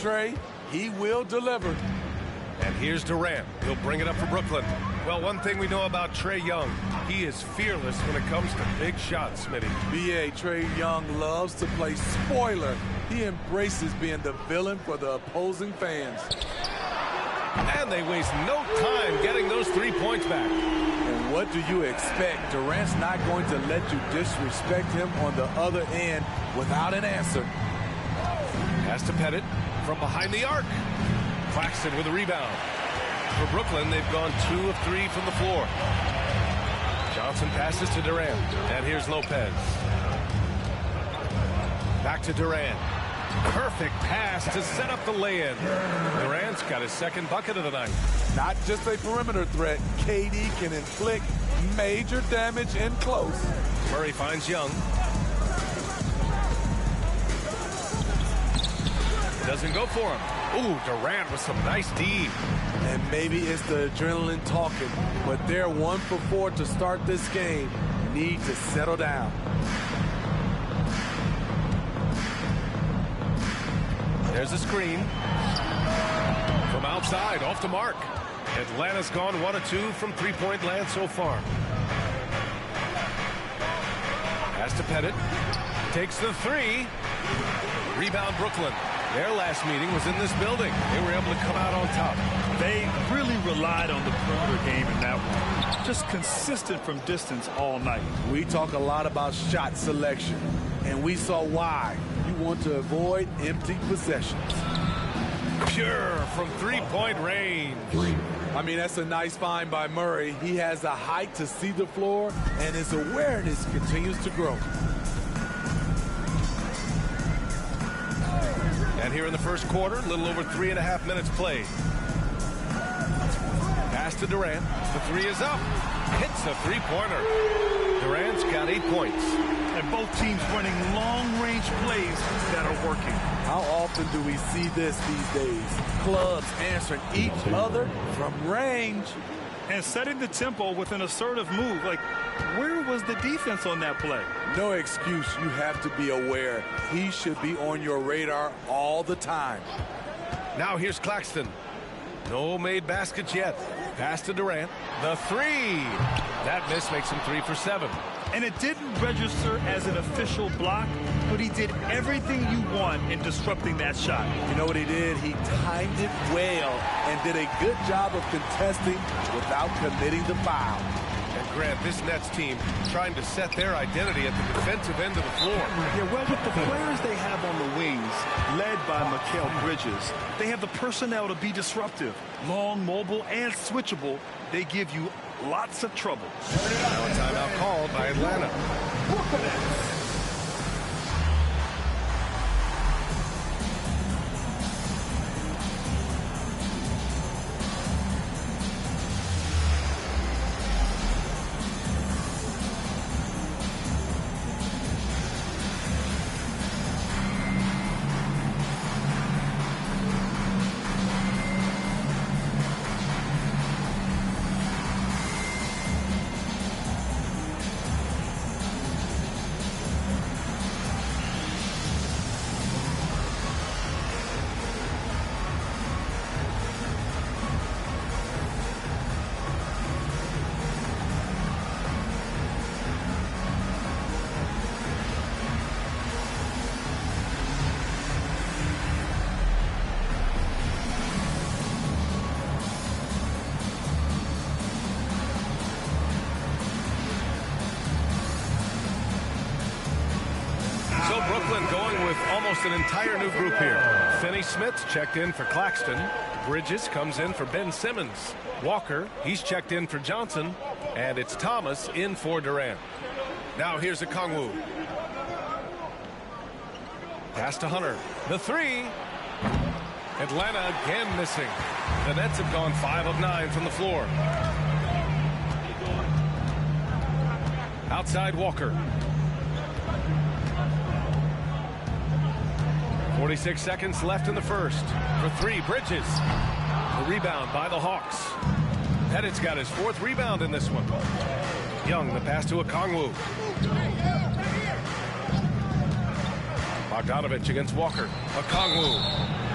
Trey. He will deliver. And here's Durant. He'll bring it up for Brooklyn. Well, one thing we know about Trae Young, he is fearless when it comes to big shots, Smitty. B.A. Trae Young loves to play spoiler. He embraces being the villain for the opposing fans. And they waste no time getting those 3 points back. And what do you expect? Durant's not going to let you disrespect him on the other end without an answer. Pass to Pettit from behind the arc. Claxton with a rebound. For Brooklyn, they've gone 2 of 3 from the floor. Johnson passes to Durant. And here's Lopez. Back to Durant. Perfect pass to set up the lay-in. Durant's got his second bucket of the night. Not just a perimeter threat. KD can inflict major damage in close. Murray finds Young. Doesn't go for him. Ooh, Durant with some nice D. And maybe it's the adrenaline talking, but they're 1 for 4 to start this game. Need to settle down. There's a screen. From outside, off the mark. Atlanta's gone 1 of 2 from three-point land so far. Pass to Pettit. Takes the 3. Rebound Brooklyn. Their last meeting was in this building. They were able to come out on top. They really relied on the perimeter game in that one. Just consistent from distance all night. We talk a lot about shot selection, and we saw why. You want to avoid empty possessions. Pure from three-point range. I mean, that's a nice find by Murray. He has the height to see the floor, and his awareness continues to grow. And here in the first quarter, a little over 3.5 minutes played. Pass to Durant. The 3 is up. Hits a three-pointer. Durant's got 8 points. And both teams running long-range plays that are working. How often do we see this these days? Clubs answering each other from range. And setting the tempo with an assertive move. Like, where was the defense on that play? No excuse. You have to be aware. He should be on your radar all the time. Now here's Claxton. No made baskets yet. Pass to Durant. The 3. That miss makes him 3 for 7. And it didn't register as an official block, but he did everything you want in disrupting that shot. You know what he did? He timed it well and did a good job of contesting without committing the foul. And Grant, this Nets team trying to set their identity at the defensive end of the floor. Yeah, well, with the players they have on the wings, led by Mikal Bridges, they have the personnel to be disruptive. Long, mobile, and switchable. They give you lots of trouble. Now a timeout called by Atlanta. Brooklyn going with almost an entire new group here. Finney-Smith checked in for Claxton. Bridges comes in for Ben Simmons. Walker, he's checked in for Johnson. And it's Thomas in for Durant. Now here's Okongwu. Pass to Hunter. The 3. Atlanta again missing. The Nets have gone 5 of 9 from the floor. Outside Walker. 46 seconds left in the first. For 3, Bridges. The rebound by the Hawks. Pettit's got his 4th rebound in this one. Young, the pass to Okongwu. Bogdanovich against Walker. Okongwu.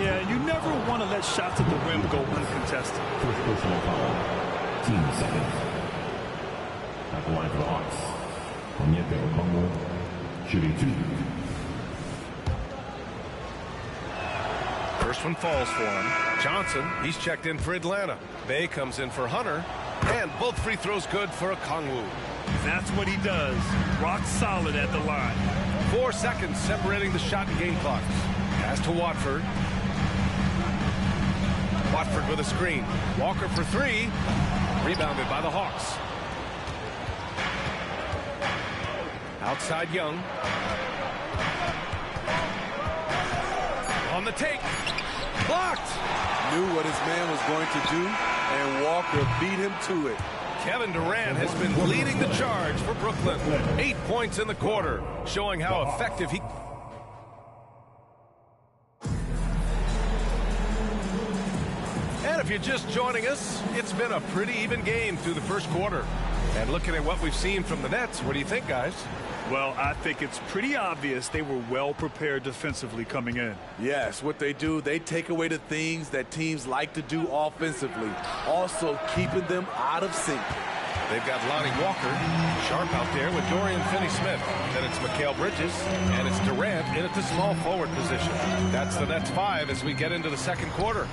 Yeah, you never want to let shots at the rim go uncontested. First personal foul. Team seconds. At the line for the Hawks. Onyeka Okongwu, shooting 2. First one falls for him. Johnson, he's checked in for Atlanta. Bay comes in for Hunter. And both free throws good for Okongwu. That's what he does. Rock solid at the line. 4 seconds separating the shot and game clocks. Pass to Watford. Watford with a screen. Walker for 3. Rebounded by the Hawks. Outside Young. On the take. Blocked. Knew what his man was going to do, and Walker beat him to it. Kevin Durant has been leading the charge for Brooklyn. 8 points in the quarter, showing how effective he... And if you're just joining us, it's been a pretty even game through the first quarter. And looking at what we've seen from the Nets, what do you think, guys? Well, I think it's pretty obvious they were well prepared defensively coming in. Yes, what they do, they take away the things that teams like to do offensively, also keeping them out of sync. They've got Lonnie Walker, sharp out there with Dorian Finney-Smith. Then it's Mikal Bridges, and it's Durant in at the small forward position. That's the Nets 5 as we get into the second quarter.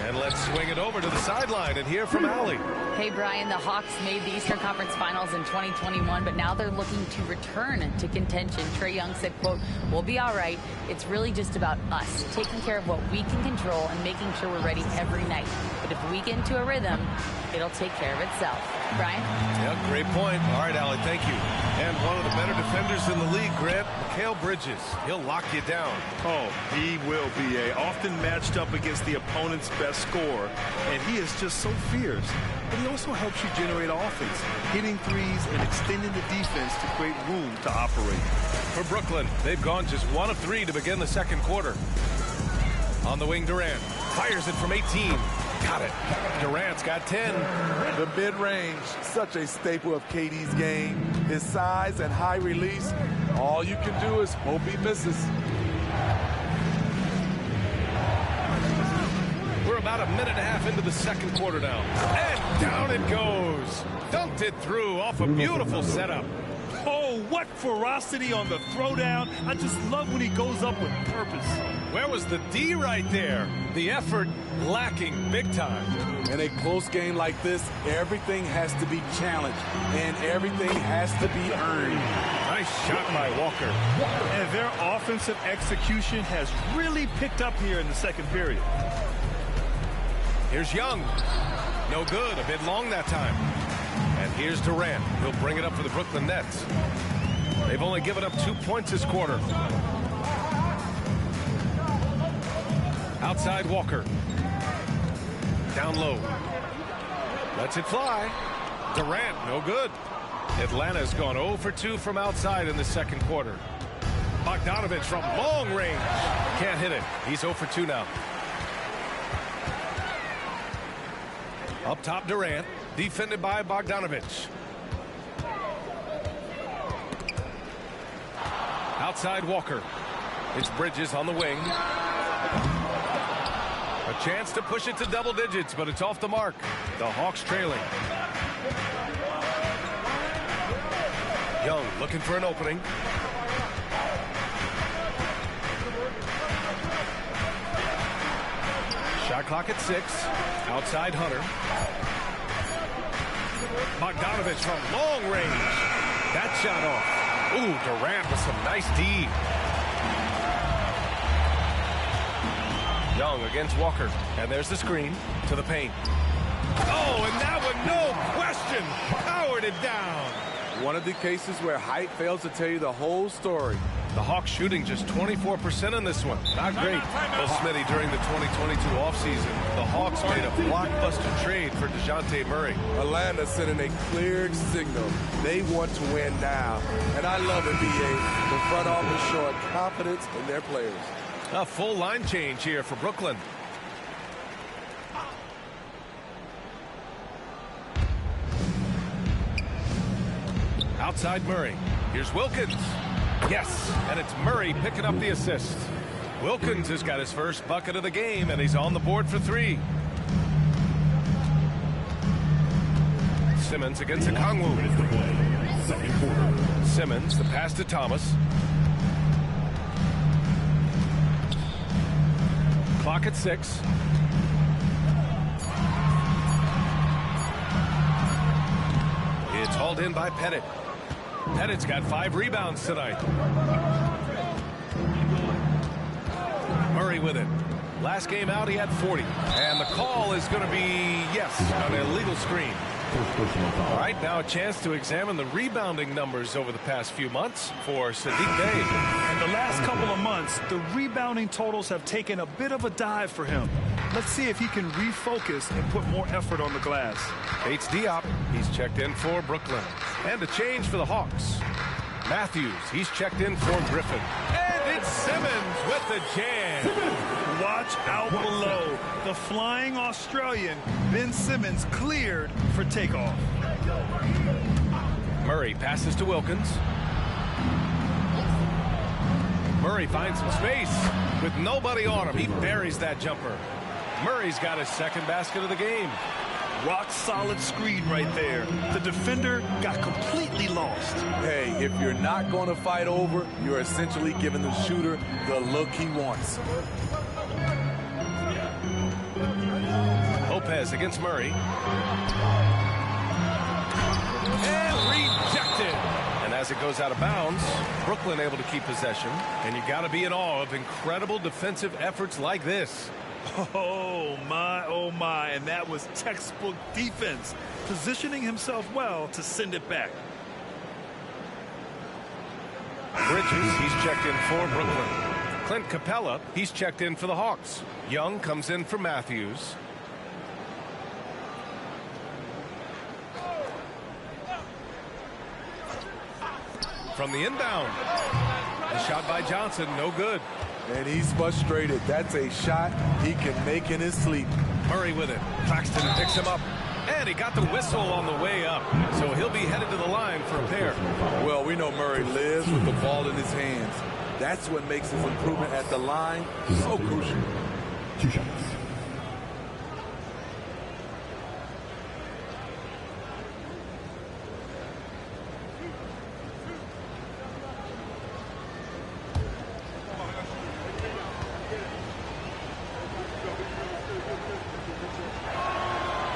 And let's swing it over to the sideline and hear from Allie. Hey, Brian, the Hawks made the Eastern Conference Finals in 2021, but now they're looking to return to contention. Trae Young said, quote, "We'll be all right. It's really just about us, taking care of what we can control and making sure we're ready every night. But if we get into a rhythm, it'll take care of itself." Brian? Yeah, great point. All right, Allie, thank you. And one of the better defenders in the league, Grant, Mikal Bridges. He'll lock you down. Oh, he will be often matched up against the opponent's best scorer, and he is just so fierce. But he also helps you generate offense, hitting threes and extending the defense to create room to operate. For Brooklyn, they've gone just 1 of 3 to begin the second quarter. On the wing, Durant fires it from 18. Got it. Durant's got 10. The mid-range, such a staple of KD's game. His size and high release, all you can do is hope he misses. We're about a minute and a half into the second quarter now. And down it goes. Dunked it through off a beautiful setup. Oh, what ferocity on the throwdown. I just love when he goes up with purpose. Where was the D right there? The effort lacking big time. In a close game like this, everything has to be challenged, and everything has to be earned. Nice shot by Walker. And their offensive execution has really picked up here in the second period. Here's Young. No good. A bit long that time. And here's Durant. He'll bring it up for the Brooklyn Nets. They've only given up 2 points this quarter. Outside Walker. Down low. Lets it fly. Durant, no good. Atlanta's gone 0 for 2 from outside in the second quarter. Bogdanovich from long range. Can't hit it. He's 0 for 2 now. Up top, Durant. Defended by Bogdanovich. Outside Walker. It's Bridges on the wing. A chance to push it to double digits, but it's off the mark. The Hawks trailing. Young looking for an opening. Shot clock at 6. Outside Hunter. Bogdanovich from long range. That shot off. Ooh, Durant with some nice D. Young against Walker. And there's the screen to the paint. Oh, and that one, no question, powered it down. One of the cases where height fails to tell you the whole story. The Hawks shooting just 24% in this one. Not great. Well, Smitty, during the 2022 offseason, the Hawks made a blockbuster trade for DeJounte Murray. Atlanta sending a clear signal. They want to win now. And I love it, BA. The front office showing confidence in their players. A full line change here for Brooklyn. Outside Murray. Here's Wilkins. Yes, and it's Murray picking up the assist. Wilkins has got his first bucket of the game, and he's on the board for 3. Simmons against Okongwu. Simmons, the pass to Thomas. Clock at 6. It's hauled in by Pettit. Pettit's got 5 rebounds tonight. Murray with it. Last game out, he had 40. And the call is going to be, yes, an illegal screen. All right, now a chance to examine the rebounding numbers over the past few months for Sadiq Bey. In the last couple of months, the rebounding totals have taken a bit of a dive for him. Let's see if he can refocus and put more effort on the glass. Bates Diop, he's checked in for Brooklyn. And a change for the Hawks. Matthews, he's checked in for Griffin. And it's Simmons with the jam. Watch out below. The flying Australian, Ben Simmons, cleared for takeoff. Murray passes to Wilkins. Murray finds some space with nobody on him. He buries that jumper. Murray's got his second basket of the game. Rock solid screen right there. The defender got completely lost. Hey, if you're not going to fight over, you're essentially giving the shooter the look he wants. Lopez against Murray. And rejected. And as it goes out of bounds, Brooklyn able to keep possession. And you got to be in awe of incredible defensive efforts like this. Oh my, and that was textbook defense, positioning himself well to send it back. Bridges, he's checked in for Brooklyn. Clint Capella, he's checked in for the Hawks. Young comes in for Matthews. From the inbound, the shot by Johnson, no good. And he's frustrated. That's a shot he can make in his sleep. Murray with it. Claxton picks him up. And he got the whistle on the way up. So he'll be headed to the line for a pair. Well, we know Murray lives with the ball in his hands. That's what makes his improvement at the line so crucial. 2 shots.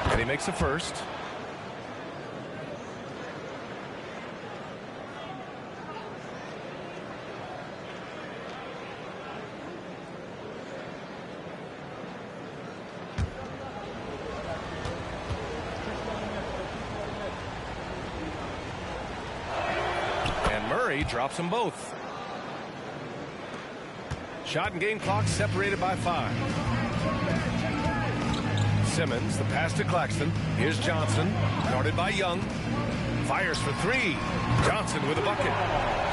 And he makes the first. And Murray drops them both. Shot and game clock separated by 5. Simmons, the pass to Claxton. Here's Johnson, guarded by Young. Fires for 3. Johnson with a bucket.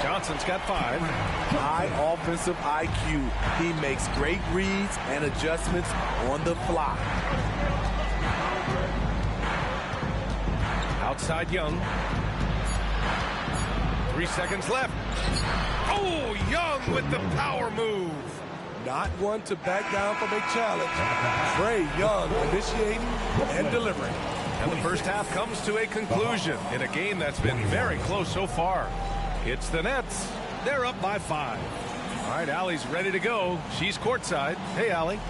Johnson's got 5. High offensive IQ. He makes great reads and adjustments on the fly. Outside Young. 3 seconds left. Oh, Young with the power move. Not one to back down from a challenge. Trae Young initiating and delivering. And the first half comes to a conclusion in a game that's been very close so far. It's the Nets. They're up by 5. All right, Allie's ready to go. She's courtside. Hey, Allie.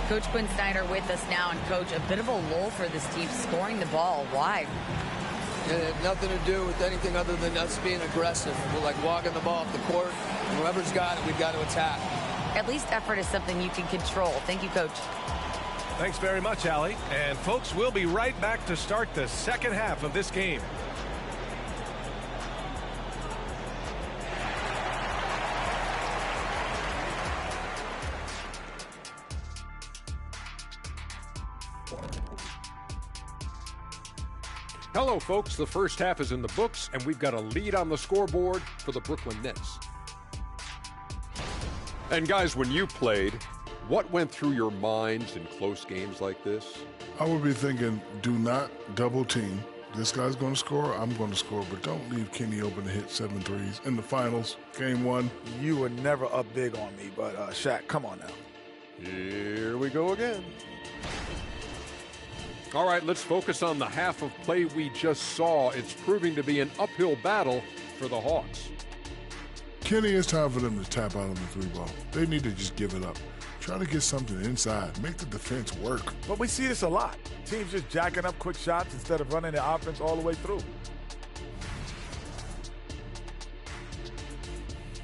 Coach Quinn Snyder with us now. And, Coach, a bit of a lull for this team scoring the ball. Why? It had nothing to do with anything other than us being aggressive. We're like walking the ball off the court. And whoever's got it, we've got to attack. At least effort is something you can control. Thank you, Coach. Thanks very much, Allie. And, folks, we'll be right back to start the second half of this game. Hello, folks. The first half is in the books, and we've got a lead on the scoreboard for the Brooklyn Nets. And guys, when you played, what went through your minds in close games like this? I would be thinking, do not double team. This guy's going to score, I'm going to score, but don't leave Kenny open to hit 7 threes. In the finals, game 1. You were never up big on me, but Shaq, come on now. Here we go again. All right, let's focus on the half of play we just saw. It's proving to be an uphill battle for the Hawks. Kenny, it's time for them to tap out on the 3-ball. They need to just give it up. Try to get something inside. Make the defense work. But we see this a lot. Teams just jacking up quick shots instead of running the offense all the way through.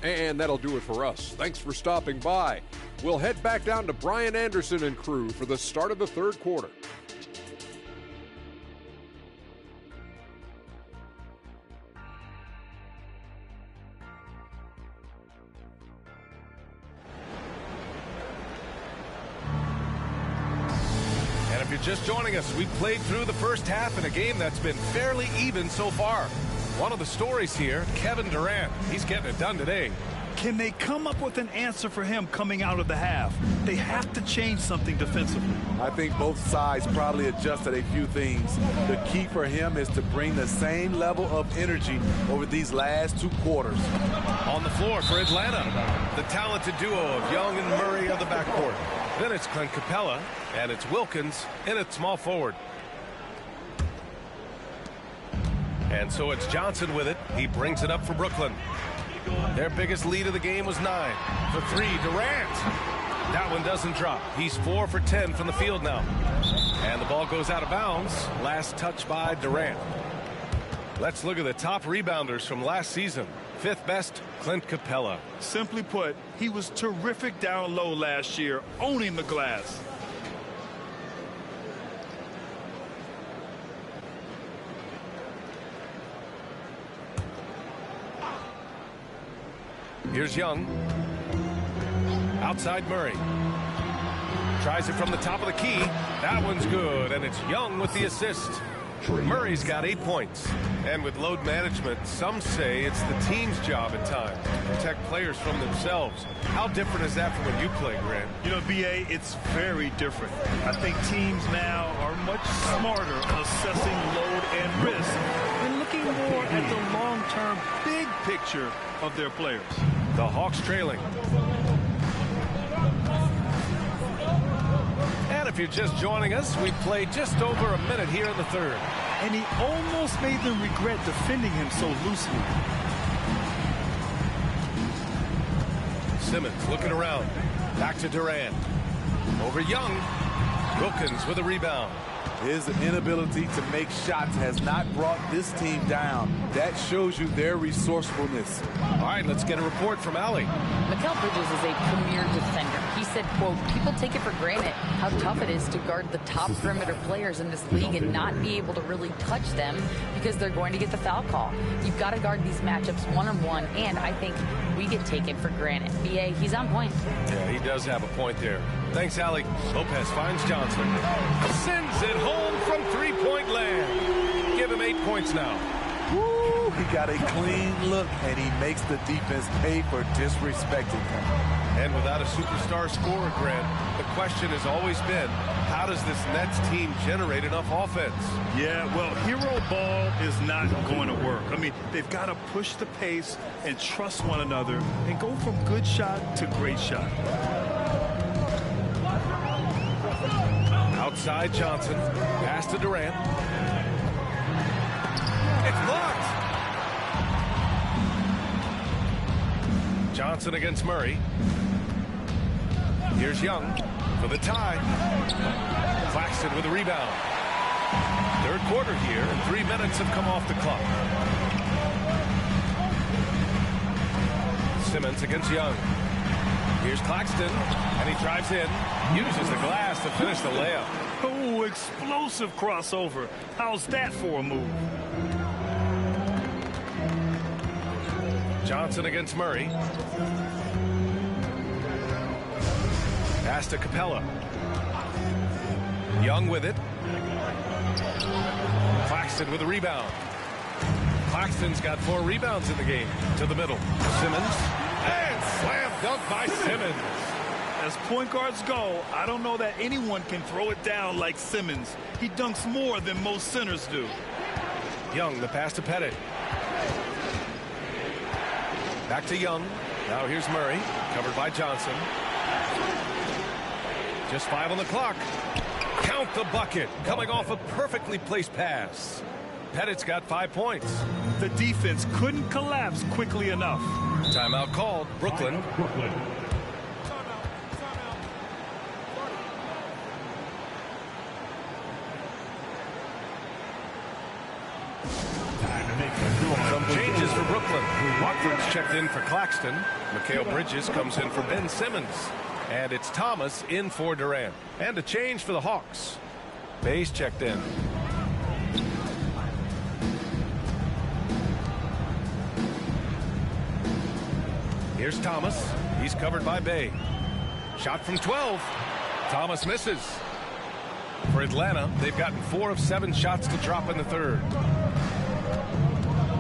And that'll do it for us. Thanks for stopping by. We'll head back down to Brian Anderson and crew for the start of the third quarter. And if you're just joining us, we played through the first half in a game that's been fairly even so far. One of the stories here, Kevin Durant. He's getting it done today. Can they come up with an answer for him coming out of the half? They have to change something defensively. I think both sides probably adjusted a few things. The key for him is to bring the same level of energy over these last 2 quarters. On the floor for Atlanta, the talented duo of Young and Murray of the backcourt. Then it's Clint Capella, and it's Wilkins in at small forward. And so it's Johnson with it. He brings it up for Brooklyn. Their biggest lead of the game was 9. For 3, Durant. That one doesn't drop. He's 4 for 10 from the field now. And the ball goes out of bounds. Last touch by Durant. Let's look at the top rebounders from last season. 5th best, Clint Capella. Simply put, he was terrific down low last year, owning the glass. Here's Young. Outside Murray. Tries it from the top of the key. That one's good, and it's Young with the assist. Murray's got 8 points. And with load management, some say it's the team's job at times to protect players from themselves. How different is that from when you play, Grant? You know, B.A., it's very different. I think teams now are much smarter assessing load and risk and looking more at the long-term big picture of their players. The Hawks trailing. And if you're just joining us, we've played just over a minute here in the third. And he almost made them regret defending him so loosely. Simmons looking around. Back to Durant. Over Young. Wilkins with a rebound. His inability to make shots has not brought this team down. That shows you their resourcefulness. All right, let's get a report from Allie. Mikal Bridges is a premier defender. He said, quote, people take it for granted how tough it is to guard the top perimeter players in this league and not be able to really touch them because they're going to get the foul call. You've got to guard these matchups one-on-one, and I think we get taken for granted. B.A., he's on point. Yeah, he does have a point there. Thanks, Allie. Lopez finds Johnson. Sends it home from three-point land. Give him 8 points now. Woo, he got a clean look, and he makes the defense pay for disrespecting him. And without a superstar scorer, Grant, the question has always been, how does this Nets team generate enough offense? Yeah, well, hero ball is not going to work. I mean, they've got to push the pace and trust one another and go from good shot to great shot. Outside Johnson. Pass to Durant. It's blocked. Johnson against Murray. Here's Young for the tie. Claxton with a rebound. Third quarter here, and 3 minutes have come off the clock. Simmons against Young. Here's Claxton, and he drives in, uses the glass to finish the layup. Oh, explosive crossover. How's that for a move? Johnson against Murray. Pass to Capella. Young with it. Claxton with a rebound. Claxton's got 4 rebounds in the game. To the middle. Simmons. And slam dunk by Simmons. As point guards go, I don't know that anyone can throw it down like Simmons. He dunks more than most centers do. Young, the pass to Pettit. Back to Young. Now here's Murray, covered by Johnson. Just 5 on the clock. Count the bucket, coming off a perfectly placed pass. Pettit's got 5 points. The defense couldn't collapse quickly enough. Timeout called. Brooklyn. Some changes for Brooklyn. Watford's checked in for Claxton. Mikal Bridges comes in for Ben Simmons. And it's Thomas in for Durant. And a change for the Hawks. Bay's checked in. Here's Thomas. He's covered by Bay. Shot from 12. Thomas misses. For Atlanta, they've gotten 4 of 7 shots to drop in the third.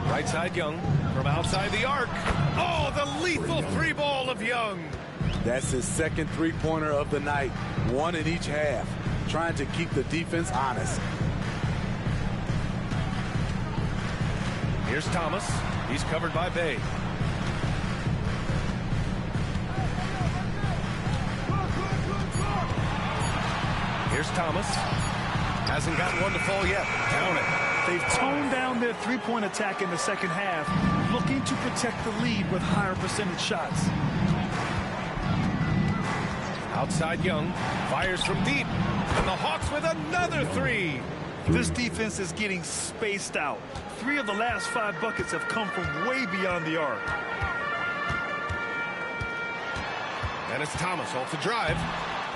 Right side Young from outside the arc. Oh, the lethal 3-ball of Young. That's his second three-pointer of the night. 1 in each half. Trying to keep the defense honest. Here's Thomas. He's covered by Bay. Here's Thomas. Hasn't gotten one to fall yet. Count it. They've toned down their three-point attack in the second half, looking to protect the lead with higher percentage shots. Outside Young. Fires from deep. And the Hawks with another 3. This defense is getting spaced out. 3 of the last 5 buckets have come from way beyond the arc. And it's Thomas off the drive.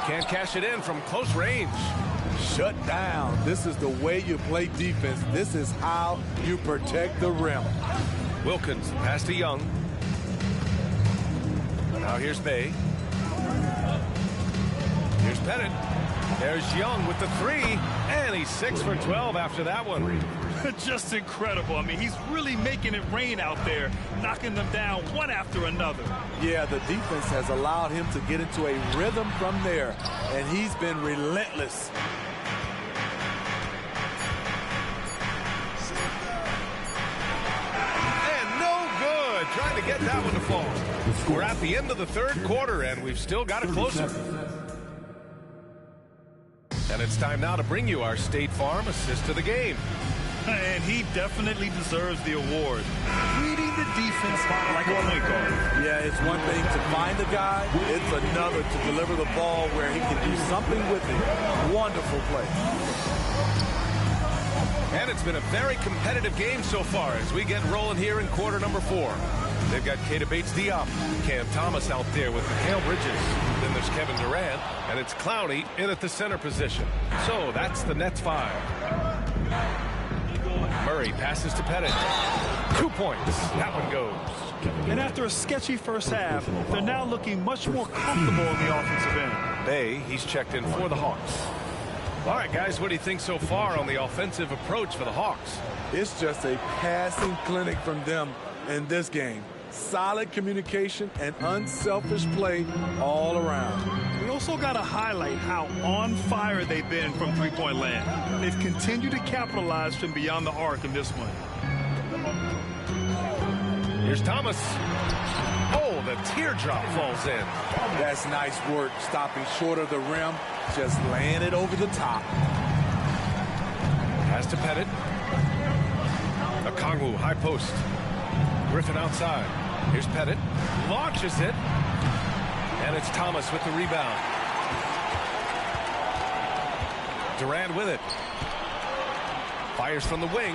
Can't cash it in from close range. Shut down. This is the way you play defense. This is how you protect the rim. Wilkins pass to Young. Now here's Bay. Here's Pettit. There's Young with the 3. And he's 6 for 12 after that one. Just incredible. I mean, he's really making it rain out there, knocking them down one after another. Yeah, the defense has allowed him to get into a rhythm from there, and he's been relentless. And no good. Trying to get that one to fall. We're at the end of the third quarter, and we've still got it closer. And it's time now to bring you our State Farm assist of the game. And he definitely deserves the award. Reading the defense like a point guard. Yeah, it's one thing to find the guy. It's another to deliver the ball where he can do something with it. Wonderful play. And it's been a very competitive game so far as we get rolling here in quarter number 4. They've got Keita Bates-Diop, Cam Thomas out there with Mikal Bridges. Then there's Kevin Durant, and it's Clowney in at the center position. So that's the Nets 5. Murray passes to Pettit. 2 points. That one goes. And after a sketchy first half, they're now looking much more comfortable on the offensive end. Bay, he's checked in for the Hawks. All right, guys, what do you think so far on the offensive approach for the Hawks? It's just a passing clinic from them in this game. Solid communication and unselfish play all around. We also got to highlight how on fire they've been from three-point land. They've continued to capitalize from beyond the arc in this one. Here's Thomas. Oh, the teardrop falls in. That's nice work, stopping short of the rim, just laying it over the top. Pass to Pettit. Okongwu, high post. Griffin outside. Here's Pettit. Launches it. And it's Thomas with the rebound. Durant with it. Fires from the wing.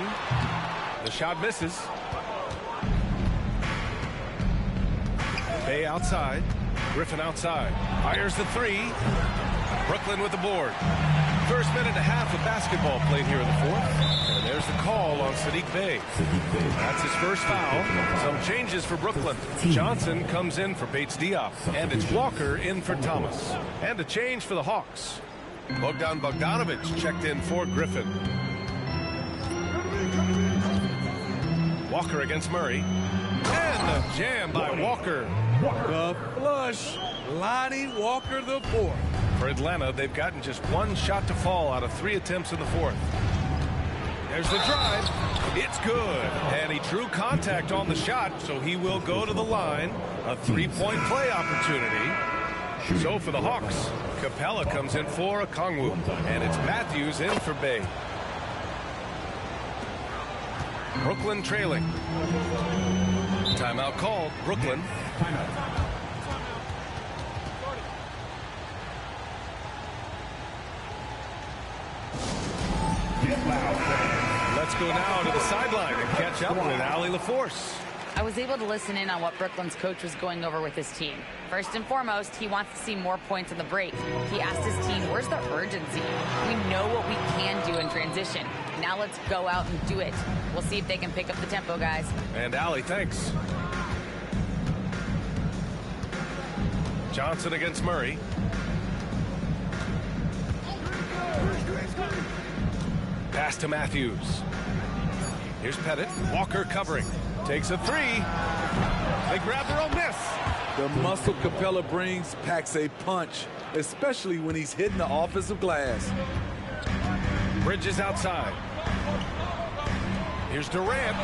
The shot misses. Bay outside. Griffin outside. Fires the 3. Brooklyn with the board. First minute and a half of basketball played here in the fourth. And there's the call on Saddiq Bey. That's his first foul. Some changes for Brooklyn. Johnson comes in for Bates-Diop. And it's Walker in for Thomas. And a change for the Hawks. Bogdan Bogdanovic checked in for Griffin. Walker against Murray. And the jam by Walker. The flush. Lonnie Walker the 4th. For Atlanta, they've gotten just 1 shot to fall out of 3 attempts in the fourth. There's the drive. It's good. And he drew contact on the shot, so he will go to the line. A three-point play opportunity. So for the Hawks, Capella comes in for Okongwu, and it's Matthews in for Bay. Brooklyn trailing. Timeout called. Brooklyn. Let's go now to the sideline and catch up with Allie LaForce. I was able to listen in on what Brooklyn's coach was going over with his team. First and foremost, he wants to see more points in the break. He asked his team, where's the urgency? We know what we can do in transition. Now let's go out and do it. We'll see if they can pick up the tempo, guys. And Allie, thanks. Johnson against Murray. Pass to Matthews. Here's Pettit. Walker covering. Takes a three. They grab their own miss. The muscle Capella brings packs a punch, especially when he's hitting the offensive glass. Bridges outside. Here's Durant.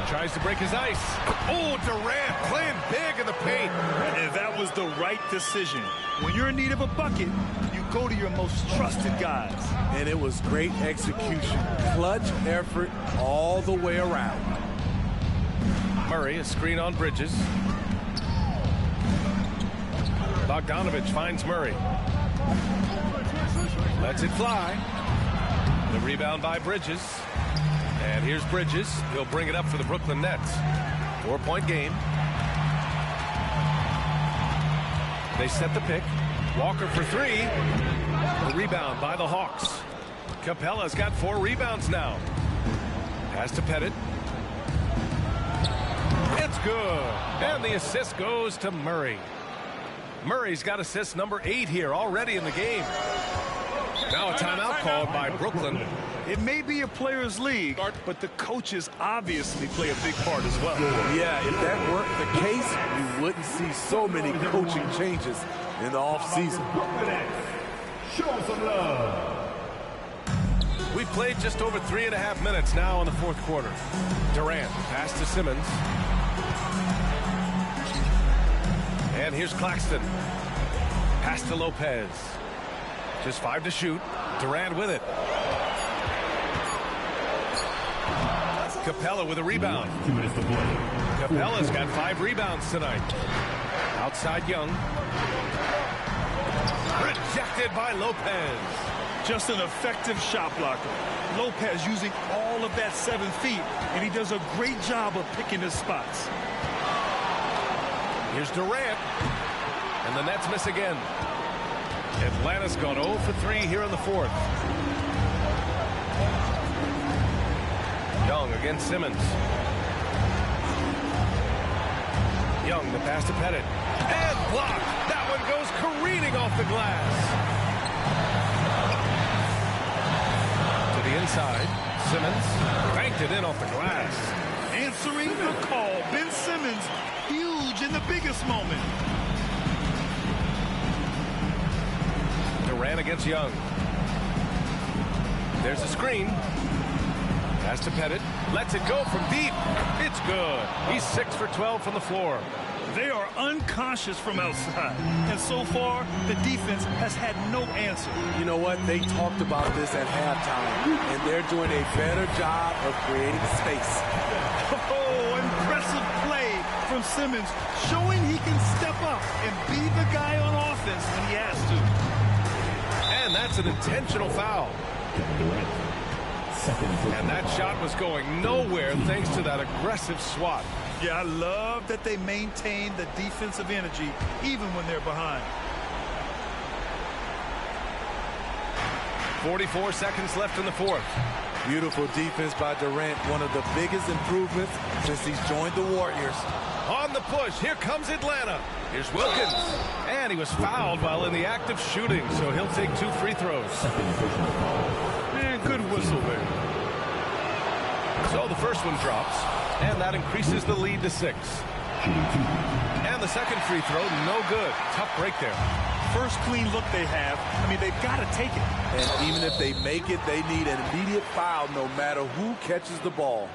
Tries to break his ice. Oh, Durant playing big in the paint. And that was the right decision. When you're in need of a bucket, you go to your most trusted guys. And it was great execution. Clutch effort all the way around. Murray, a screen on Bridges. Bogdanovich finds Murray. Lets it fly. The rebound by Bridges. And here's Bridges. He'll bring it up for the Brooklyn Nets. 4-point game. They set the pick. Walker for three. The rebound by the Hawks. Capella's got 4 rebounds now. Pass to Pettit. It's good. And the assist goes to Murray. Murray's got assist number 8 here already in the game. Now a timeout called by Brooklyn. It may be a players' league, but the coaches obviously play a big part as well. Yeah, if that weren't the case, you wouldn't see so many coaching changes in the offseason. Show some love. We played just over 3.5 minutes now in the fourth quarter. Durant pass to Simmons. And here's Claxton. Pass to Lopez. Just 5 to shoot. Durant with it. Capella with a rebound. 2 minutes to play. Capella's got 5 rebounds tonight. Outside Young. Rejected by Lopez. Just an effective shot blocker. Lopez using all of that 7 feet, and he does a great job of picking his spots. Here's Durant. And the Nets miss again. Atlanta's gone 0 for 3 here in the fourth. Young against Simmons. Young, the pass to Pettit. And blocked. That one goes careening off the glass. To the inside. Simmons banked it in off the glass. Answering the call. Ben Simmons, huge in the biggest moment. Durant against Young. There's a screen. Pass to Pettit. Lets it go from deep. It's good. He's 6 for 12 from the floor. They are unconscious from outside. And so far, the defense has had no answer. You know what? They talked about this at halftime, and they're doing a better job of creating space. Oh, impressive play from Simmons, showing he can step up and be the guy on offense when he has to. And that's an intentional foul. And that shot was going nowhere thanks to that aggressive swat. Yeah, I love that they maintain the defensive energy even when they're behind. 44 seconds left in the fourth. Beautiful defense by Durant, one of the biggest improvements since he's joined the Warriors. On the push, here comes Atlanta. Here's Wilkins. And he was fouled while in the act of shooting, so he'll take 2 free throws. And good whistle there. So the first one drops, and that increases the lead to 6. Shooting 2. And the second free throw, no good. Tough break there. First clean look they have. I mean, they've got to take it. And even if they make it, they need an immediate foul no matter who catches the ball.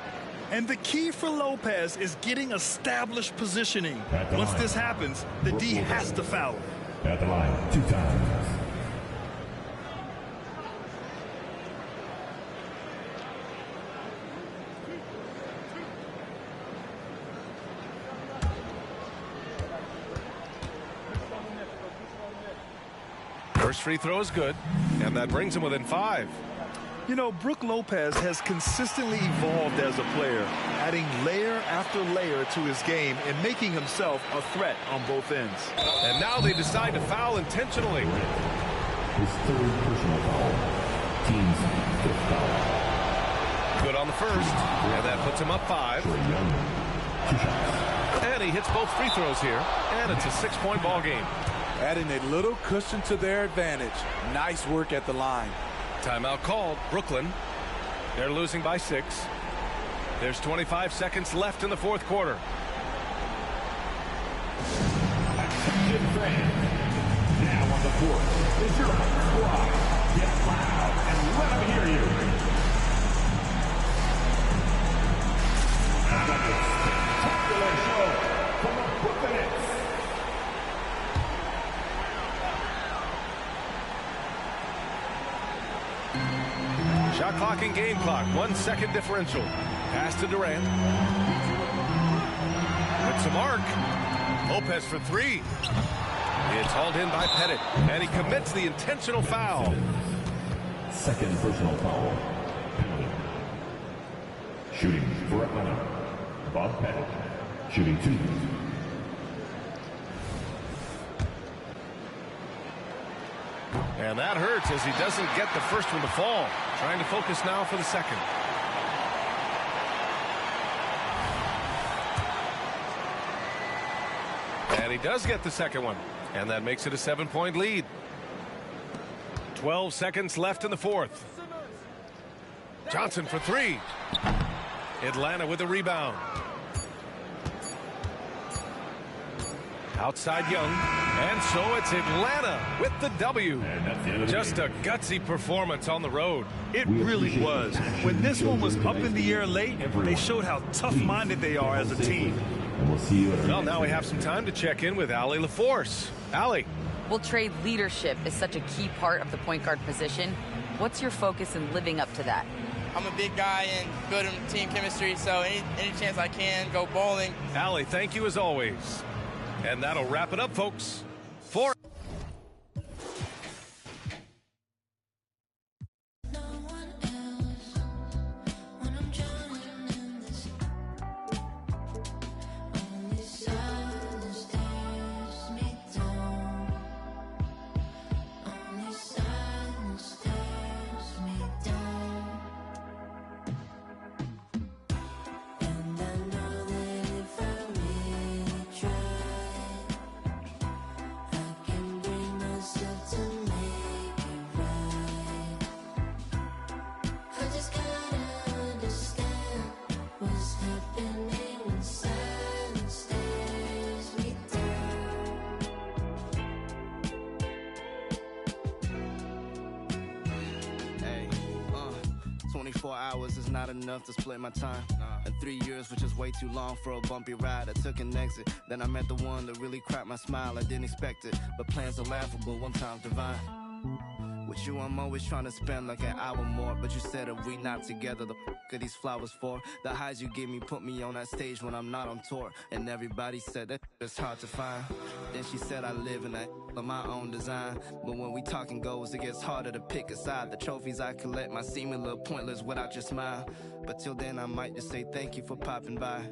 And the key for Lopez is getting established positioning. Once this happens, the D has to foul him. At the line 2 times. First free throw is good, and that brings him within 5. You know, Brook Lopez has consistently evolved as a player, adding layer after layer to his game and making himself a threat on both ends. And now they decide to foul intentionally. His 3rd personal foul. Team's 5th foul. Good on the first, and that puts him up 5. Trae Young, 2 shots. And he hits both free throws here, and it's a 6-point ball game. Adding a little cushion to their advantage. Nice work at the line. Timeout called. Brooklyn. They're losing by 6. There's 25 seconds left in the 4th quarter. Attention fans. Now on the court is your squad. Get loud and let them hear you. Another spectacular show from the Brooklyn Nets. Shot clock and game clock. 1 second differential. Pass to Durant. It's a mark. Lopez for 3. It's hauled in by Pettit. And he commits the intentional foul. 2nd personal foul. Penalty. Shooting for Atlanta. Bob Pettit. Shooting 2. And that hurts as he doesn't get the first one to fall. Trying to focus now for the second. And he does get the second one. And that makes it a 7-point lead. 12 seconds left in the 4th. Johnson for 3. Atlanta with the rebound. Outside Young. And so it's Atlanta with the W. Just a gutsy performance on the road. It really was. When this one was up in the air late, they showed how tough-minded they are as a team. We'll see you. Well, now we have some time to check in with Allie LaForce. Allie. Well, Trey, leadership is such a key part of the point guard position. What's your focus in living up to that? I'm a big guy and good in team chemistry, so any chance I can, go bowling. Allie, thank you as always. And that'll wrap it up, folks. For hours is not enough to split my time. And 3 years was just way too long for a bumpy ride. I took an exit, then I met the one that really cracked my smile. I didn't expect it, but plans are laughable, one time's divine. With you, I'm always trying to spend like an hour more. But you said if we not together, the f*** are these flowers for? The highs you give me put me on that stage when I'm not on tour. And everybody said that it's hard to find. Then she said I live in that of my own design. But when we talking goals, it gets harder to pick a side. The trophies I collect might seem a little pointless without your smile. But till then, I might just say thank you for popping by.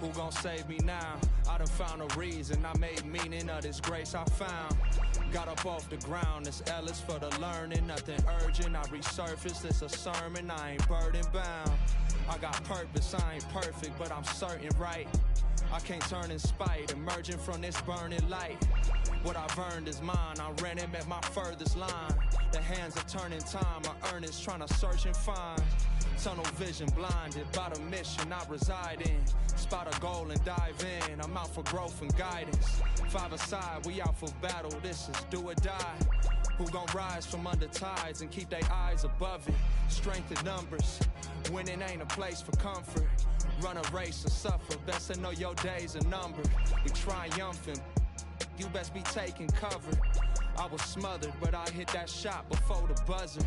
Who gon' save me now? I done found a reason. I made meaning of this grace I found. Got up off the ground, this Ellis for the learning. Nothing urgent, I resurfaced, it's a sermon. I ain't burden bound. I got purpose, I ain't perfect, but I'm certain, right? I can't turn in spite, emerging from this burning light. What I've earned is mine, I ran him at my furthest line. The hands of turning time, my earnest trying to search and find. Tunnel vision blinded by the mission I reside in. Spot a goal and dive in, I'm out for growth and guidance. Five aside, we out for battle, this is do or die. Who gon' rise from under tides and keep their eyes above it? Strength in numbers, winning ain't a place for comfort. Run a race or suffer, best to know your days are numbered. We triumphant, you best be taking cover. I was smothered, but I hit that shot before the buzzer.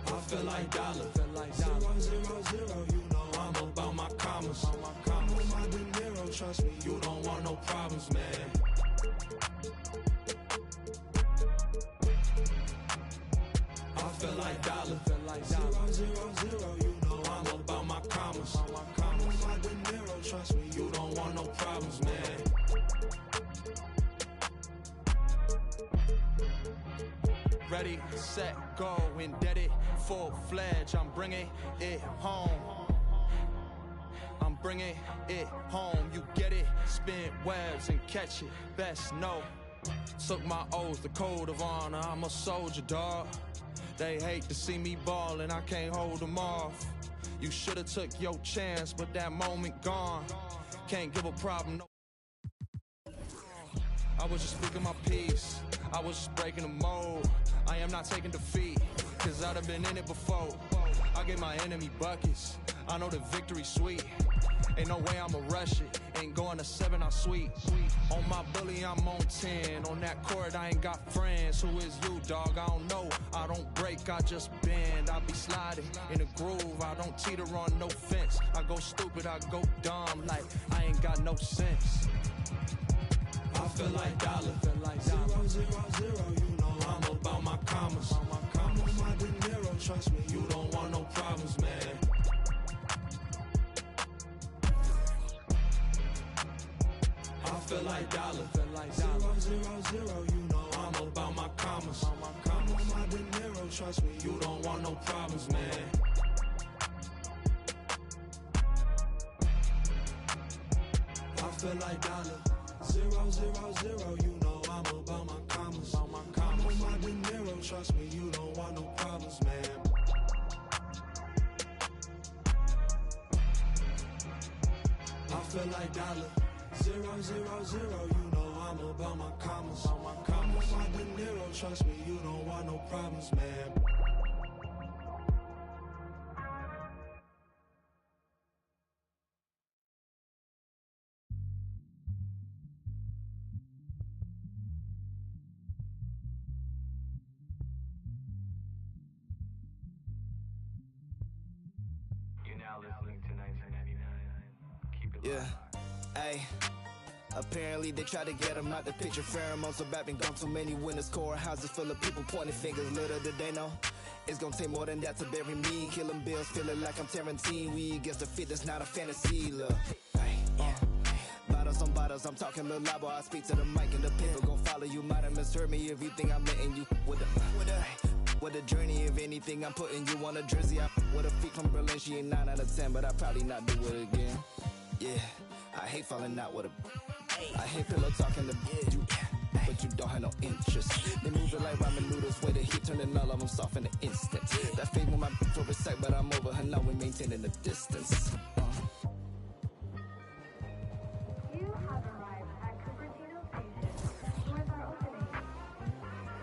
I feel like dollar, 0, 0, 0, you know I'm about my commas. I'm on my De Niro, trust me, you don't want no problems, man. I feel like dollar, 0, 0, 0, you know I'm about my commas. I'm on my De Niro, trust me, you don't want no problems, man. Ready, set, go, indebted, full-fledged. I'm bringing it home. I'm bringing it home. You get it, spin webs and catch it. Best know. Took my oath, the code of honor. I'm a soldier, dog. They hate to see me ballin', I can't hold them off. You should've took your chance, but that moment gone. Can't give a problem, no. I was just speaking my piece. I was just breaking the mold. I am not taking defeat, cause I done been in it before. I gave my enemy buckets. I know the victory's sweet. Ain't no way I'ma rush it. Ain't going to 7, I'm sweet. On my bully, I'm on 10. On that court, I ain't got friends. Who is you, dog? I don't know. I don't break, I just bend. I be sliding in a groove. I don't teeter on no fence. I go stupid, I go dumb. Like I ain't got no sense. I feel like dollar, 0, 0, 0, you know I'm about my commas. I'm on my De Niro, trust me, you don't want no problems, man. I feel like dollar, 0, 0, 0, you know I'm about my commas. I'm on my De Niro, trust me, you don't want no problems, man. I feel like dollar. 0, 0, 0, you know I'm about my commas. I'm on my De Niro, trust me, you don't want no problems, man. I feel like dollar, 0, 0, 0, you know I'm about my commas. I'm on my De Niro, trust me, you don't want no problems, man. Yeah, ayy. Apparently they try to get him out the picture. Pheromones of rapping gone too many winners. Courthouses full of people pointing fingers. Little did they know it's gonna take more than that to bury me. Killing bills, feeling like I'm Tarantino. We against the fit, that's not a fantasy. Look, bottles on bottles, I'm talking Lil Labo. I speak to the mic and the people gon' follow you. Might have misheard me if you think I'm letting you with a journey. If anything, I'm putting you on a jersey. I with a feet from Berlin, she ain't 9 out of 10, but I probably not do it again. Yeah, I hate falling out with a. I hate pillow talking to you, but you don't have no interest. They move it like ramen noodles, way the heat turning all of them soft in an instant. That fade with my for a sec, but I'm over her now. We maintaining the distance.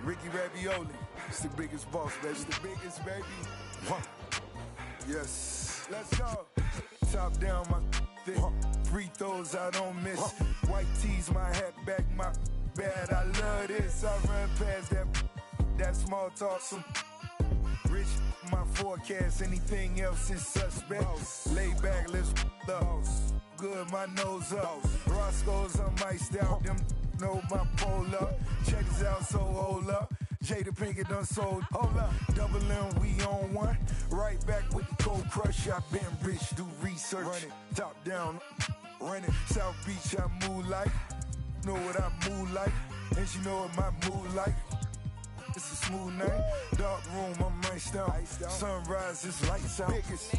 Ricky Ravioli, it's the biggest boss, baby. It's the biggest, baby. One. Yes. Let's go. Top down, my thick. Free throws, I don't miss. White tees, my hat back, my bad. I love this. I run past that small talk. Some rich My forecast, anything else is suspect. Lay back, let's up. Good, my nose up. Roscoe's, I'm iced out. Them know my pole up. Check this out, so hold up. Jada Pinkett done sold. Hold up. Double M, we on one. Right back with the cold crush. I been rich, do research. Run it, top down, run it. South Beach, I move like. Know what I move like. And she know what my mood like. It's a smooth night. Dark room, I'm iced out. Sunrise, it's lights out. Biggest.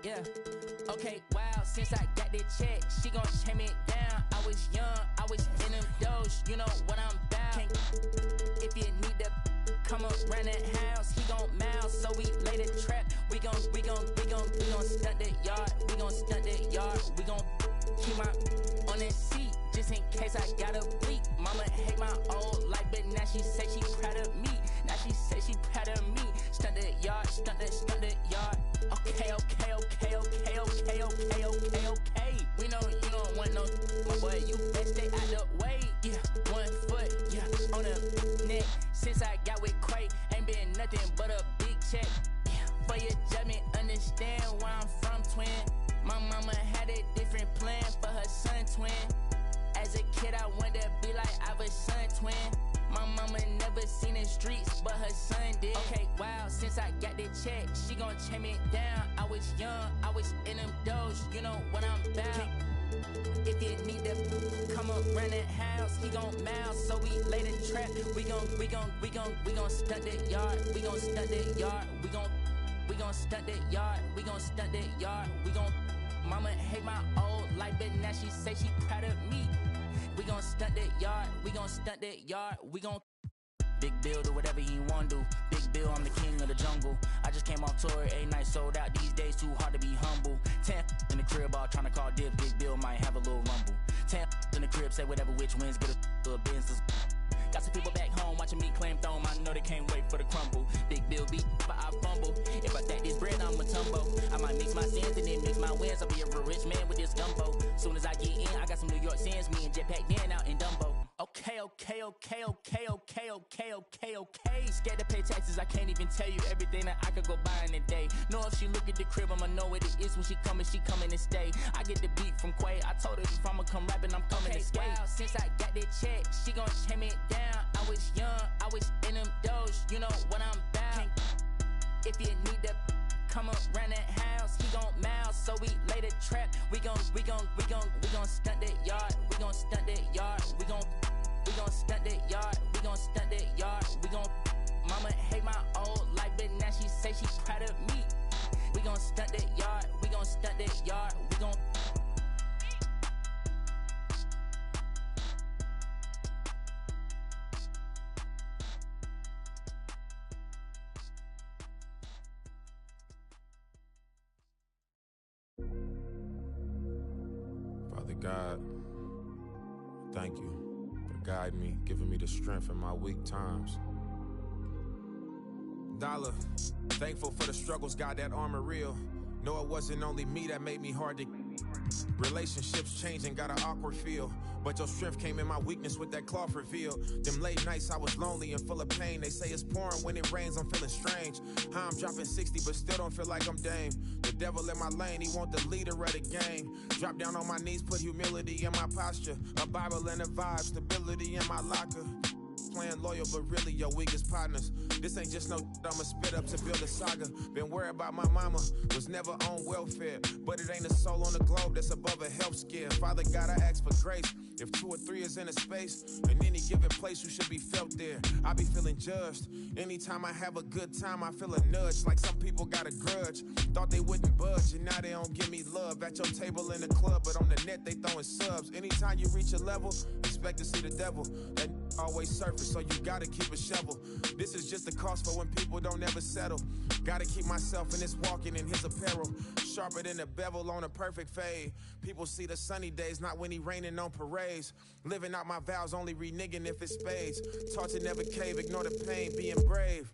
Yeah. Okay, wow, since I got that check, she gon' chase me down. I was young, I was in them doors, you know what I'm about. If you need to come around that house, he gon' mouse, so we lay the trap. We gon' stunt that yard, we gon' stunt that yard, we gon' keep my on that seat, just in case I gotta bleep. Mama hate my old life, but now she say she proud of me. Now she say she proud of me. Stunt that yard, stunt that yard. Okay. We know you don't want no, my boy. You best stay out the way. Yeah, 1 foot, yeah, on the neck. Since I got with Quay, ain't been nothing but a big check. Yeah, for your judgment, understand where I'm from, twin. My mama had a different plan for her son, twin. As a kid, I wanted to be like I was son, twin. My mama never seen the streets, but her son did. Okay, wow, since I got the check, she gon' chase me down. I was young, I was in them doors, you know what I'm about. If you need to come around that house, he gon' mouse, so we lay the trap. We gon' stunt that yard, we gon' stunt that yard, we gon' stunt that yard, we gon' stunt that yard, we gon'. Mama hate my old life, but now she say she proud of me. We gon' stunt that yard, we gon' stunt that yard, we gon' Big Bill, do whatever he wanna do. Big Bill, I'm the king of the jungle. I just came off tour, 8 nights sold out. These days too hard to be humble. 10 in the crib, all tryna call dibs. Big Bill might have a little rumble. 10 in the crib, say whatever which wins, get a business. Got some people back home watching me claim throne. I know they can't wait for the crumble. Big Bill beat, but I fumble. If I stack this bread, I'm a tumbo. I might mix my sins and then mix my wins. I'll be a rich man with this gumbo. Soon as I get in, I got some New York sins. Me and Jetpack Dan out in Dumbo. Okay. Scared to pay taxes, I can't even tell you everything that I could go buy in a day. Know if she look at the crib, I'ma know what it is when she coming to stay. I get the beat from Quay. I told her if I'ma come rapping, I'm coming to skate. Wow, since I got that check, she gon' chase me down. I was young, I was in them doors, you know what I'm about. If you need to come around that house, he gon' mouse, so we lay the trap. We gon' stunt that yard, we gon' stunt that yard, we gon' stunt that yard, we gon' stunt that yard, we gon' Mama hate my old life, but now she say she proud of me. We gon' stunt that yard, we gon' stunt that yard, we gon' Father God, thank you for guiding me, giving me the strength in my weak times. Dollar, thankful for the struggles, God, that armor real. No, it wasn't only me that made me hard to. Relationships changing, got an awkward feel. But your strength came in my weakness with that cloth reveal. Them late nights I was lonely and full of pain. They say it's pouring when it rains, I'm feeling strange. How I'm dropping 60 but still don't feel like I'm Dame. The devil in my lane, he want the leader of the game. Drop down on my knees, put humility in my posture. A Bible and a vibe, stability in my locker. playing loyal, but really your weakest partners. This ain't just no I'ma spit up to build a saga. Been worried about my mama, was never on welfare. But it ain't a soul on the globe that's above a health scare. Father God, I ask for grace. If 2 or 3 is in a space, in any given place, you should be felt there. I be feeling judged. Anytime I have a good time, I feel a nudge. Like some people got a grudge. Thought they wouldn't budge, and now they don't give me love. At your table in the club, but on the net, they throwing subs. Anytime you reach a level, expect to see the devil. That always surface, so you gotta keep a shovel. This is just the cost for when people don't ever settle. Gotta keep myself in this walking in his apparel. Sharper than a bevel on a perfect fade. People see the sunny days, not when he raining on parades. Living out my vows, only reneging if it's spades. Taught to never cave, ignore the pain, being brave.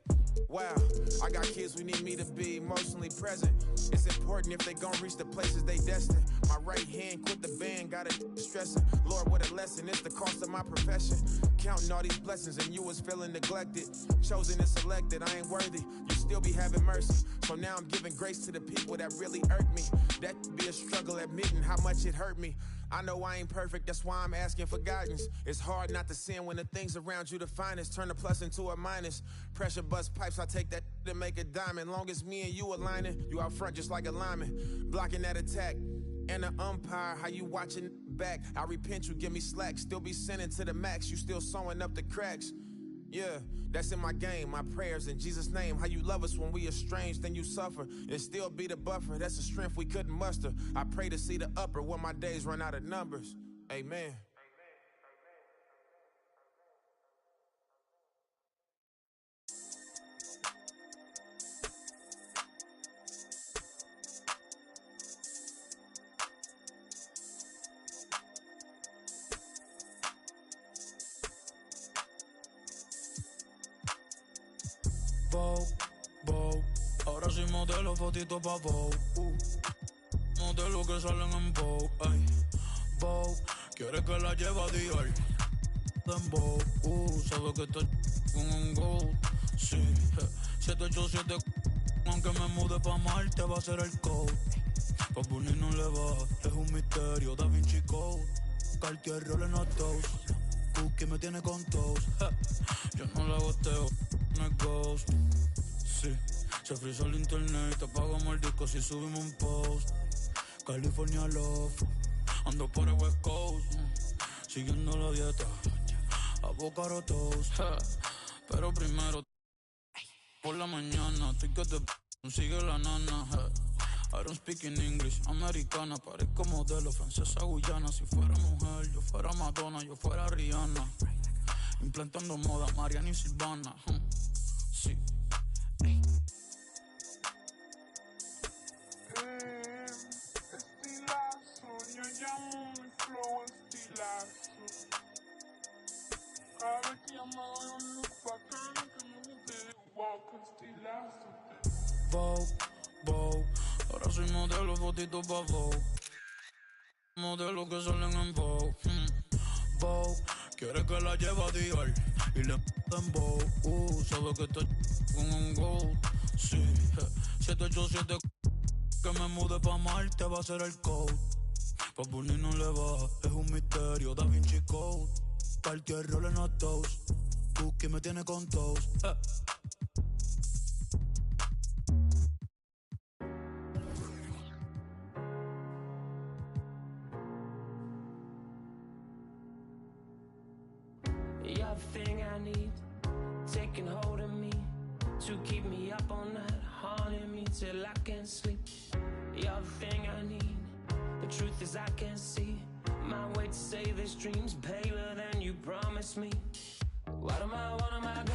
Wow, I got kids who need me to be emotionally present. It's important if they gon' reach the places they destined. My right hand quit the band, got it stressing. Lord, what a lesson, it's the cost of my profession. Counting all these blessings and you was feeling neglected. Chosen and selected, I ain't worthy. You still be having mercy. So now I'm giving grace to the people that really irked me. That could be a struggle admitting how much it hurt me. I know I ain't perfect, that's why I'm asking for guidance. It's hard not to sin when the things around you define us. Turn a plus into a minus. Pressure bust pipes, I take that to make a diamond. Long as me and you aligning, you out front just like a lineman. Blocking that attack. And an umpire, how you watching back? I repent, you give me slack. Still be sending to the max, you still sewing up the cracks. Yeah, that's in my game, my prayers in Jesus' name. How you love us when we estranged, then you suffer. And still be the buffer, that's the strength we couldn't muster. I pray to see the upper when my days run out of numbers. Amen. Vogue, ahora soy modelo, fotito pa' Vogue. Modelo que salen en Vogue, ay. Vogue, quiere que la lleve a Dior. En Vogue, sabe que estoy con un gold. Sí, 787, aunque me mude pa' Marte va a ser el code. Pa' Bunny no le va, es un misterio, Da Vinci Code. Cartier rolling no toast, Cookie me tiene con toast. Yo no la goteo, no es ghost. Sí, se frisa el internet, te apagamos el disco si subimos un post. California Love, ando por el West Coast, siguiendo la dieta, avocado toast. Pero primero, por la mañana, estoy que te sigue la nana. I don't speak in English, americana, parezco modelo, francesa, guyana. Si fuera mujer, yo fuera Madonna, yo fuera Rihanna. Implantando moda, Mariana y Silvana. Sí. Estilazo, yo llamo mi flow estilazo. Cada vez que yo me doy un look bacano, que me guste walk estilazo. Vogue, ahora soy modelo, fotito pa' Vogue. Modelo que salen en Vogue. Vogue, quiere que la lleve a Dior y le en Vogue. Sabe que estoy con un gold. Sí, 787, que me mude pa' Marte va a ser el code. Pa' Bunny no le va, es un misterio, Da Vinci Code. Cartier rolling no toast, Cookie me tiene con toast. You're the thing I need, taking hold of me, to keep me up all night, haunting me till I can't sleep. You're the thing I need, the truth is I can't see my way to say this dream's paler than you promised me. What am I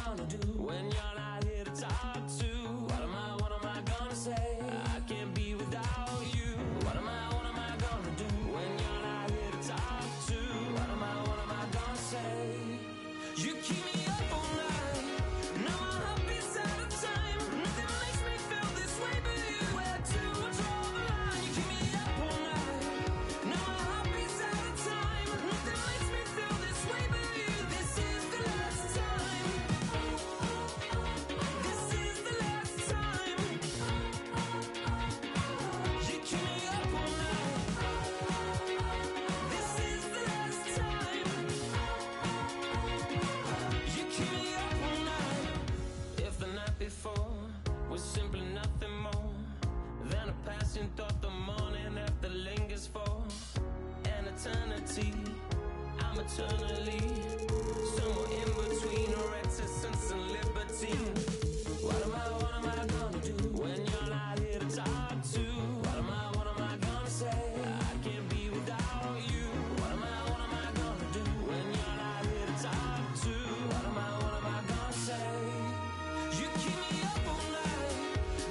gonna do when you're not here to talk to? What am I gonna say? I can't be without you. What am I gonna do when you're not here to talk to? What am I gonna say? You keep me up all night, now my heart beats out of time. Nothing makes me feel this way but you. Where to draw the line? You keep me up all night, now my heart beats out of time. Nothing makes me feel this way but you. This is the last time. This is the eternally. Somewhere in between reticence and liberty. What am I gonna do when you're not here to talk to? What am I gonna say? I can't be without you. What am I gonna do when you're not here to talk to? What am I gonna say? You keep me up all night.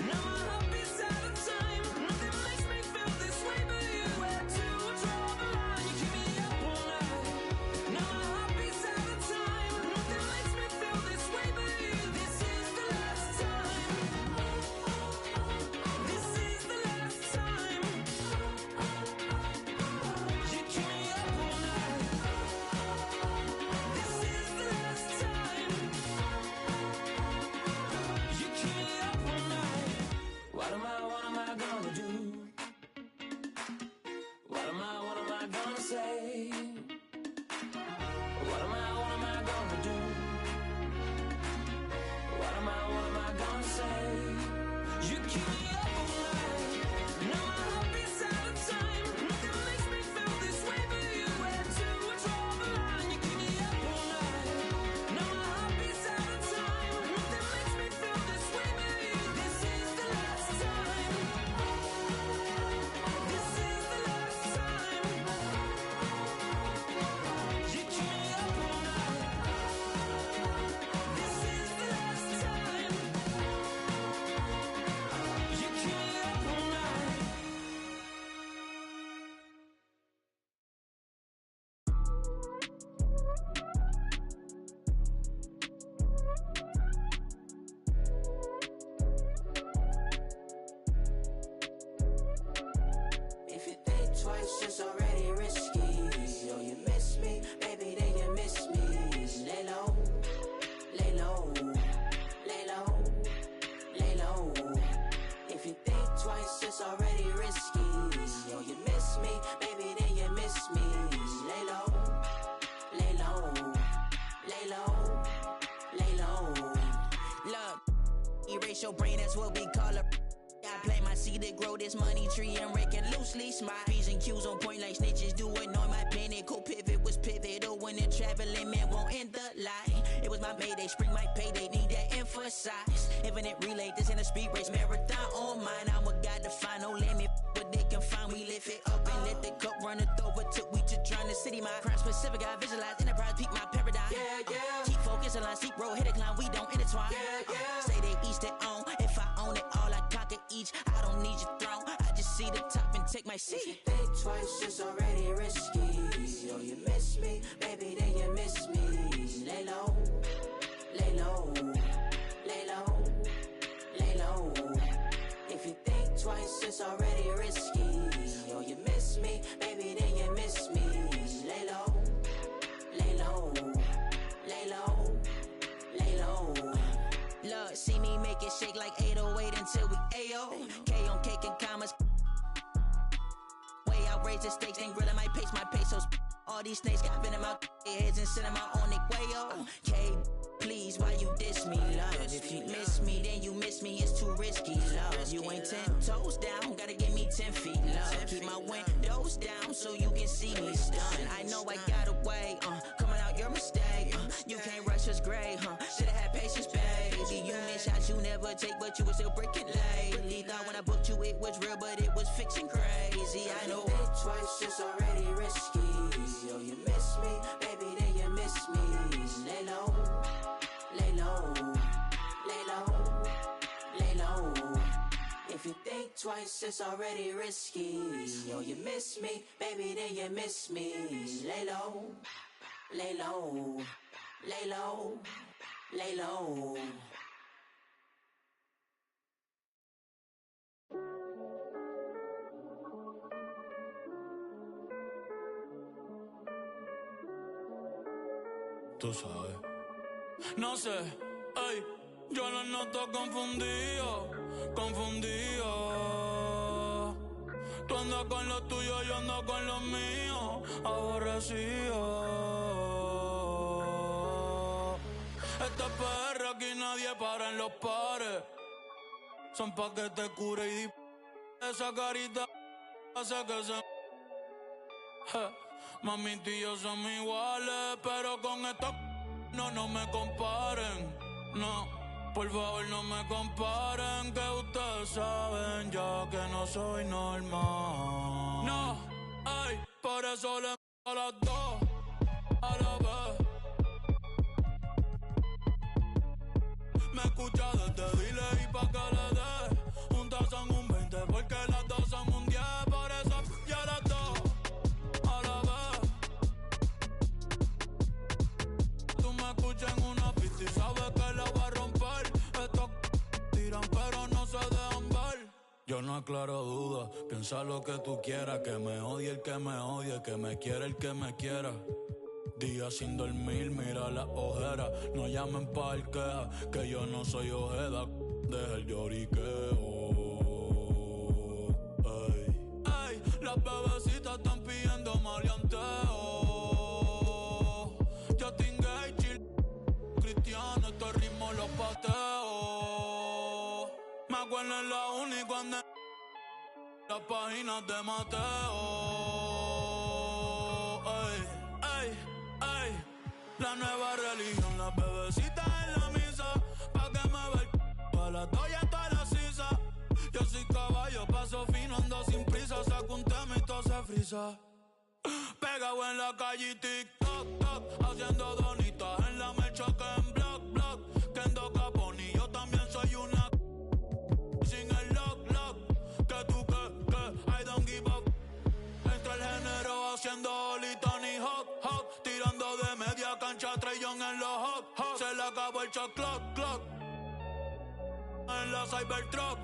Now my heart beats out of time. Nothing makes me feel this way but you. Where to draw the line? You keep me up all night. Now my heart beats out of time. Nothing makes me feel this way but you. This is the last time. This is the last time. You keep me up all night. This is the last time. You keep me up all night. What am I gonna do? What am I gonna say? What am I gonna do? What am I gonna say? You keep me up all night. Now my heart beats out of time. Nothing makes me feel this way but you. Where to draw the line? You keep me up all night. Now my heart beats out of time. Nothing makes me feel this way but you. This is the last time. This is the last time. You keep me up all night. This is the last time. You keep me up all night. If you think twice, it's already risky. Yo, you miss me, baby, then you miss me. Lay low, lay low, lay low, lay low. If you think twice, it's already risky. Yo, you miss me, baby, then you miss me. Lay low, lay low, lay low, lay low. Look, erase your brain, that's what we call it. I play my seed to grow this money tree and rake it loosely. Smile P's and Q's on point like snitches do annoy my pinnacle pivot was pivotal when they're traveling, man won't end the line. It was my mayday, spring my payday, need that emphasize. Infinite relay, this ain't a speed race, marathon on mine. I'm a god to find no limit, but they can find. We lift it up and let the cup run it over till we just trying to city. My crime specific, I visualize enterprise, peak my paradigm. Keep focus on line, steep road, hit a climb, we don't intertwine. Say they each their own, if I own it all, I conquer each. I don't need your throne, I just see the top and take my seat. If you think twice, it's already risky. Yo, you miss me, baby, then you miss me. Lay low, lay low, lay low, lay low. If you think twice, it's already risky. Yo, you miss me, baby, then you miss me. Lay low, lay low, lay low, lay low. Look, see me make it shake like 808 until we AO. K on cake and commas. Way I raise the stakes, then grilling my pesos. All these snakes got venom out their heads and send them out on their way, yo. K, please, why you diss me, love? If you miss me, then you miss me, it's too risky, love. You ain't 10 toes down, gotta give me 10 feet, love. Keep my windows down so you can see me stunned. I know I got away, coming out your mistake. You can't rush us great, should've had patience, baby. You miss shots you never take, but you were still breaking lately. Thought when I booked you it was real, but it was fiction crazy. I know think twice, it's already risky. Yo, you miss me, baby, then you miss me. Lay low, lay low, lay low, lay low. If you think twice, it's already risky. Yo, you miss me, baby, then you miss me. Lay low, lay low, lay low, lay low. Tú sabes. No sé, ey, yo lo noto confundido, confundido. Tú andas con lo tuyo, yo ando con lo mío, aborrecido. Esta perra aquí nadie para en los pares. Son pa' que te cure y esa carita hace que se... Mami, tú y yo somos iguales, pero con esto no me comparen. No, por favor no me comparen, que ustedes saben ya que no soy normal. No, ay, por eso le a las dos a la vez. Me escucha desde dile y pa' que le dé. Juntas son un 20 porque las dos son un 10. Por eso ya las dos a la vez. Tú me escuchas en una pista y sabes que la voy a romper. Estos tiran pero no se dejan ver. Yo no aclaro dudas, piensa lo que tú quieras. Que me odie el que me odie, que me quiera el que me quiera. Días sin dormir, mira las ojeras. No llamen pa'l queja, que yo no soy ojeda. Deja el lloriqueo. Ey, las bebecitas están pidiendo maleanteo. Justin Gay, chill, Cristiano, estos ritmos los pateo. Me acuerdo en la uni cuando las páginas de Mateo. La nueva religión, las bebecitas en la misa. Pa' que me ve pa' la toalla, toda la sisa. Yo soy caballo, paso fino, ando sin prisa. Saco un tema y todo se frisa. Pegado en la calle y tic-toc, toc. Haciendo donitas en la mecha que en block. Kendo Caponi, yo también soy una sin el lock. Que tú que, I don't give up. Entre el género haciendo Oli, Tony Hawk. Tirando de media cancha, Trey Young en los hawk. Se le acabó el shot clock. En la Cybertruck.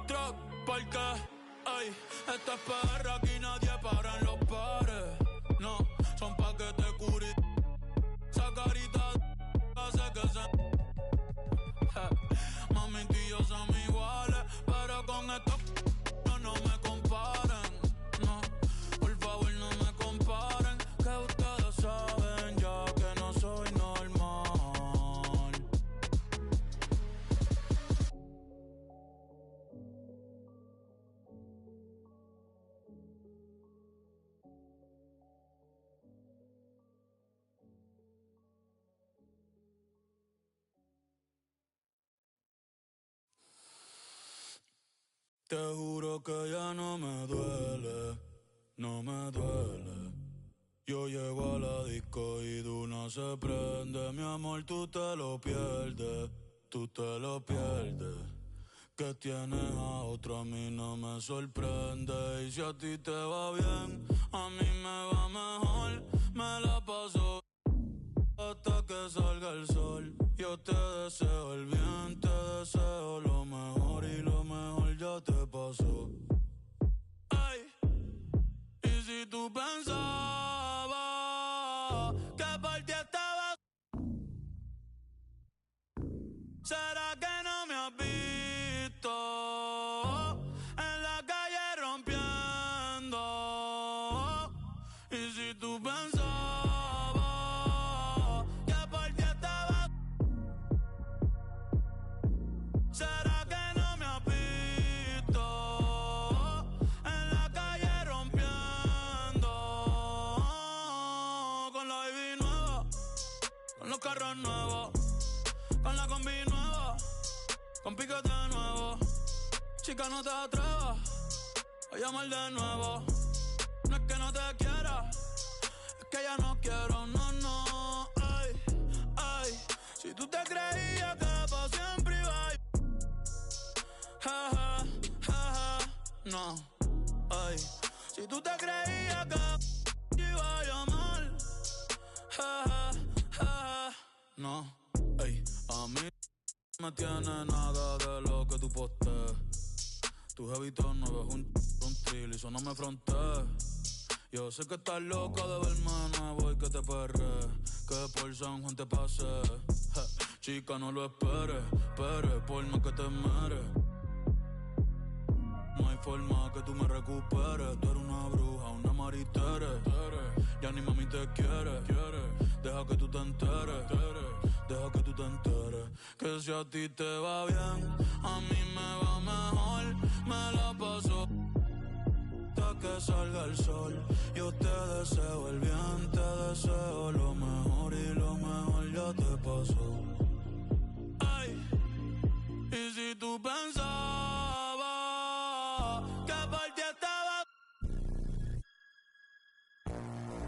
Porque, ay, esto es PR, aquí nadie para en los pares. No, son pa' que te curi. Esa carita hace que se... Mami, tú y yo somos iguales, pero con esto no me comparen. No, por favor no me comparen, que ustedes saben ya que no soy normal. Te juro que ya no me duele. Yo llego a la disco y de una se prende. Mi amor, tú te lo pierdes. Que tienes a otro, a mí no me sorprende. Y si a ti te va bien, a mí me va mejor. Me la paso hasta que salga el sol. Yo te deseo el bien, te deseo lo mejor. Y lo mejor ya te pasó. Ay, y si tú pensabas que por ti estaba, ¿será que no me has visto en la calle rompiendo? Y si tú pensabas que por ti estaba, ¿será que no me has visto en la calle rompiendo? Con la baby nueva, con los carros nuevos, con la combi nueva, con piquete nuevo. Chica, no te atrevas a llamar de nuevo. No es que no te quiera, es que ya no quiero, no. Ay, si tú te creías que para siempre iba a... no. Ay, si tú te creías que iba a llamar, no. Ay, a mí no me tiene nada de lo que tú postees. Tu jevito no es un trill y eso no me frontees. Yo sé que estás loca de verme de nuevo y que te perre, que por San Juan te pase. Chica, no lo esperes, por más que te meres. No hay forma que tú me recuperes. Tú eres una bruja, una maritere. Ya ni mami te quiere. Deja que tú te enteres. Que si a ti te va bien, a mí me va mejor. Me la paso hasta que salga el sol. Yo te deseo el bien, te deseo lo mejor y lo mejor ya te pasó. Ay, y si tú pensabas que por ti estaba,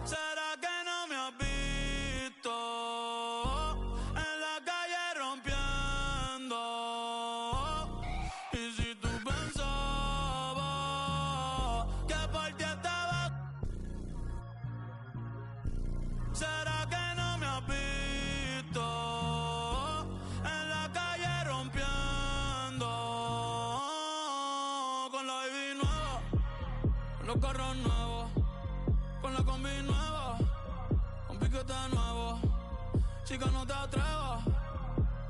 ¿será que no me has visto en la calle rompiendo? Y si tú pensabas que por ti estaba, ¿será que no me has visto en la calle rompiendo? Con la baby nueva, con los carros nuevos, con la combi nueva, un piquete nuevo. Chica, no te atrevas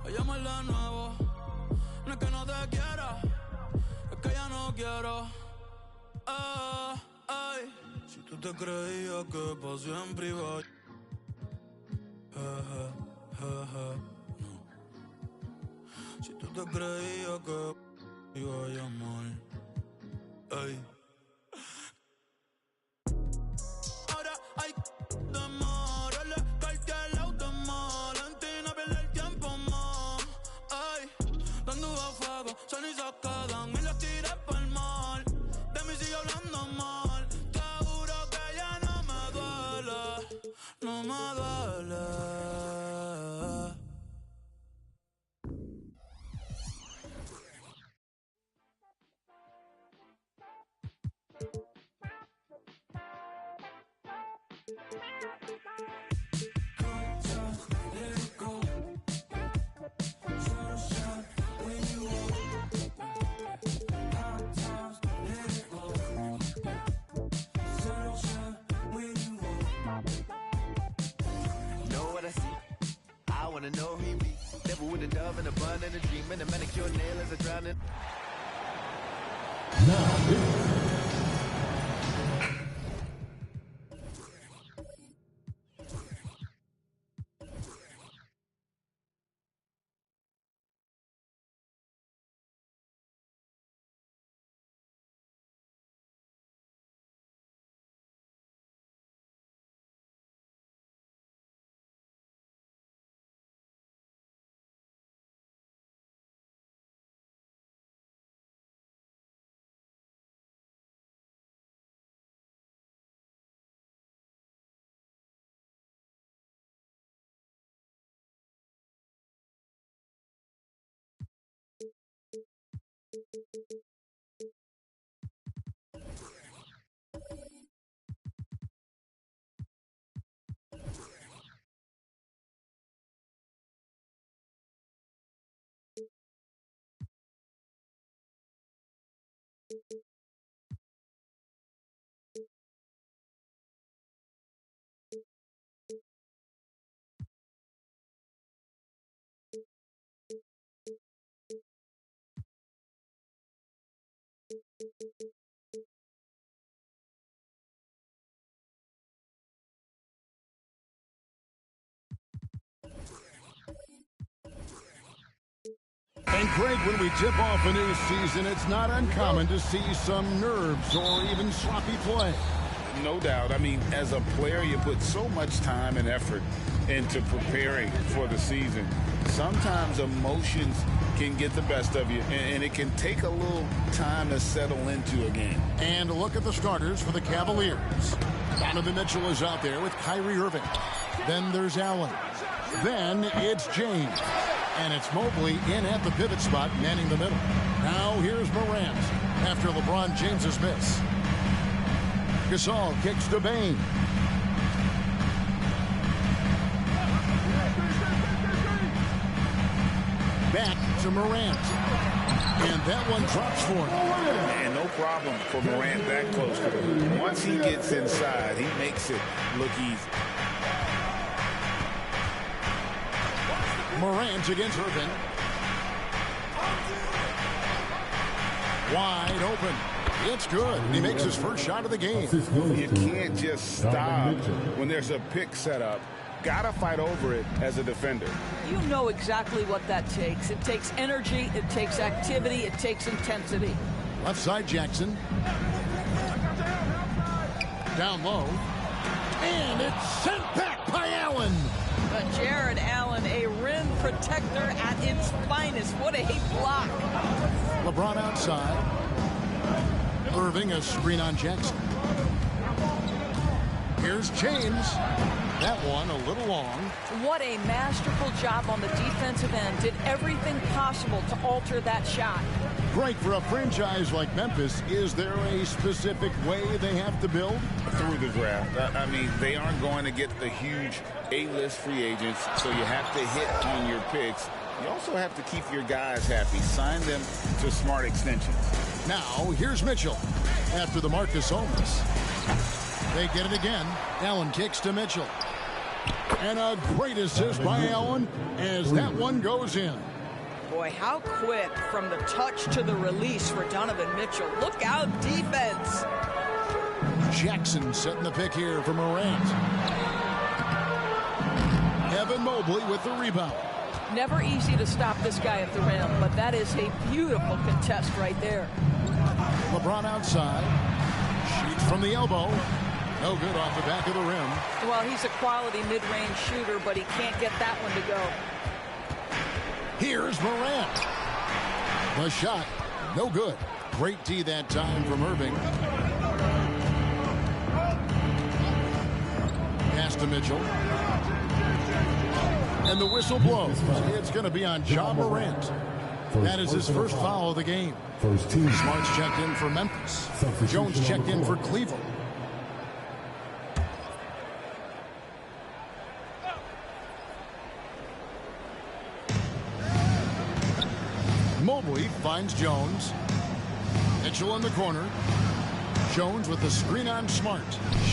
a llamarle de nuevo. No es que no te quiera, es que ya no quiero. Ay, si tú te creías que pa' siempre iba, no. Si tú te creías que iba a llamar, ay. Ahora hay temor, el cualquier auto mal. Valentina pierde el tiempo más. Ay, dando a fuego, cenizas quedan y las tiré pa'l mar. De mí sigue hablando mal. Te juro que ya no me duele, no me duele. Know what I see? I wanna know who he be. Never with a dove and a bun and a dream and a manicure nail as a drowning. And Greg, when we tip off a new season, it's not uncommon to see some nerves or even sloppy play. No doubt. I mean, as a player, you put so much time and effort into preparing for the season. Sometimes emotions can get the best of you, and it can take a little time to settle into a game. And look at the starters for the Cavaliers. Donovan Mitchell is out there with Kyrie Irving. Then there's Allen. Then it's James. And it's Mobley in at the pivot spot, manning the middle. Now here's Morant after LeBron James's miss. Gasol kicks to Bane. Back to Morant. And that one drops for him. And no problem for Morant that close to him. Once he gets inside, he makes it look easy. Morant against Irvin. Wide open. It's good. He makes his first shot of the game. You can't just stop when there's a pick set up. Gotta fight over it as a defender. You know exactly what that takes. It takes energy, it takes activity, it takes intensity. Left side Jackson. Down low. And it's sent back by Allen. Jared Allen, a rim protector at its finest. What a block. LeBron outside. Irving, a screen on Jackson. Here's James. That one a little long. What a masterful job on the defensive end. Did everything possible to alter that shot. Greg, for a franchise like Memphis, is there a specific way they have to build? Through the draft. I mean, they aren't going to get the huge A-list free agents, so you have to hit on your picks. You also have to keep your guys happy. Sign them to smart extensions. Now, here's Mitchell after the Marcus Holmes. They get it again. Allen kicks to Mitchell. And a great assist by Allen as that one goes in. Boy, how quick from the touch to the release for Donovan Mitchell. Look out, defense. Jackson setting the pick here for Morant. Evan Mobley with the rebound. Never easy to stop this guy at the rim, but that is a beautiful contest right there. LeBron outside. Shoots from the elbow. No good off the back of the rim. Well, he's a quality mid-range shooter, but he can't get that one to go. Here's Morant. The shot, no good. Great D that time from Irving. Pass to Mitchell. And the whistle blows. It's going to be on Ja Morant. That is his first foul of the game. Smart's checked in for Memphis. Jones checked in for Cleveland. Mobley finds Jones. Mitchell in the corner. Jones with the screen on Smart.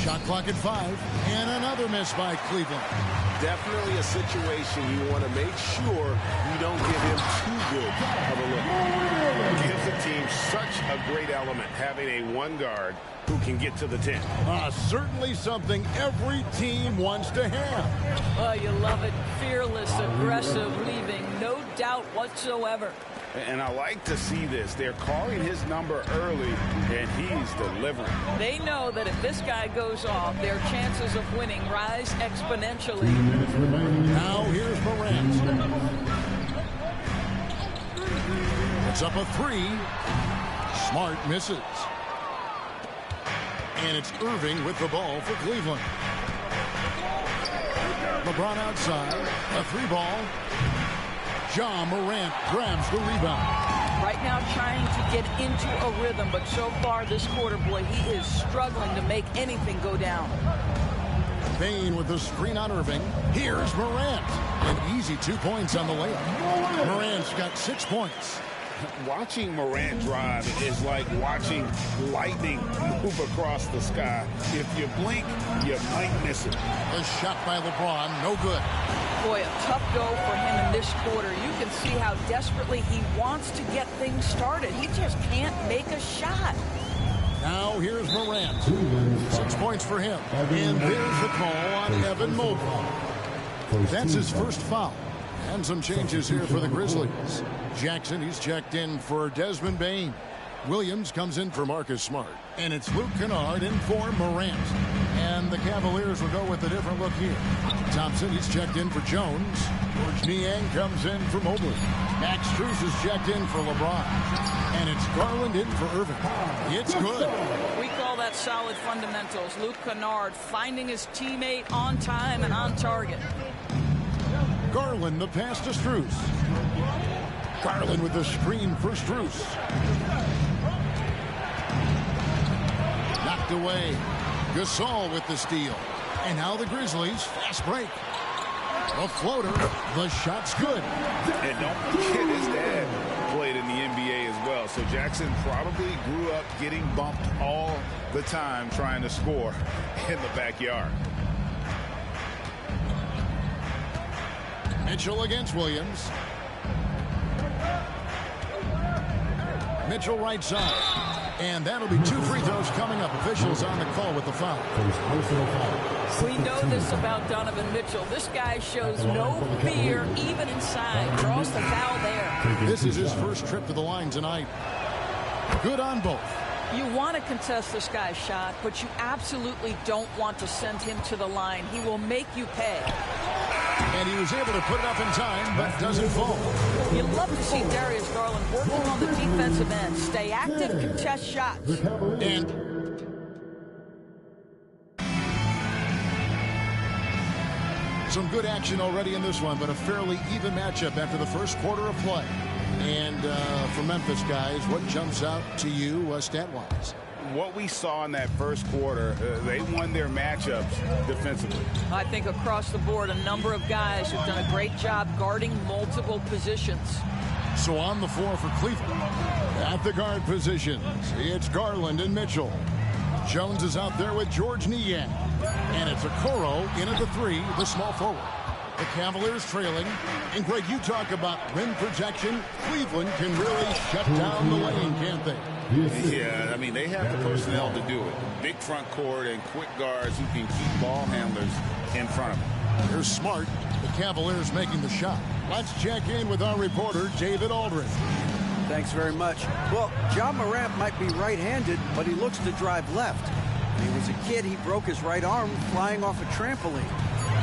Shot clock at 5. And another miss by Cleveland. Definitely a situation you want to make sure you don't give him too good of a look. Gives the team such a great element having a one guard who can get to the 10. Certainly something every team wants to have. Oh, you love it. Fearless, aggressive, leaving no doubt whatsoever. And I like to see this. They're calling his number early, and he's delivering. They know that if this guy goes off, their chances of winning rise exponentially. Now here's Morant. It's up a 3. Smart misses. And it's Irving with the ball for Cleveland. LeBron outside. A 3 ball. Ja Morant grabs the rebound. Right now trying to get into a rhythm, but so far this quarter, boy, he is struggling to make anything go down. Bain with the screen on Irving. Here's Morant. An easy 2 points on the layup. Morant's got 6 points. Watching Morant drive is like watching lightning move across the sky. If you blink, you might miss it. A shot by LeBron, no good. Boy, a tough go for him in this quarter. You can see how desperately he wants to get things started. He just can't make a shot. Now here's Morant. 6 points for him. And there's the call on Evan Mobley. That's his first foul. And some changes here for the Grizzlies. Jackson, he's checked in for Desmond Bain. Williams comes in for Marcus Smart. And it's Luke Kennard in for Morant. And the Cavaliers will go with a different look here. Thompson, he's checked in for Jones. George Niang comes in for Mobley. Max Strus is checked in for LeBron. And it's Garland in for Irving. It's good. We call that solid fundamentals. Luke Kennard finding his teammate on time and on target. Garland, the pass to Strus. Garland with the screen for Strus. Knocked away. Gasol with the steal. And now the Grizzlies, fast break. A floater. The shot's good. And don't forget his dad played in the NBA as well. So Jackson probably grew up getting bumped all the time trying to score in the backyard. Mitchell against Williams. Mitchell right side. And that'll be 2 free throws coming up. Officials on the call with the foul. We know this about Donovan Mitchell. This guy shows no fear even inside. Draws the foul there. This is his first trip to the line tonight. Good on both. You want to contest this guy's shot, but you absolutely don't want to send him to the line. He will make you pay. And he was able to put it up in time, but doesn't fall. You love to see Darius Garland working on the defensive end. Stay active, contest shots. And some good action already in this one, but a fairly even matchup after the first quarter of play. And for Memphis, guys, what jumps out to you stat-wise? What we saw in that first quarter, they won their matchups defensively. I think across the board, a number of guys who've done a great job guarding multiple positions. So on the floor for Cleveland, at the guard positions, it's Garland and Mitchell. Jones is out there with George Niang. And it's Okoro in at the 3, the small forward. The Cavaliers trailing. And Greg, you talk about rim protection. Cleveland can really shut down the lane, can't they? Yeah, I mean, they have the personnel to do it. Big front court and quick guards who can keep ball handlers in front of them. Here's Smart. The Cavaliers making the shot. Let's check in with our reporter, David Aldridge. Thanks very much. Well, John Morant might be right-handed, but he looks to drive left. When he was a kid, he broke his right arm flying off a trampoline.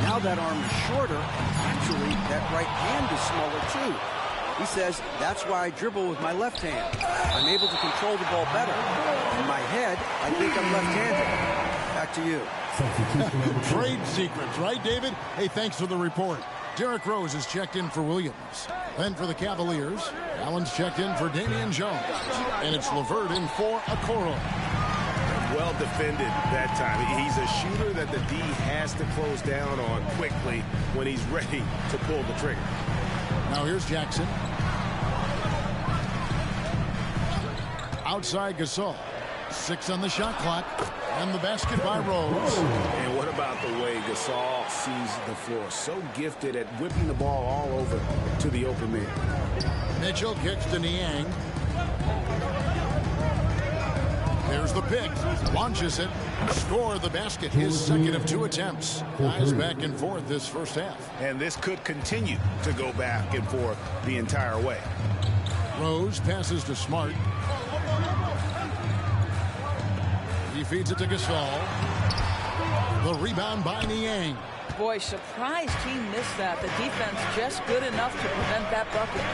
Now that arm is shorter, and actually that right hand is smaller too. He says, that's why I dribble with my left hand. I'm able to control the ball better. In my head, I think I'm left-handed. Back to you. Trade secrets, right, David? Hey, thanks for the report. Derrick Rose is checked in for Williams. Then for the Cavaliers, Allen's checked in for Damian Jones. And it's LeVert in for Okoro. Well defended that time. He's a shooter that the D has to close down on quickly when he's ready to pull the trigger. Now here's Jackson. Outside Gasol. 6 on the shot clock. And the basket by Rose. And what about the way Gasol sees the floor? So gifted at whipping the ball all over to the open man. Mitchell kicks to Niang. There's the pick. Launches it. Score the basket. His second of 2 attempts. Guys back and forth this first half. And this could continue to go back and forth the entire way. Rose passes to Smart. He feeds it to Gasol. The rebound by Niang. Boy, surprised he missed that. The defense just good enough to prevent that bucket.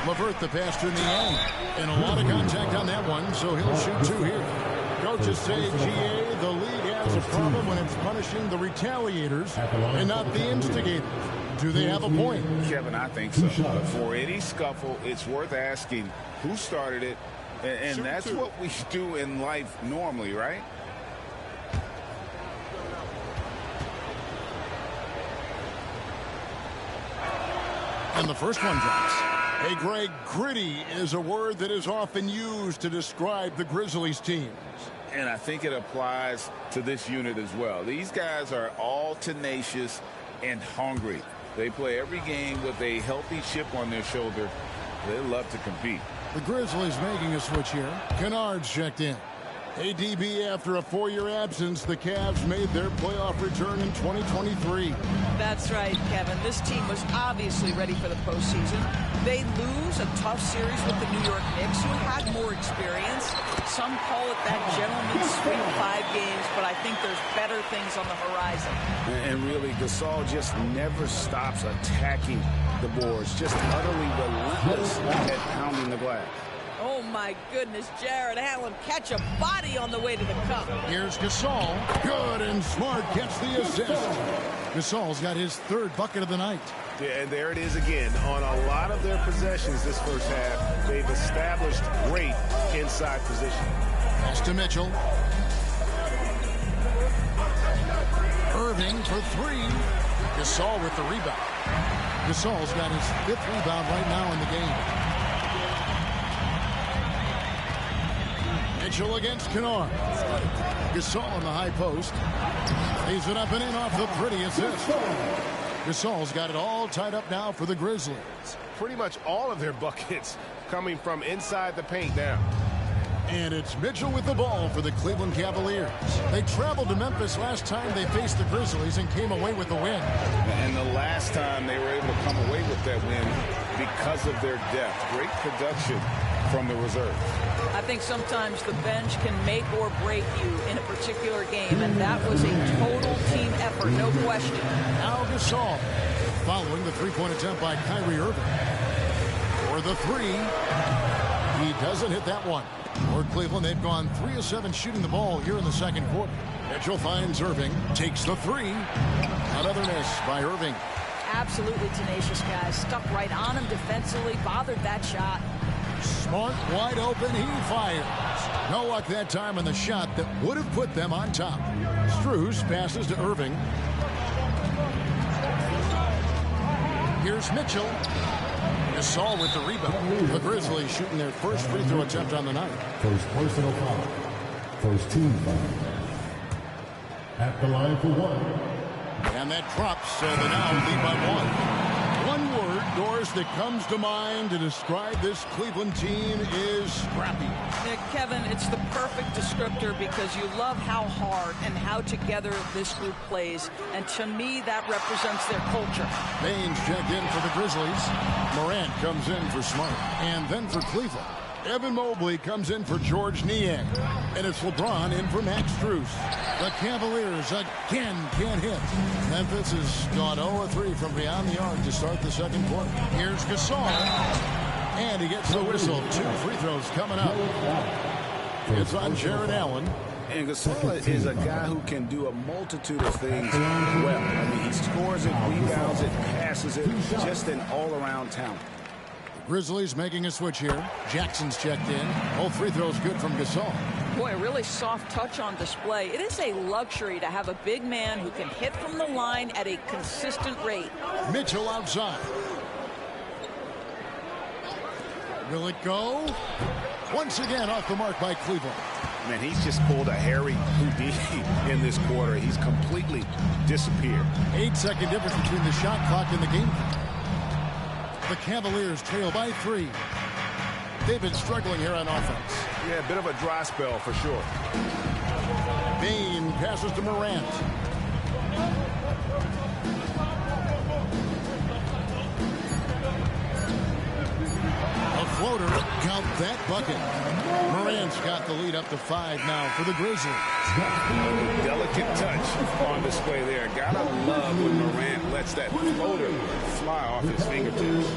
LeVert the pass to Niang. And a lot of contact on that one, so he'll shoot 2 here. Coaches say, GA, the league has a problem when it's punishing the retaliators and not the instigators. Do they have a point? Kevin, I think so. For any scuffle, it's worth asking who started it. And that's what we do in life normally, right? And the first one drops. Hey, Greg, gritty is a word that is often used to describe the Grizzlies teams. And I think it applies to this unit as well. These guys are all tenacious and hungry. They play every game with a healthy chip on their shoulder. They love to compete. The Grizzlies making a switch here. Kennard's checked in. ADB, after a 4-year absence, the Cavs made their playoff return in 2023. That's right, Kevin. This team was obviously ready for the postseason. They lose a tough series with the New York Knicks, who had more experience. Some call it that gentleman's sweep 5 games, but I think there's better things on the horizon. And really, Gasol just never stops attacking the boards, just utterly relentless at pounding the glass. Oh, my goodness, Jared Allen catch a body on the way to the cup. Here's Gasol. Good, and Smart gets the assist. Gasol's got his 3rd bucket of the night. Yeah, and there it is again. On a lot of their possessions this first half, they've established great inside position. Pass to Mitchell. Irving for 3. Gasol with the rebound. Gasol's got his 5th rebound right now in the game. Mitchell against Kennard. Gasol on the high post. Leaves it up and in off the pretty assist. Gasol's got it all tied up now for the Grizzlies. Pretty much all of their buckets coming from inside the paint now. And it's Mitchell with the ball for the Cleveland Cavaliers. They traveled to Memphis last time they faced the Grizzlies and came away with the win. And the last time they were able to come away with that win because of their depth. Great production from the reserves. I think sometimes the bench can make or break you in a particular game, and that was a total team effort, no question. Now Gasol, following the three-point attempt by Kyrie Irving. For the three, he doesn't hit that one. For Cleveland, they've gone 3 of 7 shooting the ball here in the second quarter. Mitchell finds Irving, takes the three. Another miss by Irving. Absolutely tenacious, guys. Stuck right on him defensively, bothered that shot. Smart, wide open, he fires. No luck that time on the shot that would have put them on top. Strus passes to Irving. Here's Mitchell. Gasol with the rebound. The Grizzlies shooting their first free throw attempt on the night. First personal foul. First team foul. At the line for one. And that drops, so they now lead by one. One word, Doris, that comes to mind to describe this Cleveland team is scrappy. Kevin, it's the perfect descriptor because you love how hard and how together this group plays. And to me, that represents their culture. Baines checked in for the Grizzlies. Morant comes in for Smart. And then for Cleveland, Evan Mobley comes in for George Niang. And it's LeBron in for Max Strus. The Cavaliers again can't hit. Memphis has gone 0-3 from beyond the arc to start the second quarter. Here's Gasol. And he gets the whistle. 2 free throws coming up. It's on Jared Allen. And Gasol is a guy who can do a multitude of things well. I mean, he scores it, rebounds it, passes it. Just an all-around talent. Grizzlies making a switch here. Jackson's checked in. Both free throws good from Gasol. Boy, a really soft touch on display. It is a luxury to have a big man who can hit from the line at a consistent rate. Mitchell outside. Will it go? Once again off the mark by Cleveland. Man, he's just pulled a Harry Houdini in this quarter. He's completely disappeared. 8-second difference between the shot clock and the game clock. The Cavaliers trail by 3. They've been struggling here on offense. Yeah, a bit of a dry spell for sure. Bain passes to Morant. A floater, count that bucket. Morant's got the lead up to 5 now for the Grizzlies. A delicate touch on display there. Gotta love when Morant lets that floater fly off his fingertips.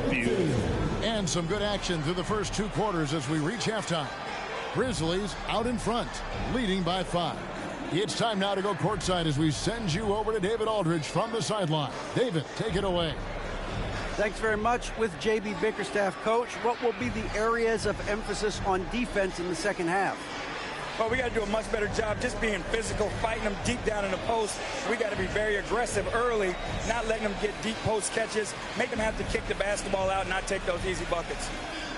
Beautiful. And some good action through the first 2 quarters as we reach halftime. Grizzlies out in front, leading by 5. It's time now to go courtside as we send you over to David Aldridge from the sideline. David, take it away. Thanks very much. With J.B. Bickerstaff, Coach, what will be the areas of emphasis on defense in the second half? Well, we got to do a much better job just being physical, fighting them deep down in the post. We got to be very aggressive early, not letting them get deep post catches, make them have to kick the basketball out and not take those easy buckets.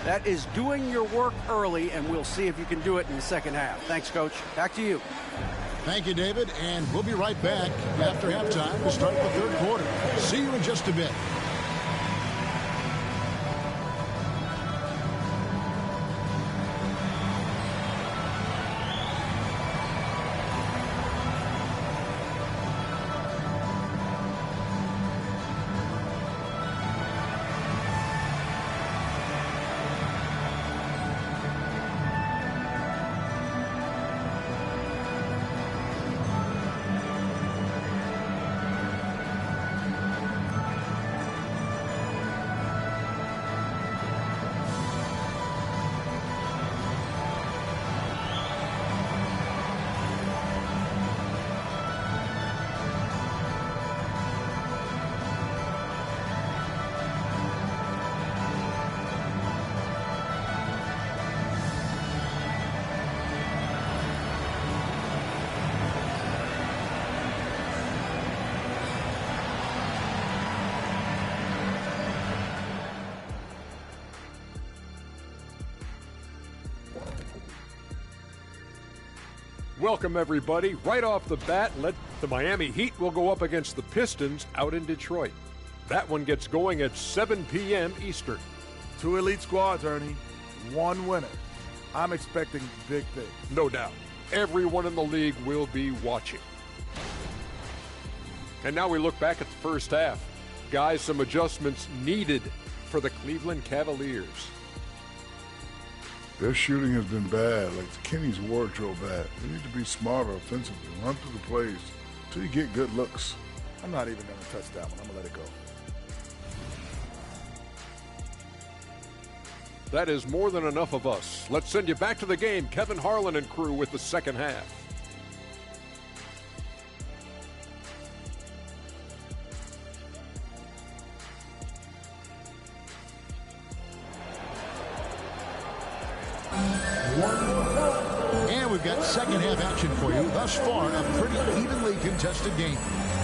That is doing your work early, and we'll see if you can do it in the second half. Thanks, Coach. Back to you. Thank you, David, and we'll be right back after halftime to start the third quarter. See you in just a bit. Welcome, everybody. Right off the bat, the Miami Heat will go up against the Pistons out in Detroit. That one gets going at 7 p.m. Eastern. 2 elite squads, Ernie. 1 winner. I'm expecting big things. No doubt. Everyone in the league will be watching. And now we look back at the first half. Guys, some adjustments needed for the Cleveland Cavaliers. Their shooting has been bad, like Kenny's wardrobe bad. They need to be smarter offensively. Run through the plays until you get good looks. I'm not even going to touch that one. I'm going to let it go. That is more than enough of us. Let's send you back to the game. Kevin Harlan and crew with the second half. And we've got second half action for you. Thus far, a pretty evenly contested game.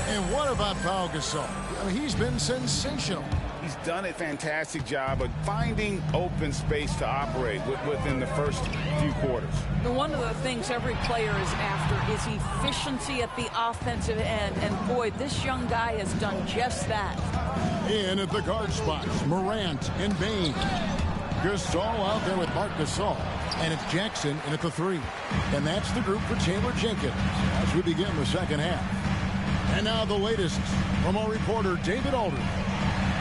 And what about Pau Gasol? I mean, he's been sensational. He's done a fantastic job of finding open space to operate within the first few quarters. One of the things every player is after is efficiency at the offensive end. And boy, this young guy has done just that. In at the guard spots, Morant and Bain. Gasol out there with Marc Gasol. And it's Jackson in at the 3. And that's the group for Taylor Jenkins as we begin the second half. And now the latest from our reporter, David Aldridge.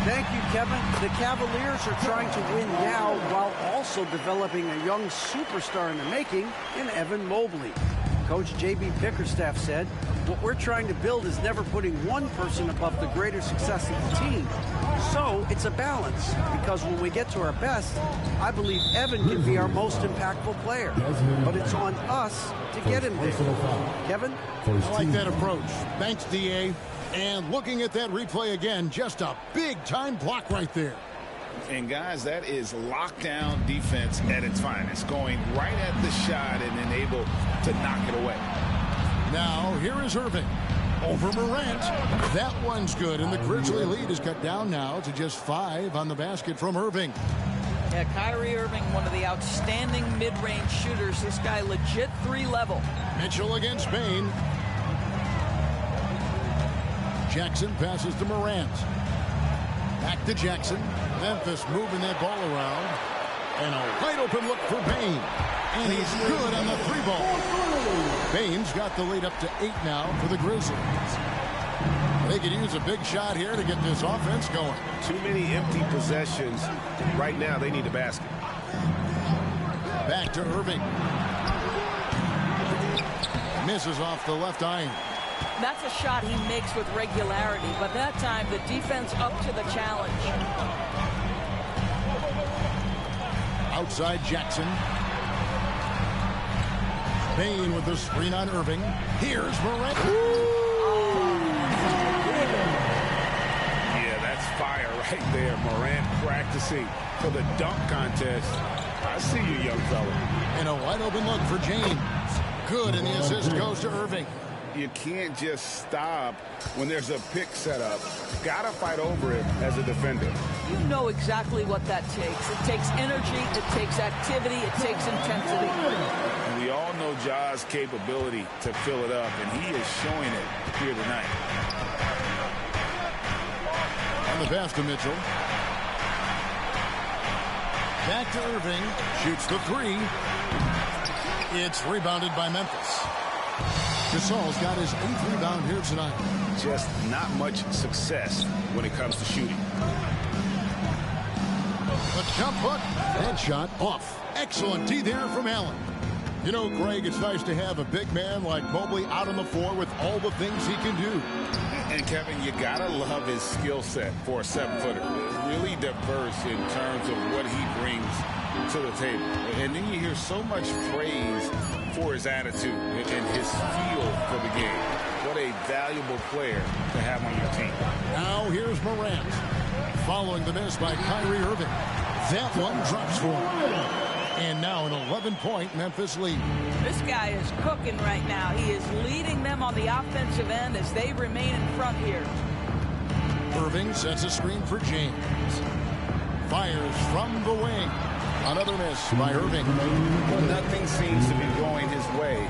Thank you, Kevin. The Cavaliers are trying to win now while also developing a young superstar in the making in Evan Mobley. Coach J.B. Bickerstaff said, what we're trying to build is never putting one person above the greater success of the team. So it's a balance, because when we get to our best, I believe Evan can be our most impactful player. But it's on us to get him there. Kevin? I like that approach. Thanks, D.A. And looking at that replay again, just a big-time block right there. And, guys, that is lockdown defense at its finest, going right at the shot and then able to knock it away. Now, here is Irving over Morant. That one's good, and the Grizzly lead is cut down now to just 5 on the basket from Irving. Yeah, Kyrie Irving, one of the outstanding mid-range shooters. This guy legit 3-level. Mitchell against Bain. Jackson passes to Morant. Back to Jackson. Memphis moving that ball around. And a wide open look for Bain. And he's good on the 3 ball. Bain's got the lead up to 8 now for the Grizzlies. They could use a big shot here to get this offense going. Too many empty possessions. Right now, they need a basket. Back to Irving. Misses off the left iron. That's a shot he makes with regularity, but that time the defense up to the challenge. Outside Jackson. Bain with the screen on Irving. Here's Morant. Yeah, that's fire right there. Morant practicing for the dunk contest. I see you, young fella. And a wide open look for James. Good, and the assist goes to Irving. You can't just stop when there's a pick set up. Gotta fight over it as a defender. You know exactly what that takes. It takes energy, it takes activity, it takes intensity. And we all know Ja's capability to fill it up, and he is showing it here tonight. On the pass to Mitchell. Back to Irving. Shoots the 3. It's rebounded by Memphis. Gasol's got his 8th rebound here tonight. Just not much success when it comes to shooting. A jump hook. That shot off. Excellent D there from Allen. You know, Greg, it's nice to have a big man like Mobley out on the floor with all the things he can do. And, Kevin, you got to love his skill set for a 7-footer. Really diverse in terms of what he brings to the table. And then you hear so much praise for his attitude and his feel for the game. What a valuable player to have on your team. Now here's Morant. Following the miss by Kyrie Irving. That one drops for him. And now an 11-point Memphis lead. This guy is cooking right now. He is leading them on the offensive end as they remain in front here. Irving sets a screen for James. Fires from the wing. Another miss by Irving. Nothing seems to be going his way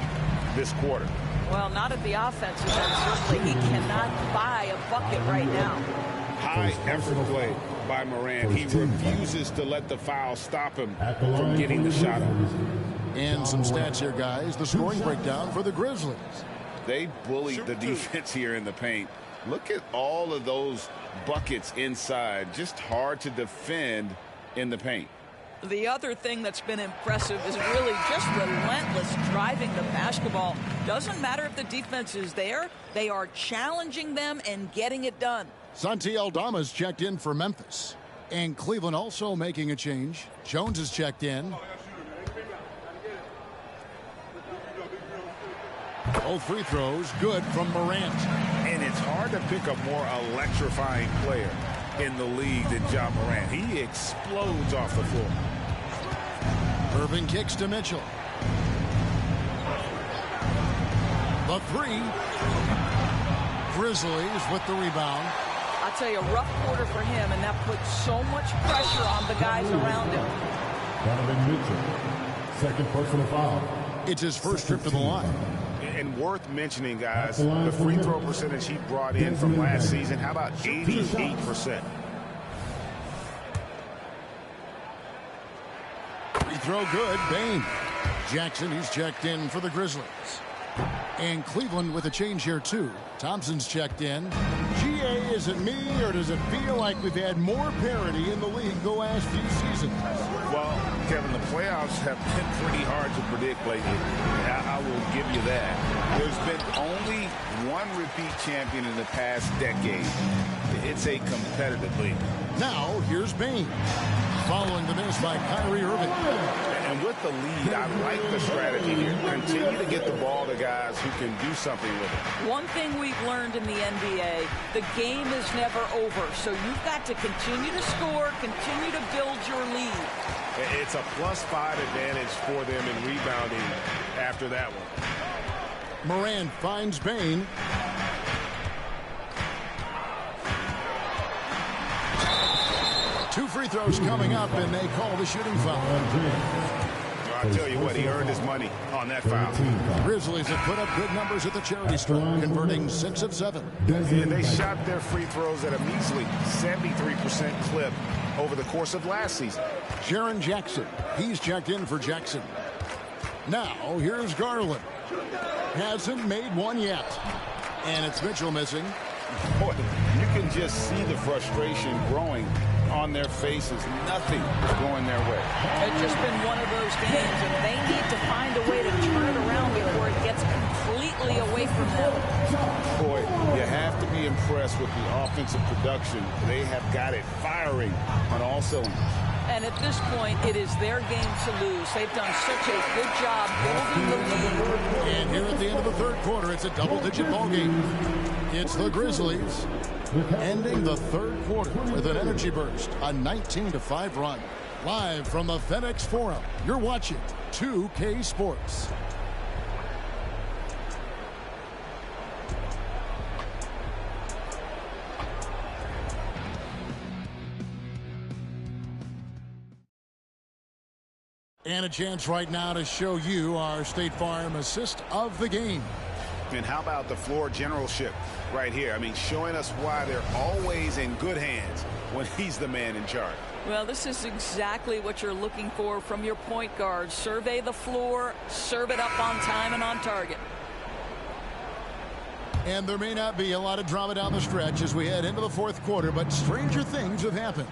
this quarter. Well, not at the offensive end. Certainly he cannot buy a bucket right now. High effort play by Morant. He refuses to let the foul stop him from getting the shot up. And some stats here, guys. The scoring breakdown for the Grizzlies. They bullied the defense here in the paint. Look at all of those buckets inside. Just hard to defend in the paint. The other thing that's been impressive is really just relentless driving the basketball. Doesn't matter if the defense is there, they are challenging them and getting it done. Santi Aldama's checked in for Memphis. And Cleveland also making a change. Jones is checked in. Both free throws good from Morant. And it's hard to pick a more electrifying player in the league than Ja Morant. He explodes off the floor. Irving kicks to Mitchell. The three. Grizzlies with the rebound. I'll tell you, a rough quarter for him, and that puts so much pressure on the guys around him. Donovan Mitchell, second personal foul. It's his first trip to the line. And worth mentioning, guys, the free throw percentage he brought in from last season. How about 88%? Free throw good. Bain. Jackson, he's checked in for the Grizzlies. And Cleveland with a change here, too. Thompson's checked in. GA, is it me, or does it feel like we've had more parity in the league the last few seasons? Well, Kevin, the playoffs have been pretty hard to predict lately. I will give you that. There's been only one repeat champion in the past decade. It's a competitive league. Now, here's Bain. Following the miss by Kyrie Irving. And with the lead, I like the strategy here. Continue to get the ball to guys who can do something with it. One thing we've learned in the NBA, the game is never over. So you've got to continue to score, continue to build your lead. It's a +5 advantage for them in rebounding after that one. Morant finds Bain. Two free throws coming up, and they call the shooting foul. I'll tell you what, he earned his money on that foul. Grizzlies have put up good numbers at the charity stripe, converting 6 of 7. And they shot their free throws at a measly 73% clip over the course of last season. Jaren Jackson, he's checked in for Jackson. Now, here's Garland. Hasn't made one yet. And it's Mitchell missing. Boy, you can just see the frustration growing on their faces. Nothing is going their way. It's just been one of those games, and they need to find a way to turn it around before it gets completely away from them. Boy, you have to be impressed with the offensive production. They have got it firing on all cylinders. And at this point, it is their game to lose. They've done such a good job building the lead. And here at the end of the third quarter, it's a double-digit ball game. It's the Grizzlies ending the third quarter with an energy burst, a 19-5 run. Live from the FedEx Forum, you're watching 2K Sports. And a chance right now to show you our State Farm assist of the game. And how about the floor generalship right here? I mean, showing us why they're always in good hands when he's the man in charge. Well, this is exactly what you're looking for from your point guard. Survey the floor, serve it up on time and on target. And there may not be a lot of drama down the stretch as we head into the fourth quarter, but stranger things have happened.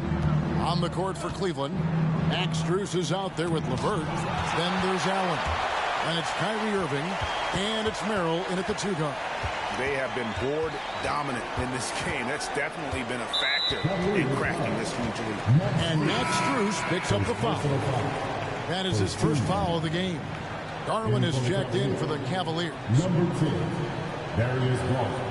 On the court for Cleveland, Max Strus is out there with LeVert. Then there's Allen. And it's Kyrie Irving, and it's Merrill in at the 2 guard. They have been board dominant in this game. That's definitely been a factor in cracking this huge lead. And Max Strus picks up the foul. That is his first foul of the game. Garland is checked in for the Cavaliers. Number 10, Darius Walker.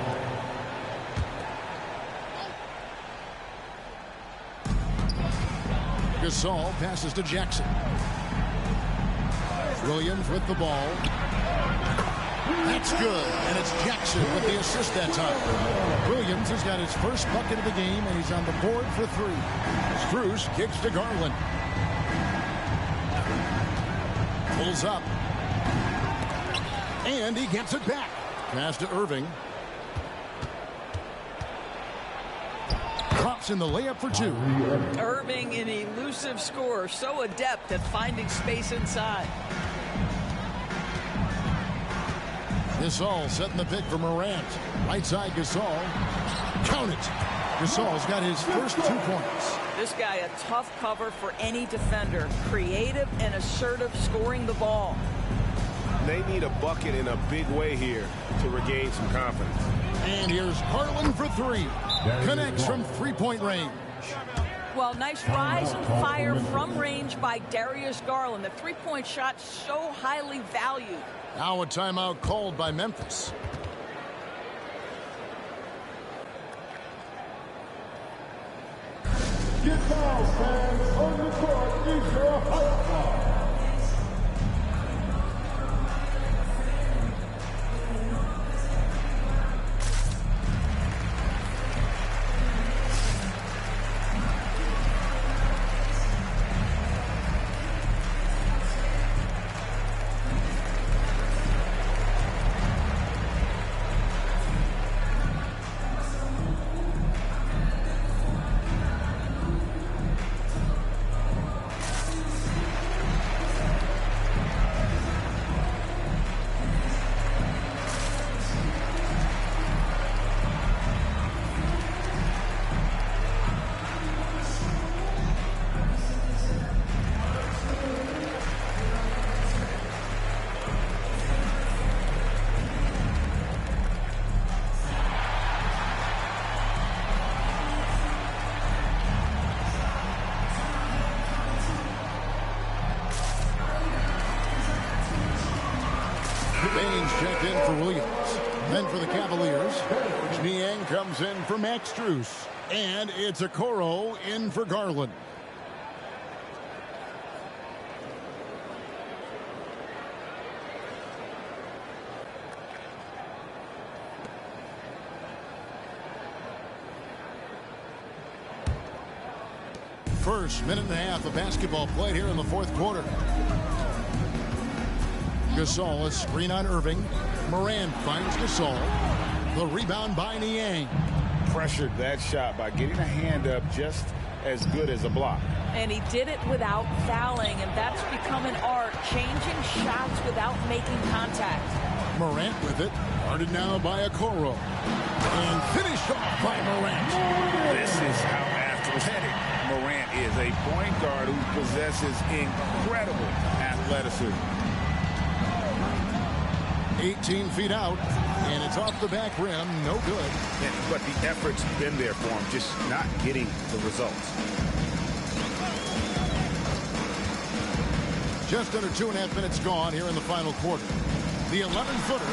Gasol passes to Jackson. Williams with the ball. That's good, and it's Jackson with the assist that time. Williams has got his first bucket of the game, and he's on the board for 3. Strus kicks to Garland. Pulls up. And he gets it back. Pass to Irving. Drops in the layup for 2. Irving, an elusive scorer, so adept at finding space inside. Gasol setting the pick for Morant. Right side Gasol. Count it. Gasol's got his first 2 points. This guy, a tough cover for any defender. Creative and assertive scoring the ball. They need a bucket in a big way here to regain some confidence. And here's Garland for three. Connects from three-point range. Well, nice rise and fire from range by Darius Garland. The three-point shot so highly valued. Now a timeout called by Memphis. Get down, fans. On the court is your hype bar. Baines checked in for Williams. Then for the Cavaliers, Niang comes in for Max Strus. And it's Okoro in for Garland. First minute and a half of basketball played here in the fourth quarter. Gasol, a screen on Irving. Moran finds Gasol. The rebound by Niang. Pressured that shot by getting a hand up just as good as a block. And he did it without fouling, and that's become an art, changing shots without making contact. Morant with it. Guarded now by Okoro. And finished off by Morant. This is how athletic Morant is. A point guard who possesses incredible athleticism. 18 feet out, and it's off the back rim. No good. But the effort's been there for him, just not getting the results. Just under 2.5 minutes gone here in the final quarter. The 11-footer,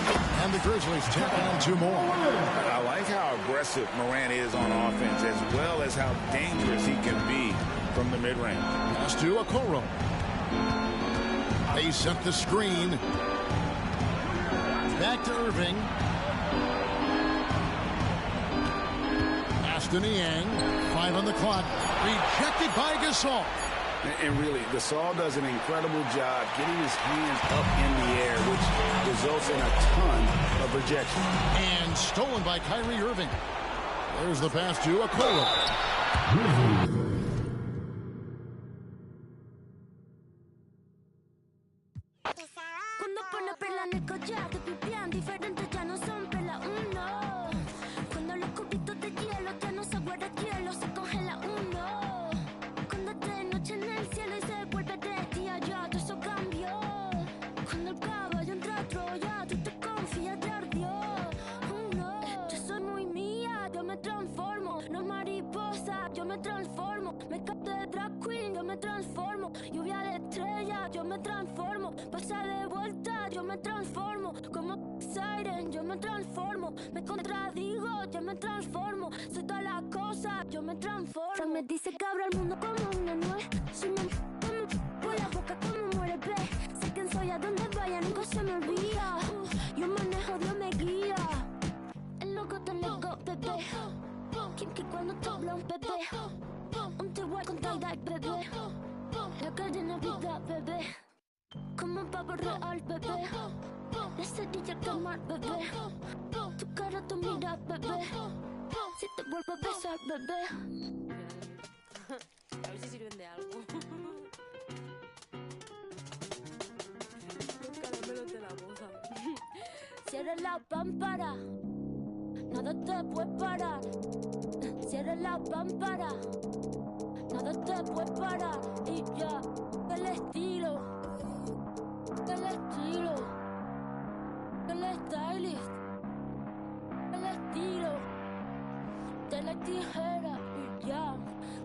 and the Grizzlies tapping on two more. I like how aggressive Morant is on offense, as well as how dangerous he can be from the mid-range. Pass to Okoro. They set the screen. Back to Irving. Pass to Niang. 5 on the clock. Rejected by Gasol. And really, Gasol does an incredible job getting his hands up in the air, which results in a ton of rejection. And stolen by Kyrie Irving. There's the pass to Okoro. Me dice que abro el mundo como una nuez. Si me por la boca como muere ve. Sé quién soy, a donde vaya nunca se me olvida. Yo manejo, Dios me guía. El loco te loco, bebé. Que cuando te habla un bebé. Un te voy con tal bebé. La cadena vida, bebé. Como un pavo real, bebé. La cerilla quemar, bebé. Tu cara, tu mira, bebé. Si te vuelvo a besar, bebé. A ver si sirven de algo. Caramelo de la boca. Cierra la pámpara, nada te puede parar. Cierra la pámpara, nada te puede parar y ya. El estilo, el estilo, el stylist, el estilo de la tijera y ya.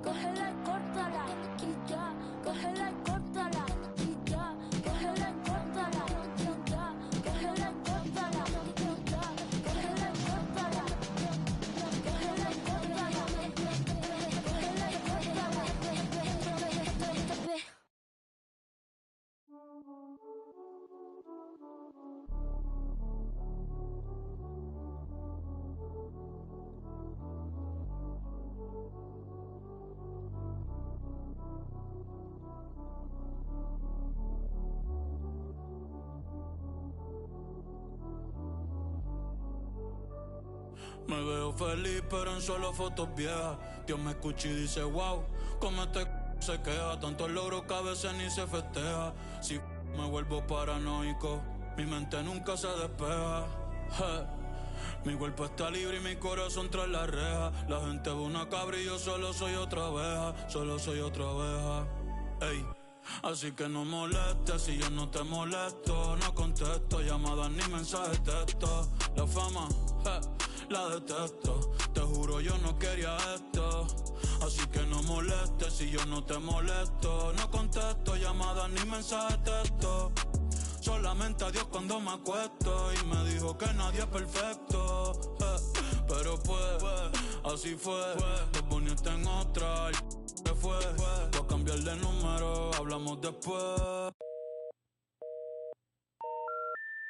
Cógela y córtala y ya. Cógela y córtala y ya. Cógela y córtala y ya. Cógela y córtala y ya. Cógela y córtala. Cógela y córtala. Cógela y córtala. Me veo feliz pero en solo fotos viejas. Dios me escucha y dice wow, como este se queja. Tantos logros que a veces ni se festeja. Si me vuelvo paranoico, mi mente nunca se despeja. Mi cuerpo está libre y mi corazón tras la reja. La gente ve una cabra y yo solo soy otra abeja. Solo soy otra abeja. Ey. Así que no molestes si yo no te molesto. No contesto llamadas ni mensajes de texto. La fama, la detesto. Te juro yo no quería esto. Así que no molestes si yo no te molesto. No contesto llamadas ni mensajes de texto. Solamente a Dios cuando me acuesto. Y me dijo que nadie es perfecto. Pero pues, así fue. Te poniste en otra. Se fue. Voy a cambiar de número. Hablamos después.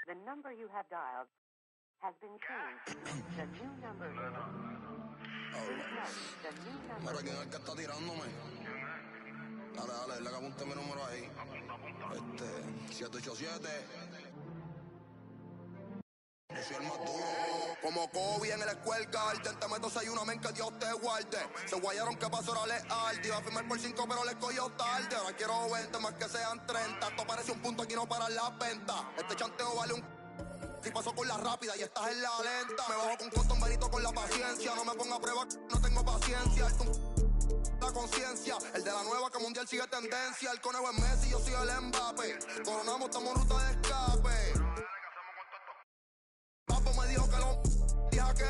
The number you have dialed has been changed. The new number is... Mira, ¿quién es el que está tirándome? Dale, dale, le que apunte mi número ahí. 787. Yo soy el más duro. Como Kobe en el Square Garden. Te meto 6-1, men, que Dios te guarde. Se guayaron que pasó era leal. Iba a firmar por 5, pero le cogió tarde. Ahora quiero 20, más que sean 30. Esto parece un punto, aquí no paran las ventas. Este chanteo vale un... Si paso con la rápida y estás en la lenta. Me bajo con Cotton Benito con la paciencia. No me ponga a prueba, no tengo paciencia. La conciencia, el de la nueva que mundial sigue tendencia. El conejo es Messi, yo soy el Mbappé. Coronamos, estamos en ruta de escape. Papo me dijo que lo... Dije que...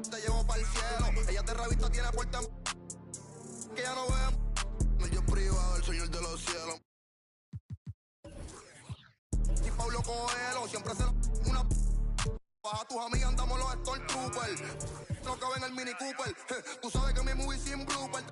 Te llevo para el cielo. Ella de revista tiene puerta que ya no ve. No, yo privado, el señor de los cielos. Y Pablo Coelho siempre se una... Baja tus amigas, andamos los Stormtroopers. No cabe en el Mini Cooper. Tú sabes que mi movie sin blooper.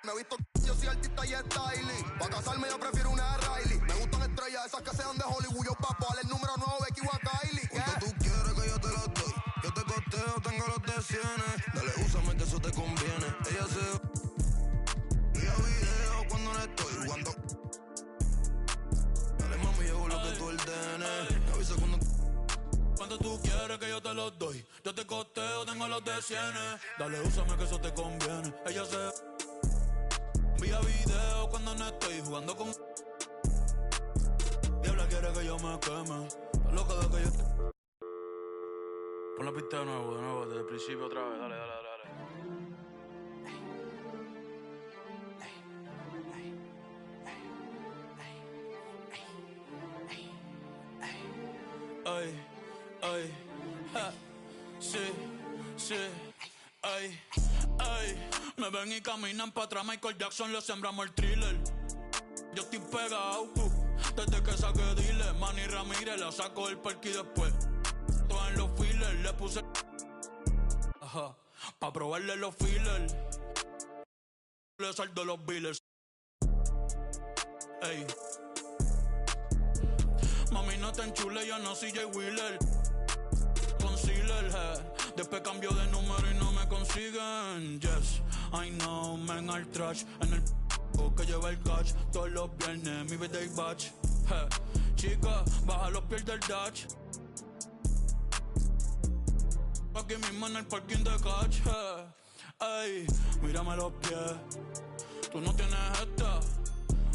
Me he visto, yo soy artista y styling. Pa' casarme yo prefiero una Riley. Me gustan estrellas, esas que sean de Hollywood. Yo papo, dale el número 9, Becky o a Kylie. ¿Cuánto tú quieres que yo te lo doy? Yo te costeo, tengo los de cienes. Dale, úsame que eso te conviene. Ella se... Vía video cuando no estoy jugando. Dale, mami, llevo lo que tú ordenes. Me avisa cuando... Cuando tú quieres que yo te los doy. Yo te costeo, tengo los de cienes. Dale, úsame que eso te conviene. Ella se... Vía video cuando no estoy jugando con... Diabla quiere que yo me queme. La loca de que yo... Pon la pista de nuevo, desde el principio otra vez. Dale, dale, dale. Ay, ay, ja, sí, sí, ay, ay. Me ven y caminan para atrás, Michael Jackson, le sembramos el thriller. Yo estoy pegado, desde que saqué dile. Manny Ramírez, la saco del parque y después todo en los fillers, le puse ajá, pa' probarle los fillers. Le saldo los billers. Ey, mami, no te enchule, yo no soy Jay Wheeler. Concealer, después cambio de número y no me consiguen. Yes, I know, men al trash. En el que lleva el catch todos los viernes, mi birthday batch. Chica, baja los pies del dash. Aquí mismo en el parking de catch. Ey, mírame los pies. Tú no tienes esta,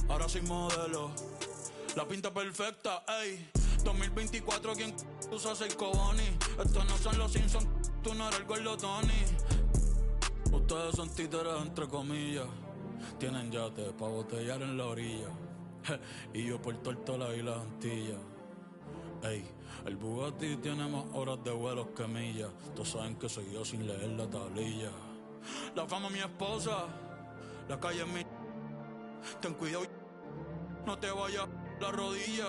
ahora soy modelo. La pinta perfecta, ey. 2024, ¿quién usa 6 Cobani? Estos no son los Simpsons, tú no eres el gordo Tony. Ustedes son títeres entre comillas. Tienen yate pa' botellar en la orilla. Y yo por Tortola y las Antillas. Ey, el Bugatti tiene más horas de vuelos que millas. Todos saben que soy yo sin leer la tablilla. La fama es mi esposa, la calle es mi... Ten cuidado, no te vayas la rodilla.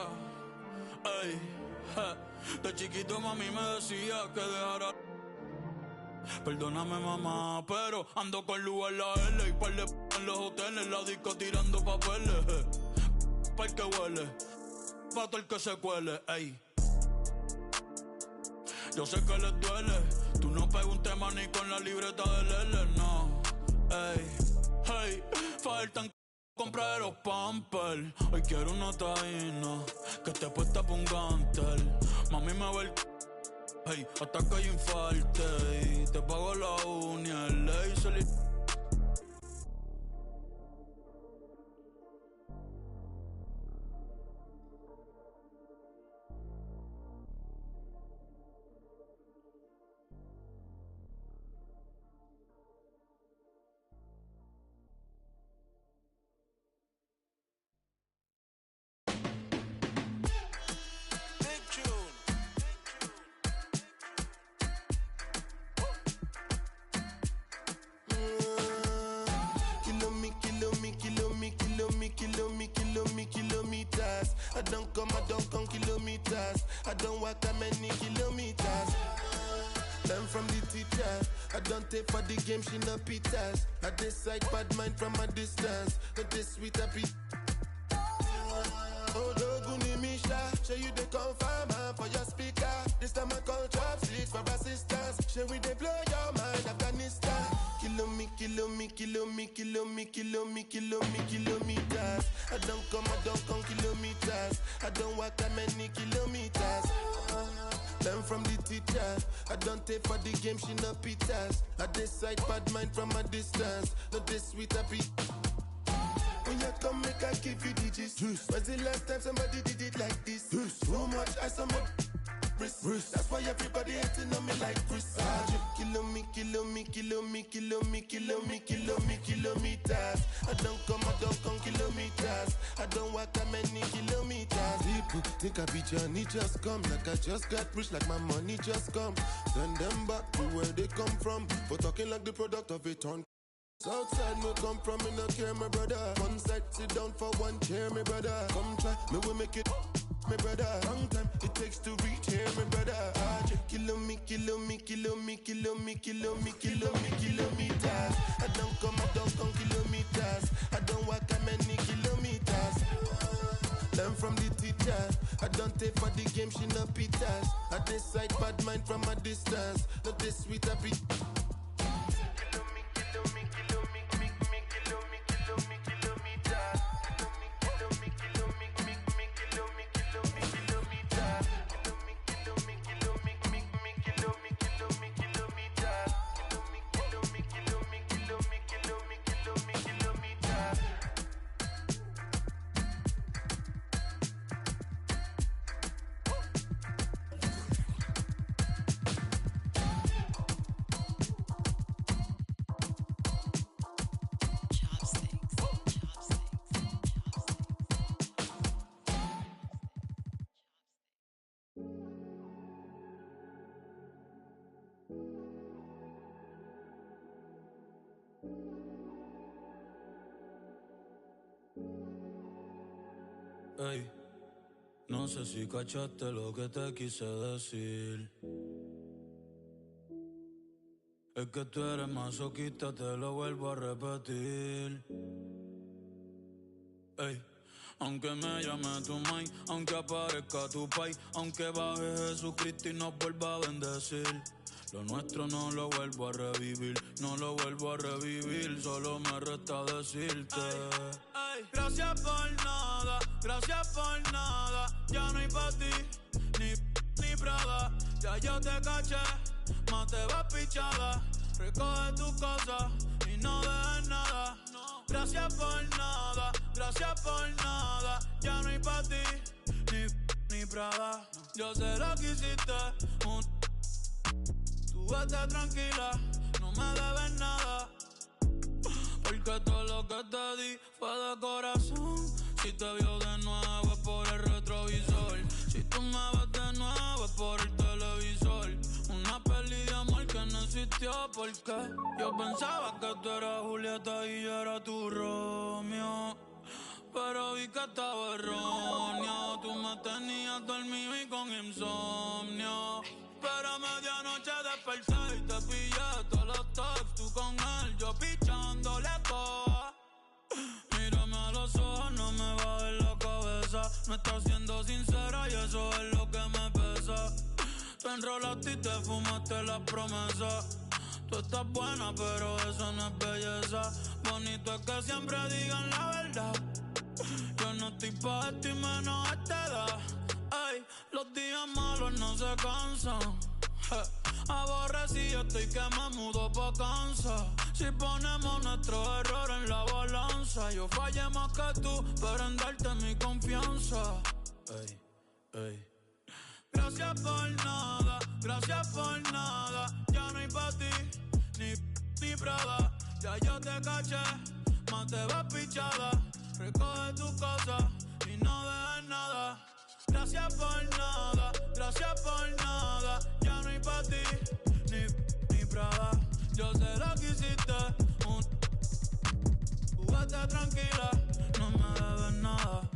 Ey, de chiquito mami me decía que dejara... Perdóname mamá, pero ando con luz en la L y par de en los hoteles, la disco tirando papeles. Pa' el que huele, pa' todo el que se cuele, ey. Yo sé que les duele, tú no pegas un tema ni con la libreta del L, no. Ey, hey, faltan comprar los Pampers. Hoy quiero una taína que te puesta pa' un gantel. Mami me ve el hey, hasta que yo infarte y te pago la uña, el laser y... Kilometers. I don't come kilometers. I don't walk that many kilometers. Learn from the teacher. I don't take for the game, she no pitas. I decide bad mind from a distance. But this sweet happy. Oh, Doguni Misha, show you the confirm for your speaker. This time I call chopsticks for assistance. Show we they blow your mind, Afghanistan. Kilometers. I don't come kilometers. I don't walk that many kilometers. Learn from the teacher. I don't take for the game, she no pitas. I decide bad mind from a distance. Not this sweet happy. When you come, make I give you digits. When's the last time somebody did it like this? Too much ice on my wrist. That's why everybody hating on me like Chris. Kilometers. I don't come kilometers. I don't walk that many kilometers. People think I be Johnny just come. Like I just got rich, like my money just come. Send them back to where they come from. For talking like the product of a ton. Outside me come from, me no care, my brother. One side, sit down for one chair, my brother. Come try, me will make it, my brother. Long time it takes to reach here, my brother. Kilometers. I don't come kilometers. I don't walk that many kilometers. Learn from the teacher. I don't take for the game, she no pitas. I decide bad mind from a distance. Not this sweet happy. Ey, no sé si cachaste lo que te quise decir. Es que tú eres masoquista, te lo vuelvo a repetir. Ey, aunque me llame tu mai, aunque aparezca tu pai, aunque baje Jesucristo y nos vuelva a bendecir. Lo nuestro no lo vuelvo a revivir, no lo vuelvo a revivir, solo me resta decirte. Ay, gracias por nada, ya no hay pa' ti, ni Prada, ya yo te caché, más te vas pichada, recoge tus cosas y no dejes nada. Gracias por nada, ya no hay pa' ti, Prada. Yo sé lo que hiciste. Tú vete tranquila, no me debes nada. Porque todo lo que te di fue de corazón. Si te vio de nuevo es por el retrovisor. Si tú me ves de nuevo es por el televisor. Una peli de amor que no existió porque yo pensaba que tú eras Julieta y yo era tu Romeo. Pero vi que estaba erróneo. Tú me tenías dormido y con insomnio. Pero a medianoche desperté y te pillé todos los texts. Tú con él, yo pichándole toa. Mírame a los ojos, no me bajes la cabeza. No estás siendo sincera y eso es lo que me pesa. Te enrolaste y te fumaste las promesas. Tú estás buena, pero eso no es belleza. Bonito es que siempre digan la verdad. Yo no estoy pa' esto y menos a esta edad. Ey, los días malos no se cansan. Aborrecido estoy que me mudo pa' Kansas. Si ponemos nuestro error en la balanza, yo fallé más que tú, pero en darte mi confianza. Ey, ey. Gracias por nada, gracias por nada. Ya no hay pa' ti, ni Prada. Ya yo te caché, más te vas pichada. Recoge tu cosa y no dejes nada. Gracias por nada, gracias por nada. Ya no hay pa' ti, ni Prada. Yo sé lo que hiciste. Tú vete tranquila, no me debes nada.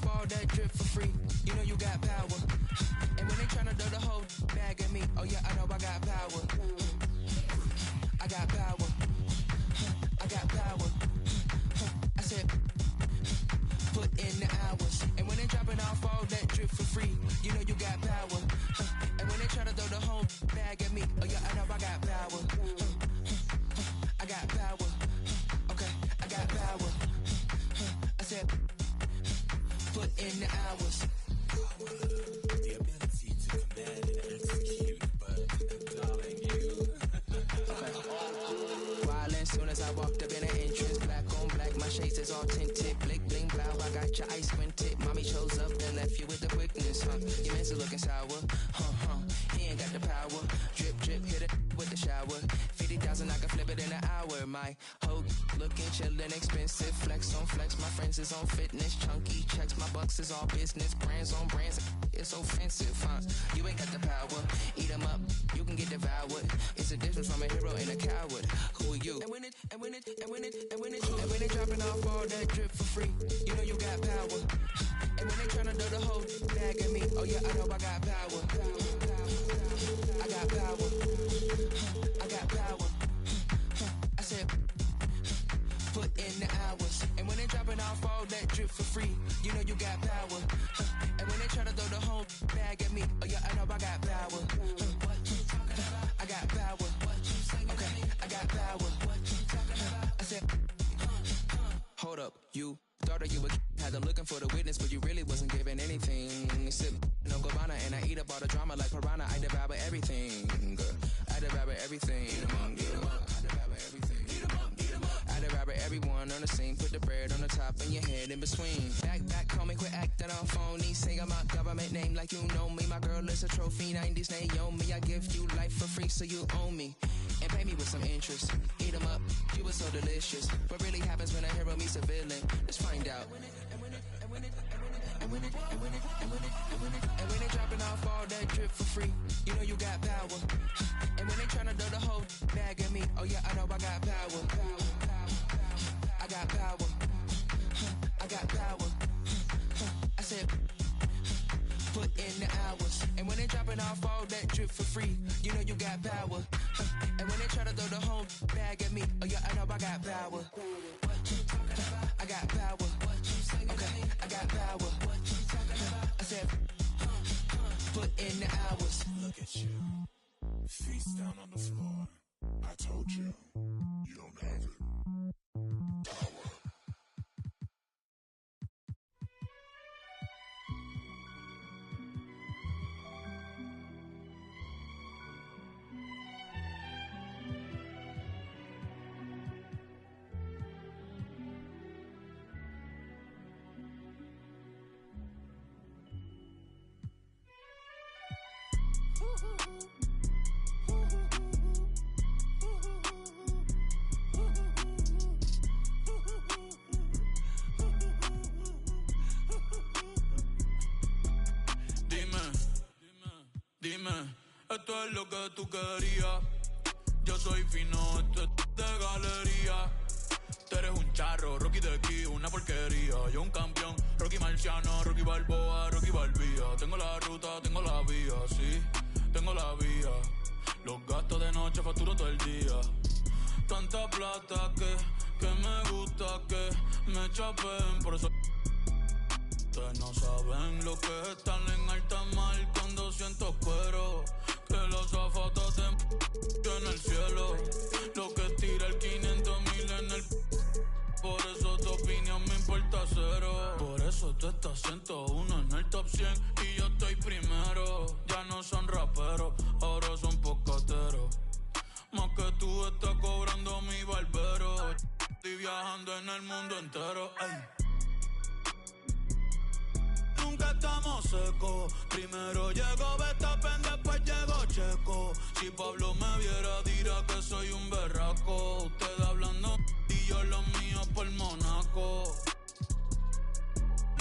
All that drip for free, you know you got power. And when they tryna throw the whole bag at me, oh yeah, I know I got power. I got power. I got power. I said, put in the hours. And when they dropping off all that drip for free, you know you got power. And when they tryna throw the whole bag at me, oh yeah, I know I got power. I got power. Okay, I got power. I said, put in the hours. The ability to command and execute, but darling, you. While as soon as I walked up in the entrance, black on black, my shades is all tinted. Blick, bling, blow, I got your ice squinted. Mommy chose up and left you with the quickness, huh? Your man's looking sour, he ain't got the power. Drip, drip, hit it with the shower. 50,000, I can flip it in an hour. My hoe looking chillin', expensive. Flex on flex, my friends is on fitness. Chunky checks, my bucks is all business. Brands on brands, it's offensive, huh? You ain't got the power. Eat 'em up, you can get devoured. It's a difference from a hero and a coward. Who are you? And when they dropping off all that drip for free, you know you got power. And when they tryna throw the whole bag at me, oh yeah, I know I got power. I got power. I got power. I said, put in the hours. And when they dropping off all that drip for free, you know you got power. And when they try to throw the whole bag at me, oh yeah, I know I got power. I got power. Okay, I got power. I said, hold up, you thought you were had them looking for the witness, but you really wasn't giving anything. Sip no Gabbana and I eat up all the drama like piranha. I devour everything. I devour everything. I devour everyone on the scene. Put the bread on the top and your head in between. Back, call me, quit acting on phony. Say I'm my government name like you know me. My girl is a trophy, 90s Naomi. I give you life for free, so you own me. And pay me with some interest. Eat 'em up, you were so delicious. What really happens when a hero meets a villain? Let's find out. And when they dropping off all that drip for free, you know you got power. And when they tryna throw the whole bag at me, oh yeah, I know I got power. I got power. I got power. I said, put in the hours. And when they dropping off all that drip for free, you know you got power. And when they try to throw the whole bag at me, oh yeah, I know I got power. I got power. Okay, I got power. I said, put in the hours. Look at you, face down on the floor. I told you, you don't have it. Power. Dime, esto es lo que tú querías. Yo soy fino, esto es de galería. Tú eres un charro, Rocky de aquí, una porquería. Yo un campeón, Rocky Marciano, Rocky Balboa, Rocky Balbía. Tengo la ruta, tengo la vía, sí, tengo la vía. Los gastos de noche facturo todo el día. Tanta plata que me gusta que me chapen, por eso. Ustedes no saben lo que es estar en alta mar cuando siento cuero. Que los zapatos en el cielo. Lo que tira el 500,000 en el. Por eso tu opinión me importa cero. Por eso tú estás 101 en el top 100 y yo estoy primero. Ya no son raperos, ahora son pocateros. Más que tú estás cobrando mi barbero. Estoy viajando en el mundo entero. Ay. Nunca estamos secos. Primero llegó Verstappen, después llegó Checo. Si Pablo me viera dirá que soy un berraco. Ustedes hablando y yo los míos por Monaco.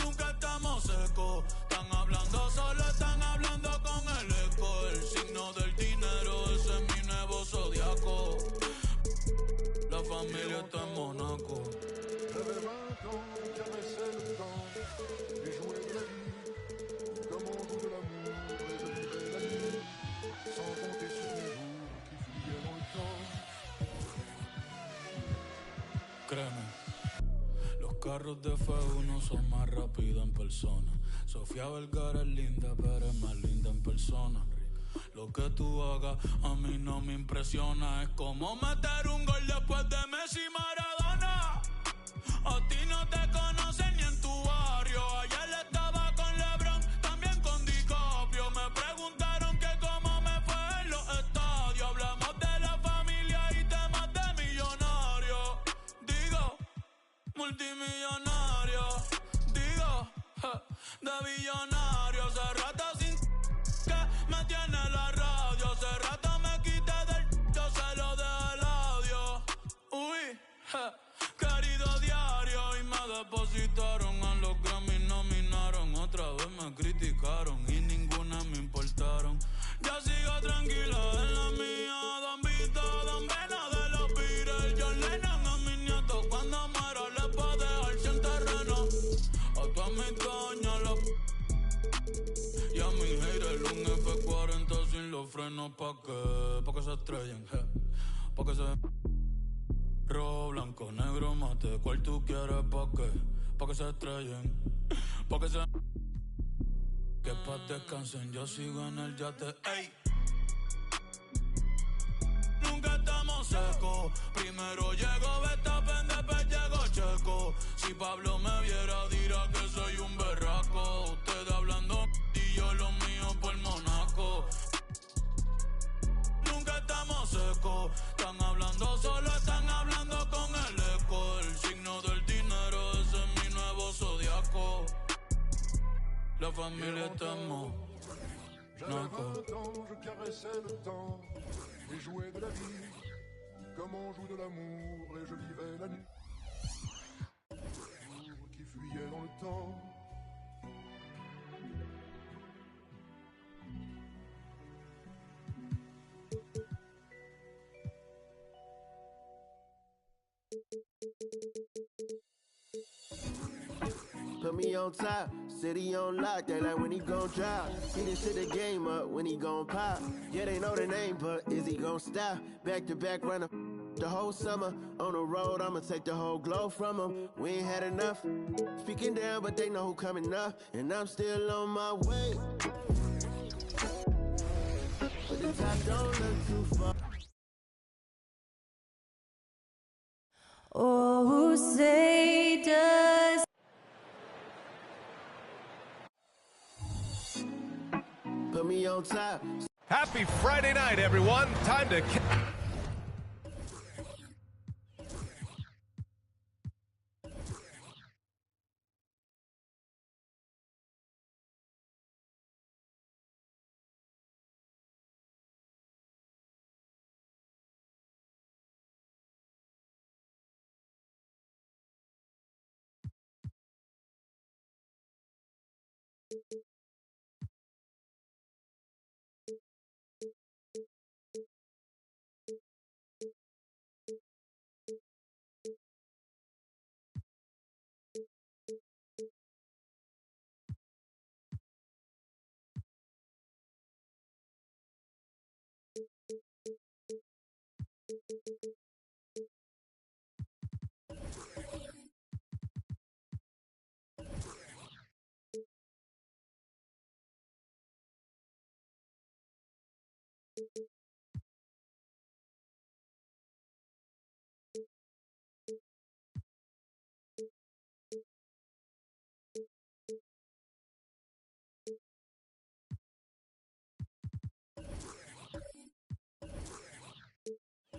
Nunca estamos secos. Están hablando solo, están hablando con el eco. El signo del dinero, ese es mi nuevo zodiaco. La familia está en Monaco. Créeme, los carros de F1 son más rápidos en persona. Sofía Vergara es linda, pero es más linda en persona. Lo que tú hagas a mí no me impresiona. Es como meter un gol después de Messi y Maradona. A ti no te conocen ni en tu barrio. Ayer estaba con LeBron, también con DiCaprio. Me preguntaron que cómo me fue en los estadios. Hablamos de la familia y temas de millonarios. Digo, multimillonario. Digo, de billonario. Hace rato sin que me tiene la radio. Hace rato me quité del yo se lo dejé el audio. Uy, querido diario. Y me depositaron a los Grammy, nominaron. Otra vez me criticaron y ninguna me importaron. Ya sigo tranquilo en la mía. Don Vito, Don Vena de los Beatles. John Lennon a mis nietos. Cuando muera les va a dejar sin terreno. A todas mis doñas y a mi haters un F40 sin los frenos. ¿Pa' qué? Pa' que se estrellen, pa' que se. Rojo, blanco, negro, mate. ¿Cuál tú quieres? ¿Pa' qué? Pa' que se estrellen. Pa' que se. Que pa' descansen, yo sigo en el yate. ¡Ey! Nunca estamos secos. Primero llegó Verstappen, después llegó Checo. Si Pablo me viera dirá que soy un berraco. Ustedes hablando y yo los míos por Monaco. Nunca estamos secos. Están hablando solo, están hablando con el eco. El signo del dinero, ese es mi nuevo zodiaco. La familia está en Monaco. J'avais 20 ans, je caressais le temps et jouais de la vie comme on joue de l'amour et je vivais la nuit qui fuyait dans le temps. Put me on top, city on lock, they like when he gon' drop. He done shit the game up when he gon' pop. Yeah, they know the name, but is he gon' stop? Back to back runner the whole summer. On the road, I'ma take the whole glow from him. We ain't had enough. Speaking down, but they know who coming up. And I'm still on my way. But the top don't look too far. Oh, say does. Put me on top. Happy Friday night, everyone. Time to...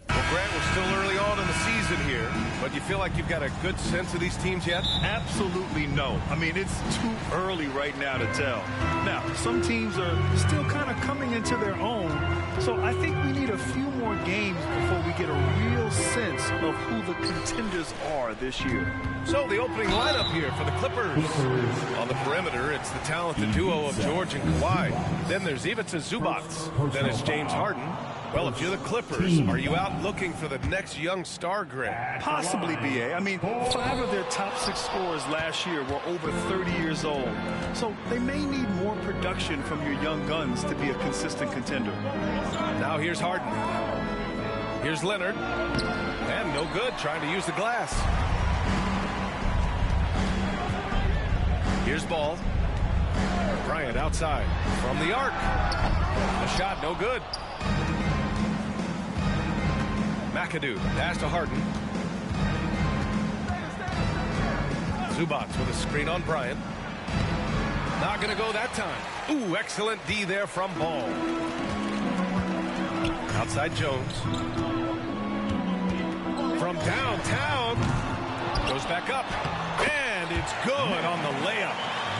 Well, Grant, we're still early on in the season here, but you feel like you've got a good sense of these teams yet? Absolutely no. I mean, it's too early right now to tell. Now, some teams are still kind of coming into their own, so I think we need a few more games before we get a real sense of who the contenders are this year. So the opening lineup here for the Clippers. On the perimeter, it's the talented duo of George and Kawhi. Then there's Ivica Zubac. Then it's James Harden. Well, if you're the Clippers, are you out looking for the next young star, Grant? Possibly, B.A. I mean, 5 of their top 6 scorers last year were over 30 years old. So they may need more production from your young guns to be a consistent contender. Now here's Harden. Here's Leonard. And no good, trying to use the glass. Here's Ball. Bryant outside from the arc. The shot no good. McAdoo, pass to Harden. Zubac with a screen on Bryant. Not going to go that time. Ooh, excellent D there from Ball. Outside Jones. From downtown. Goes back up. And it's good on the layup.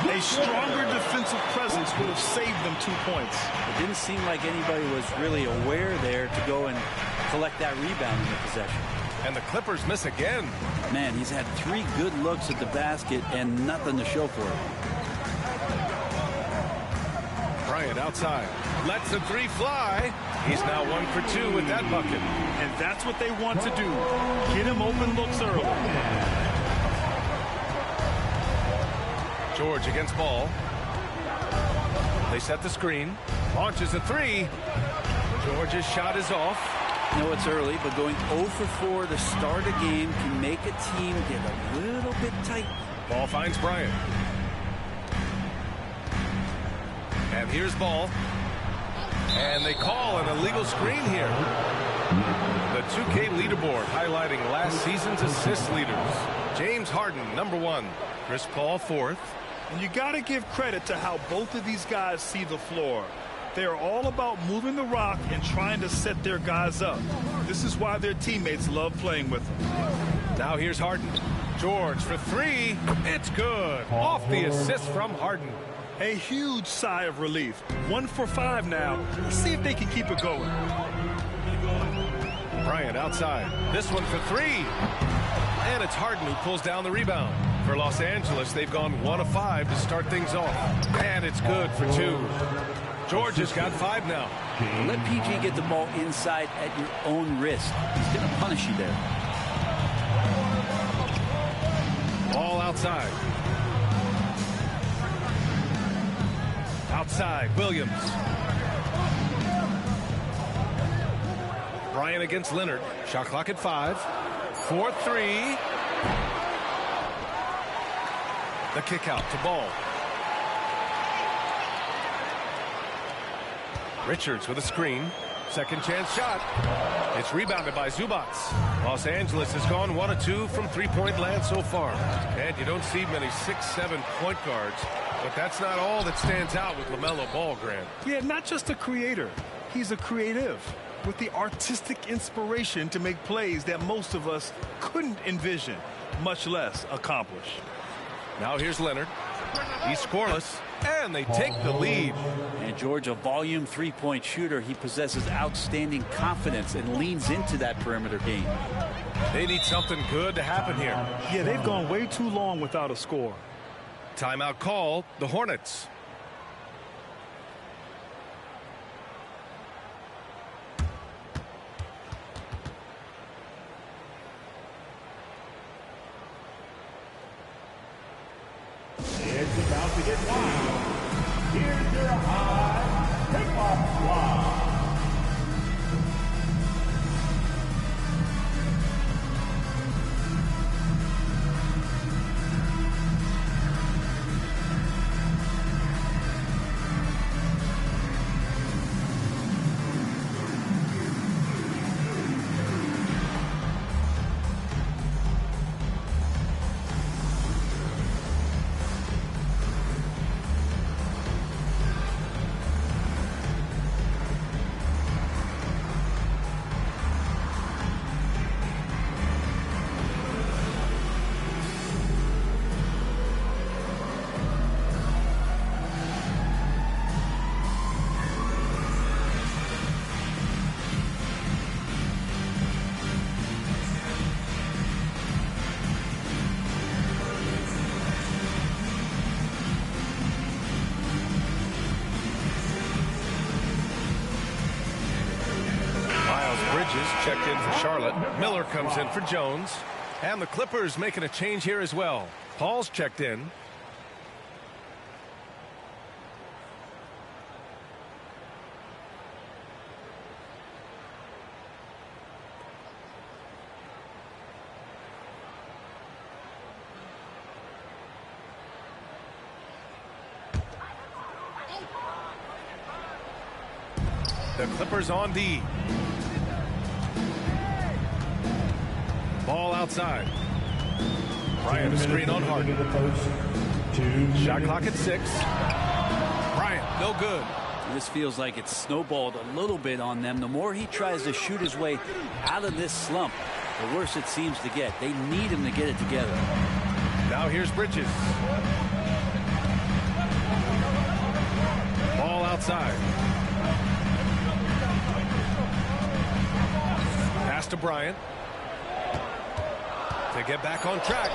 A stronger defensive presence would have saved them 2 points. It didn't seem like anybody was really aware there to go and collect that rebound in the possession. And the Clippers miss again. Man, he's had 3 good looks at the basket and nothing to show for it. Bryant outside. Lets the 3 fly. He's now 1 for 2 with that bucket. And that's what they want to do. Get him open looks early. George against Ball. They set the screen. Launches a 3. George's shot is off. I know it's early, but going 0 for 4 to start a game can make a team get a little bit tight. Ball finds Bryant. And here's Ball. And they call an illegal screen here. The 2K leaderboard highlighting last season's assist leaders. James Harden, number 1. Chris Paul, 4th. And you got to give credit to how both of these guys see the floor. They are all about moving the rock and trying to set their guys up. This is why their teammates love playing with them. Now here's Harden. George for 3. It's good. Off the assist from Harden. A huge sigh of relief. 1 for 5 now. Let's see if they can keep it going. Bryant outside. This one for 3. And it's Harden who pulls down the rebound. For Los Angeles, they've gone 1 of 5 to start things off. And it's good for 2. George has got 5 now. Let PG get the ball inside at your own risk. He's going to punish you there. Ball outside. Outside, Williams. Bryant against Leonard. Shot clock at 5. 4-3. The kick out to Ball. Richards with a screen. Second chance shot. It's rebounded by Zubats. Los Angeles has gone 1 of 2 from three-point land so far. And you don't see many 6'7" point guards, but that's not all that stands out with LaMelo Ball, Grant. Yeah, not just a creator. He's a creative with the artistic inspiration to make plays that most of us couldn't envision, much less accomplish. Now here's Leonard. He's scoreless, and they take the lead. And George, a volume three-point shooter, he possesses outstanding confidence and leans into that perimeter game. They need something good to happen here. Yeah, they've gone way too long without a score. Timeout call, the Hornets. It's about to get wild. Here's your high tip-off squad. Checked in for Charlotte. Miller comes in for Jones. And the Clippers making a change here as well. Paul's checked in. The Clippers on D. Ball outside. Bryant, a screen on Harden. Shot clock at 6. Bryant, no good. This feels like it's snowballed a little bit on them. The more he tries to shoot his way out of this slump, the worse it seems to get. They need him to get it together. Now here's Bridges. Ball outside. Pass to Bryant. To get back on track.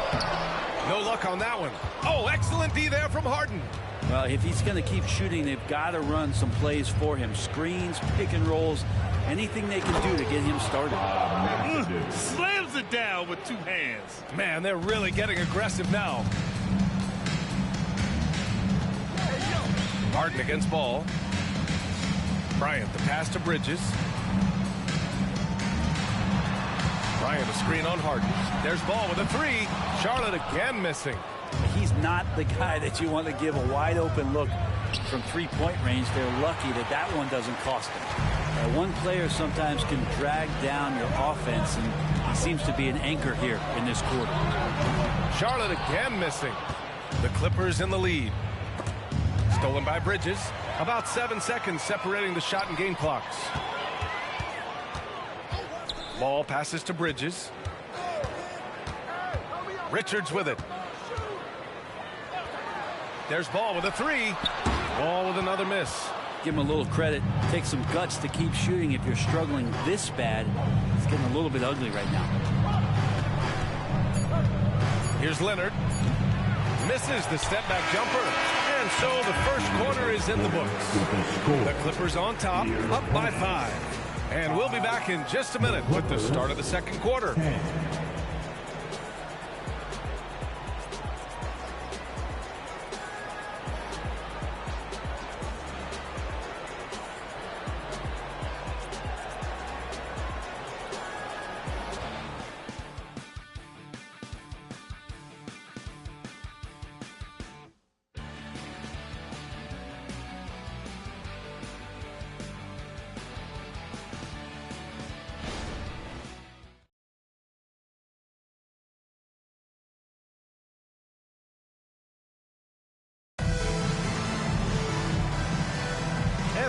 No luck on that one. Oh, excellent D there from Harden. Well, if he's going to keep shooting, they've got to run some plays for him. Screens, pick and rolls, anything they can do to get him started. Slams it down with 2 hands. Man, they're really getting aggressive now. Harden against Ball. Bryant, the pass to Bridges. Bryant, a screen on Harden. There's Ball with a 3. Charlotte again missing. He's not the guy that you want to give a wide open look from three-point range. They're lucky that that one doesn't cost them. One player sometimes can drag down your offense, and he seems to be an anchor here in this quarter. Charlotte again missing. The Clippers in the lead. Stolen by Bridges. About 7 seconds separating the shot and game clocks. Ball passes to Bridges. Richards with it. There's Ball with a 3. Ball with another miss. Give him a little credit. Take some guts to keep shooting if you're struggling this bad. It's getting a little bit ugly right now. Here's Leonard. Misses the step-back jumper. And so the first quarter is in the books. The Clippers on top, up by 5. And we'll be back in just a minute with the start of the second quarter.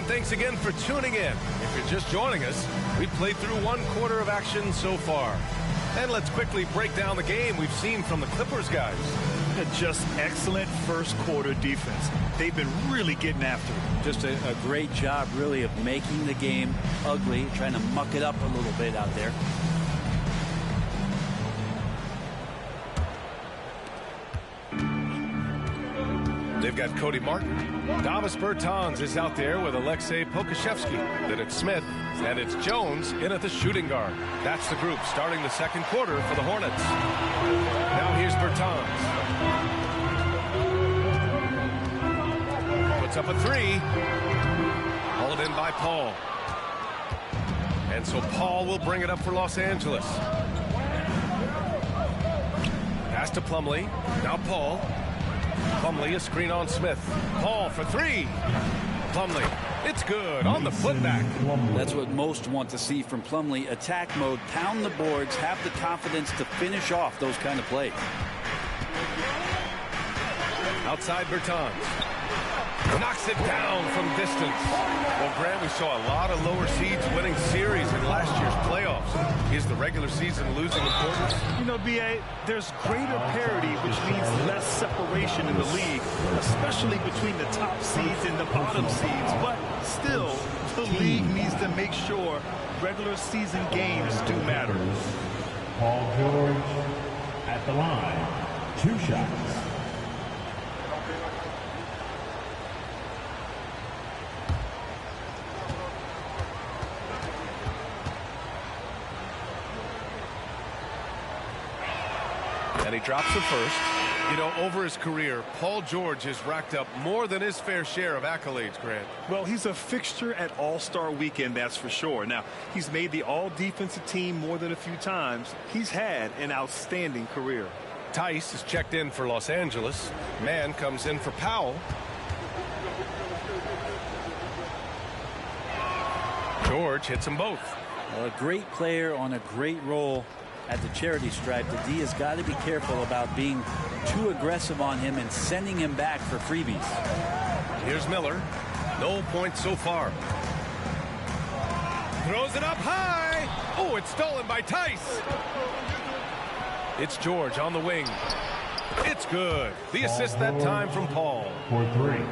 fan, thanks again for tuning in. If you're just joining us, we've played through 1/4 of action so far. And let's quickly break down the game we've seen from the Clippers guys. Just excellent first quarter defense. They've been really getting after it. Just a great job, really, of making the game ugly, trying to muck it up a little bit out there. They've got Cody Martin. Davis Bertans is out there with Alexei Pokashevsky. Then it's Smith, and it's Jones in at the shooting guard. That's the group starting the second quarter for the Hornets. Now here's Bertans. Puts up a three. Hauled in by Paul. And so Paul will bring it up for Los Angeles. Pass to Plumlee. Now Paul. Plumlee, a screen on Smith. Paul for three. Plumlee, it's good on the putback. That's what most want to see from Plumlee. Attack mode, pound the boards, have the confidence to finish off those kind of plays. Outside Bertans. Knocks it down from distance. Well, Grant, we saw a lot of lower seeds winning series in last year's playoffs. Is the regular season losing importance? You know, B.A., there's greater parity, which means less separation in the league, especially between the top seeds and the bottom seeds. But still, the league needs to make sure regular season games do matter. Paul George at the line. 2 shots. And he drops the first. You know, over his career, Paul George has racked up more than his fair share of accolades, Grant. Well, he's a fixture at All-Star Weekend, that's for sure. Now, he's made the all-defensive team more than a few times. He's had an outstanding career. Tice is checked in for Los Angeles. Mann comes in for Powell. George hits them both. Well, a great player on a great role at the charity stripe. The D has got to be careful about being too aggressive on him and sending him back for freebies. Here's Miller. No points so far. Throws it up high. Oh, it's stolen by Tice. It's George on the wing. It's good. The assist that time from Paul.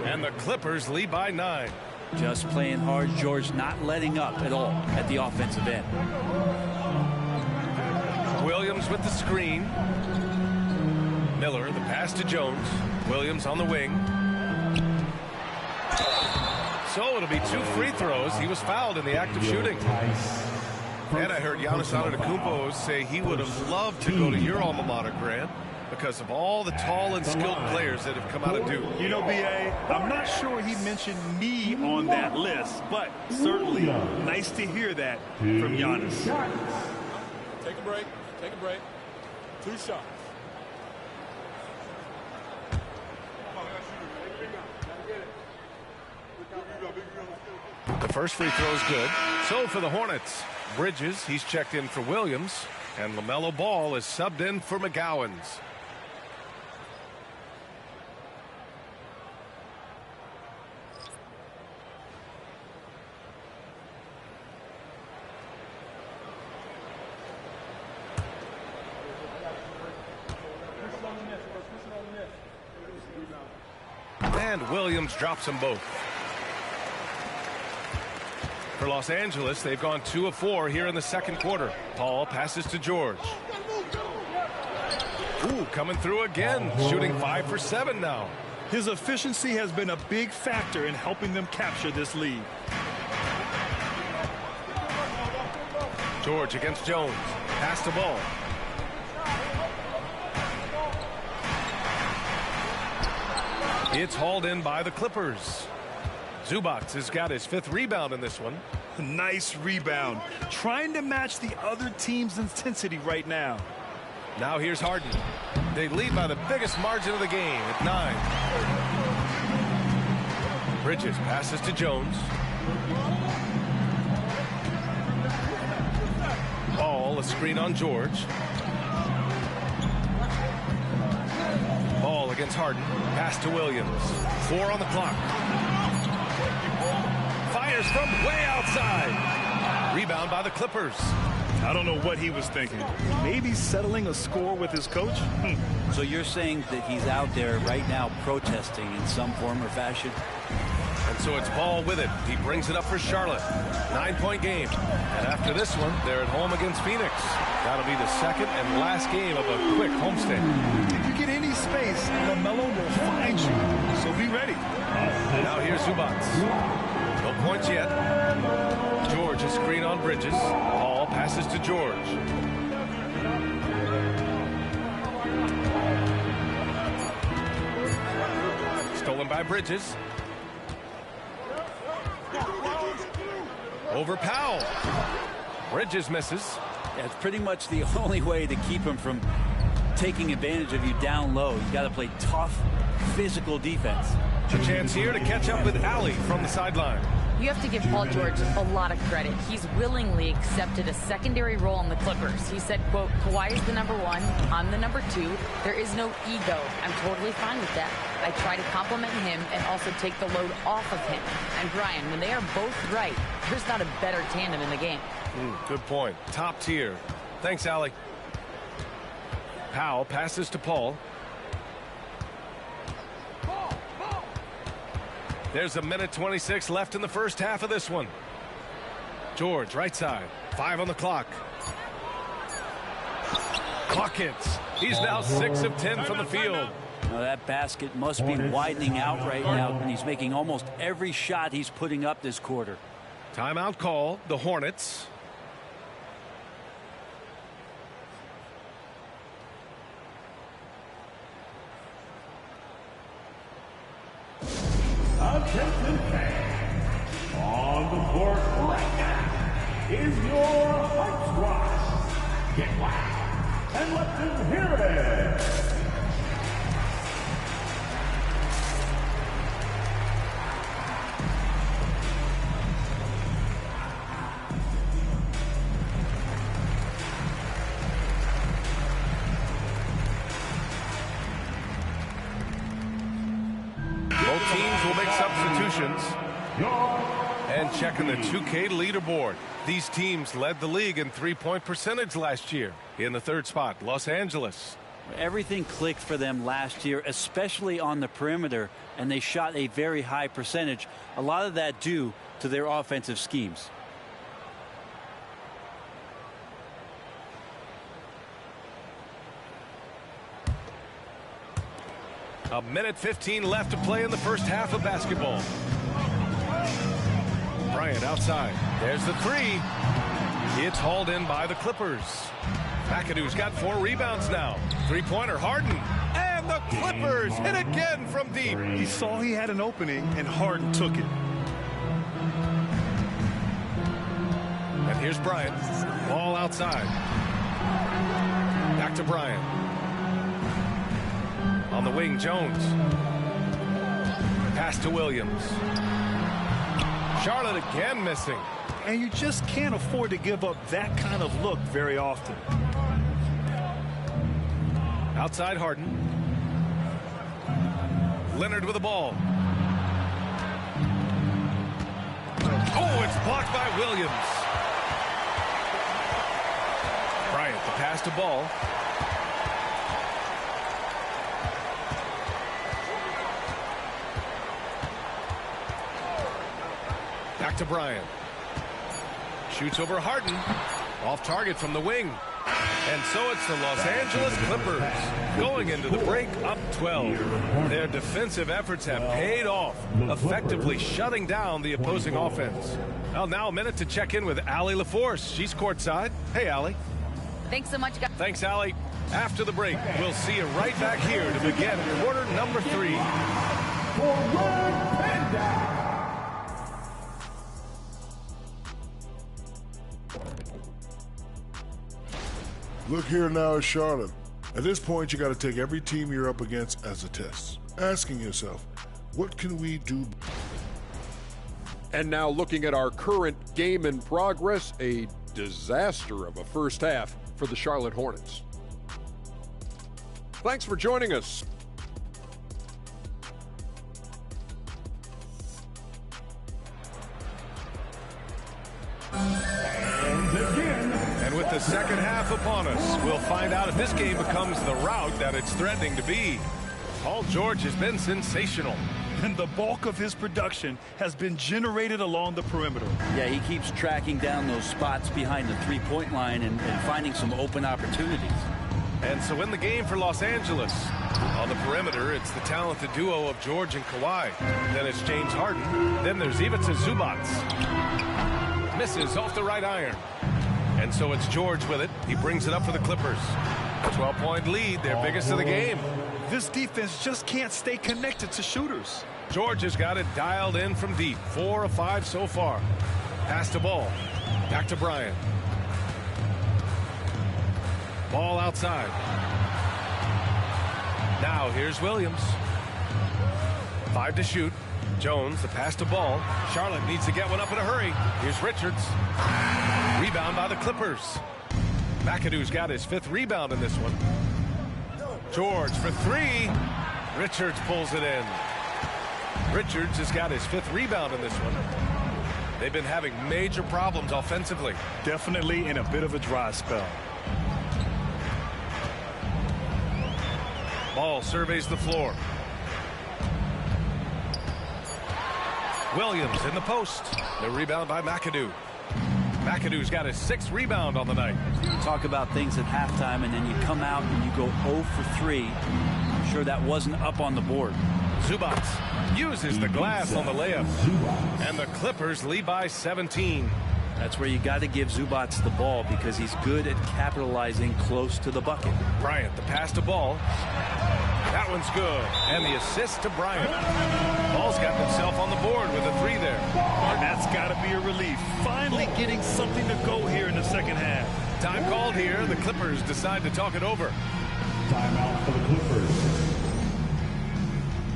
And the Clippers lead by 9. Just playing hard. George not letting up at all at the offensive end. Williams with the screen. Miller, the pass to Jones. Williams on the wing. So it'll be 2 free throws. He was fouled in the act of shooting. And I heard Giannis Antetokounmpo say he would have loved to go to your alma mater, Grant, because of all the tall and skilled players that have come out of Duke. You know, B.A., I'm not sure he mentioned me on that list, but certainly nice to hear that from Giannis. Take a break. Take a break. 2 shots. The first free throw is good. So for the Hornets, Bridges, he's checked in for Williams, and LaMelo Ball is subbed in for McGowan's. And Williams drops them both. For Los Angeles, they've gone 2 of 4 here in the second quarter. Paul passes to George. Ooh, coming through again, shooting 5 for 7 now. His efficiency has been a big factor in helping them capture this lead. George against Jones. Pass the ball. It's hauled in by the Clippers. Zubac has got his 5th rebound in this one. Nice rebound. Trying to match the other team's intensity right now. Now here's Harden. They lead by the biggest margin of the game at 9. Bridges passes to Jones. Ball, a screen on George. Ball against Harden. Pass to Williams. 4 on the clock. from way outside. Rebound by the Clippers. I don't know what he was thinking. Maybe settling a score with his coach? So you're saying that he's out there right now protesting in some form or fashion? And so it's Ball with it. He brings it up for Charlotte. 9-point game. And after this one, they're at home against Phoenix. That'll be the second and last game of a quick homestand. If you get any space, LaMelo will find you. So be ready. Now here's Zubac. No points yet. George, a screen on Bridges. Ball passes to George. Stolen by Bridges. Over Powell. Bridges misses. Yeah, it's pretty much the only way to keep him from taking advantage of you down low. You got to play tough, physical defense. A chance here to catch up with Allie from the sideline. You have to give Paul George a lot of credit. He's willingly accepted a secondary role on the Clippers. He said, quote, Kawhi is the number one, I'm the number two. There is no ego. I'm totally fine with that. I try to compliment him and also take the load off of him. And Brian, when they are both right, there's not a better tandem in the game. Good point. Top tier. Thanks, Allie. Powell passes to Paul. There's a minute 26 left in the first half of this one. George, right side. 5 on the clock. Clock hits. He's now 6 of 10 from the field. Now that basket must be widening out right now, and he's making almost every shot he's putting up this quarter. Timeout call. The Hornets. Attention fans, on the court right now is your hype squad. Get loud and let them hear it. Both teams will make substitutions. And checking the 2K leaderboard. These teams led the league in three-point percentage last year. In the third spot, Los Angeles. Everything clicked for them last year, especially on the perimeter, and they shot a very high percentage. A lot of that due to their offensive schemes. A minute 15 left to play in the first half of basketball. Bryant outside. There's the three. It's hauled in by the Clippers. McAdoo's got 4 rebounds now. Three-pointer, Harden. And the Clippers hit again from deep. He saw he had an opening, and Harden took it. And here's Bryant. Ball outside. Back to Bryant. On the wing, Jones. Pass to Williams. Charlotte again missing. And you just can't afford to give up that kind of look very often. Outside Harden. Leonard with the ball. Oh, it's blocked by Williams. Bryant, the pass to Ball. Back to Bryant. Shoots over Harden. Off target from the wing. And so it's the Los Angeles Clippers going into the break up 12. Their defensive efforts have paid off, effectively shutting down the opposing offense. Well, now a minute to check in with Allie LaForce. She's courtside. Hey, Allie. Thanks so much, guys. Thanks, Allie. After the break, we'll see you right back here to begin quarter number 3. Look here now at Charlotte. At this point, you got to take every team you're up against as a test, asking yourself, what can we do? And now looking at our current game in progress, a disaster of a first half for the Charlotte Hornets. Thanks for joining us. with the second half upon us. We'll find out if this game becomes the rout that it's threatening to be. Paul George has been sensational. And the bulk of his production has been generated along the perimeter. Yeah, he keeps tracking down those spots behind the three-point line and finding some open opportunities. And so in the game for Los Angeles, on the perimeter, it's the talented duo of George and Kawhi. Then it's James Harden. Then there's Ivica Zubac. Misses off the right iron. And so it's George with it. He brings it up for the Clippers. 12-point lead, their biggest of the game. This defense just can't stay connected to shooters. George has got it dialed in from deep. 4 of 5 so far. Pass the ball. Back to Bryant. Ball outside. Now here's Williams. 5 to shoot. Jones, the pass to ball. Charlotte needs to get one up in a hurry. Here's Richards. Rebound by the Clippers. McAdoo's got his 5th rebound in this one. George for 3. Richards pulls it in. Richards has got his 5th rebound in this one. They've been having major problems offensively. Definitely in a bit of a dry spell. Ball surveys the floor. Williams in the post. The rebound by McAdoo. McAdoo's got his 6th rebound on the night. Talk about things at halftime, and then you come out and you go 0 for 3. I'm sure that wasn't up on the board. Zubac uses the glass on the layup. And the Clippers lead by 17. That's where you got to give Zubac the ball because he's good at capitalizing close to the bucket. Bryant, the pass to ball. That one's good. And the assist to Bryant. Ball's got himself on the board with a 3 there. That's got to be a relief. Finally getting something to go here in the second half. Time called here. The Clippers decide to talk it over. Timeout for the Clippers.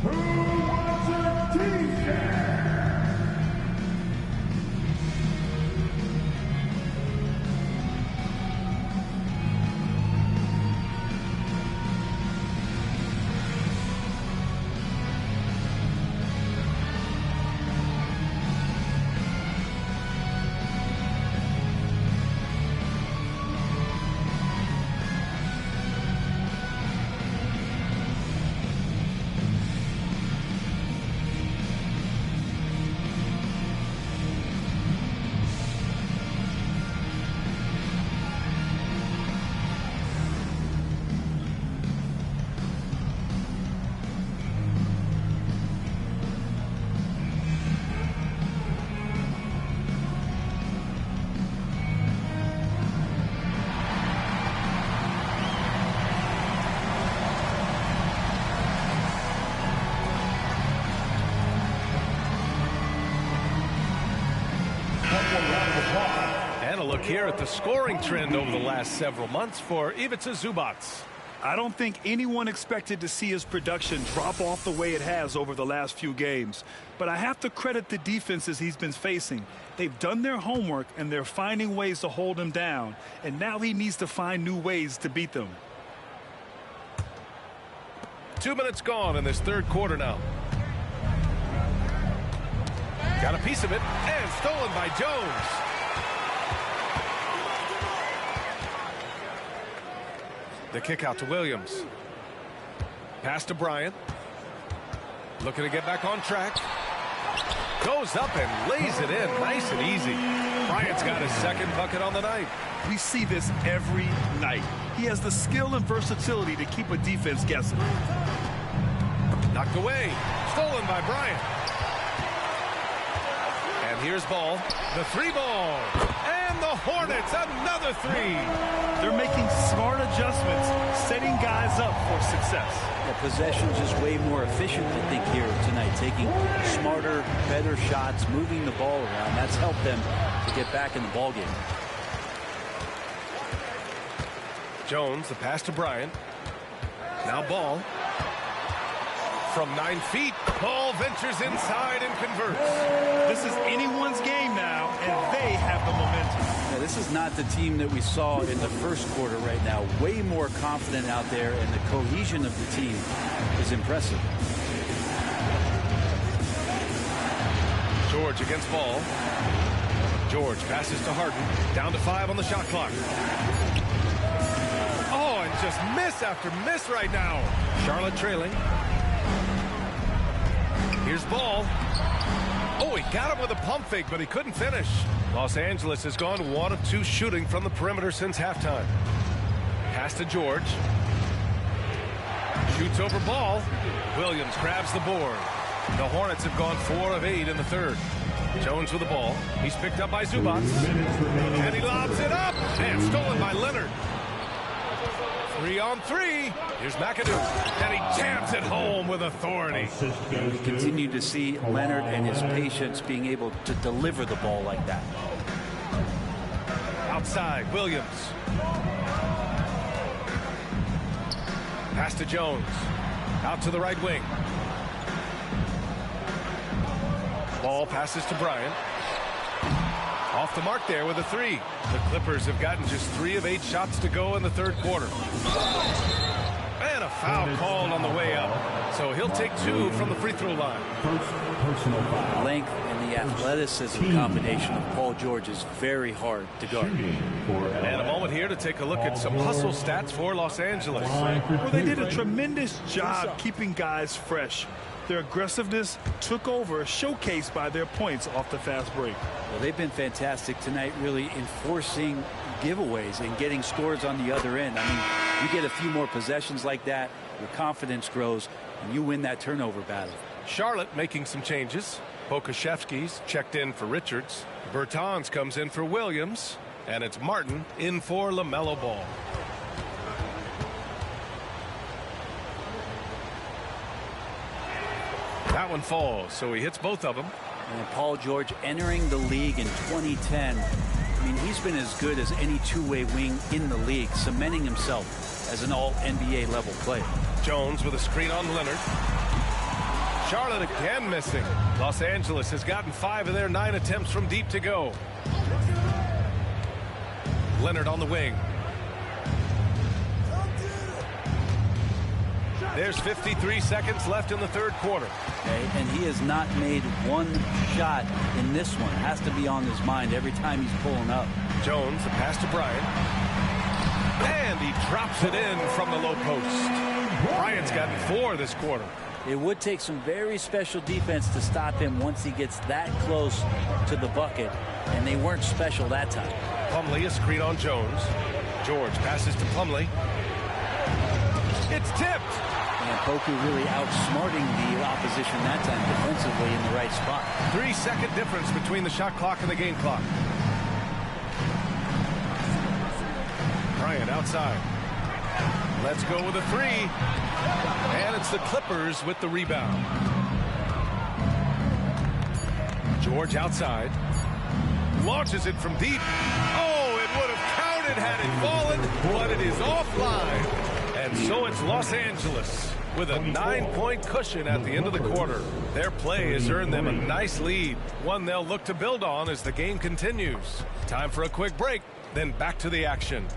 Who wants a t-shirt? And a look here at the scoring trend over the last several months for Ivica Zubac. I don't think anyone expected to see his production drop off the way it has over the last few games. But I have to credit the defenses he's been facing. They've done their homework, and they're finding ways to hold him down. And now he needs to find new ways to beat them. 2 minutes gone in this third quarter now. Got a piece of it, and stolen by Jones. The kick out to Williams. Pass to Bryant. Looking to get back on track. Goes up and lays it in. Nice and easy. Bryant's got his 2nd bucket on the night. We see this every night. He has the skill and versatility to keep a defense guessing. Knocked away. Stolen by Bryant. And here's Ball. The 3 ball. And the Hornets, another 3. They're making smart adjustments, setting guys up for success. The possession's just way more efficient, I think, here tonight. Taking smarter, better shots, moving the ball around. That's helped them to get back in the ballgame. Jones, the pass to Bryant. Now Ball. From 9 feet, Ball ventures inside and converts. This is anyone's game now, and they have the momentum. Yeah, this is not the team that we saw in the first quarter right now. Way more confident out there, and the cohesion of the team is impressive. George against Ball. George passes to Harden. Down to 5 on the shot clock. Oh, and just miss after miss right now. Charlotte trailing. Here's Ball. Oh, he got him with a pump fake, but he couldn't finish. Los Angeles has gone 1 of 2 shooting from the perimeter since halftime. Pass to George. Shoots over Ball. Williams grabs the board. The Hornets have gone 4 of 8 in the third. Jones with the ball. He's picked up by Zubac. And he lobs it up. And stolen by Leonard. 3 on 3. Here's McAdoo. And he jams it home with authority. We continue to see Leonard and his patience being able to deliver the ball like that. Outside, Williams. Pass to Jones. Out to the right wing. Ball passes to Bryant. Off the mark there with a 3. The Clippers have gotten just 3 of 8 shots to go in the third quarter. And a foul called on the way up. So he'll take 2 from the free throw line. The length and the athleticism combination of Paul George is very hard to guard. And a moment here to take a look at some hustle stats for Los Angeles. Well, they did a tremendous job keeping guys fresh. Their aggressiveness took over, showcased by their points off the fast break. Well, they've been fantastic tonight, really enforcing giveaways and getting scores on the other end. I mean, you get a few more possessions like that, your confidence grows, and you win that turnover battle. Charlotte making some changes. Pokuševski's checked in for Richards. Bertans comes in for Williams. And it's Martin in for LaMelo Ball. That one falls, so he hits both of them. And Paul George entering the league in 2010. I mean, he's been as good as any two-way wing in the league, cementing himself as an all-NBA level player. Jones with a screen on Leonard. Charlotte again missing. Los Angeles has gotten 5 of their 9 attempts from deep to go. Leonard on the wing. There's 53 seconds left in the third quarter. Okay, and he has not made one shot in this one. Has to be on his mind every time he's pulling up. Jones, the pass to Bryant. And he drops it in from the low post. Bryant's gotten 4 this quarter. It would take some very special defense to stop him once he gets that close to the bucket, and they weren't special that time. Plumlee, a screen on Jones. George passes to Plumlee. It's tipped. And Poku really outsmarting the opposition that time defensively in the right spot. 3-second difference between the shot clock and the game clock. Bryant outside. Let's go with a 3. And it's the Clippers with the rebound. George outside. Launches it from deep. Oh, it would have counted had it fallen, but it is offline. And so it's Los Angeles with a 9-point cushion at the end of the quarter. Their play has earned them a nice lead, one they'll look to build on as the game continues. Time for a quick break, then back to the action.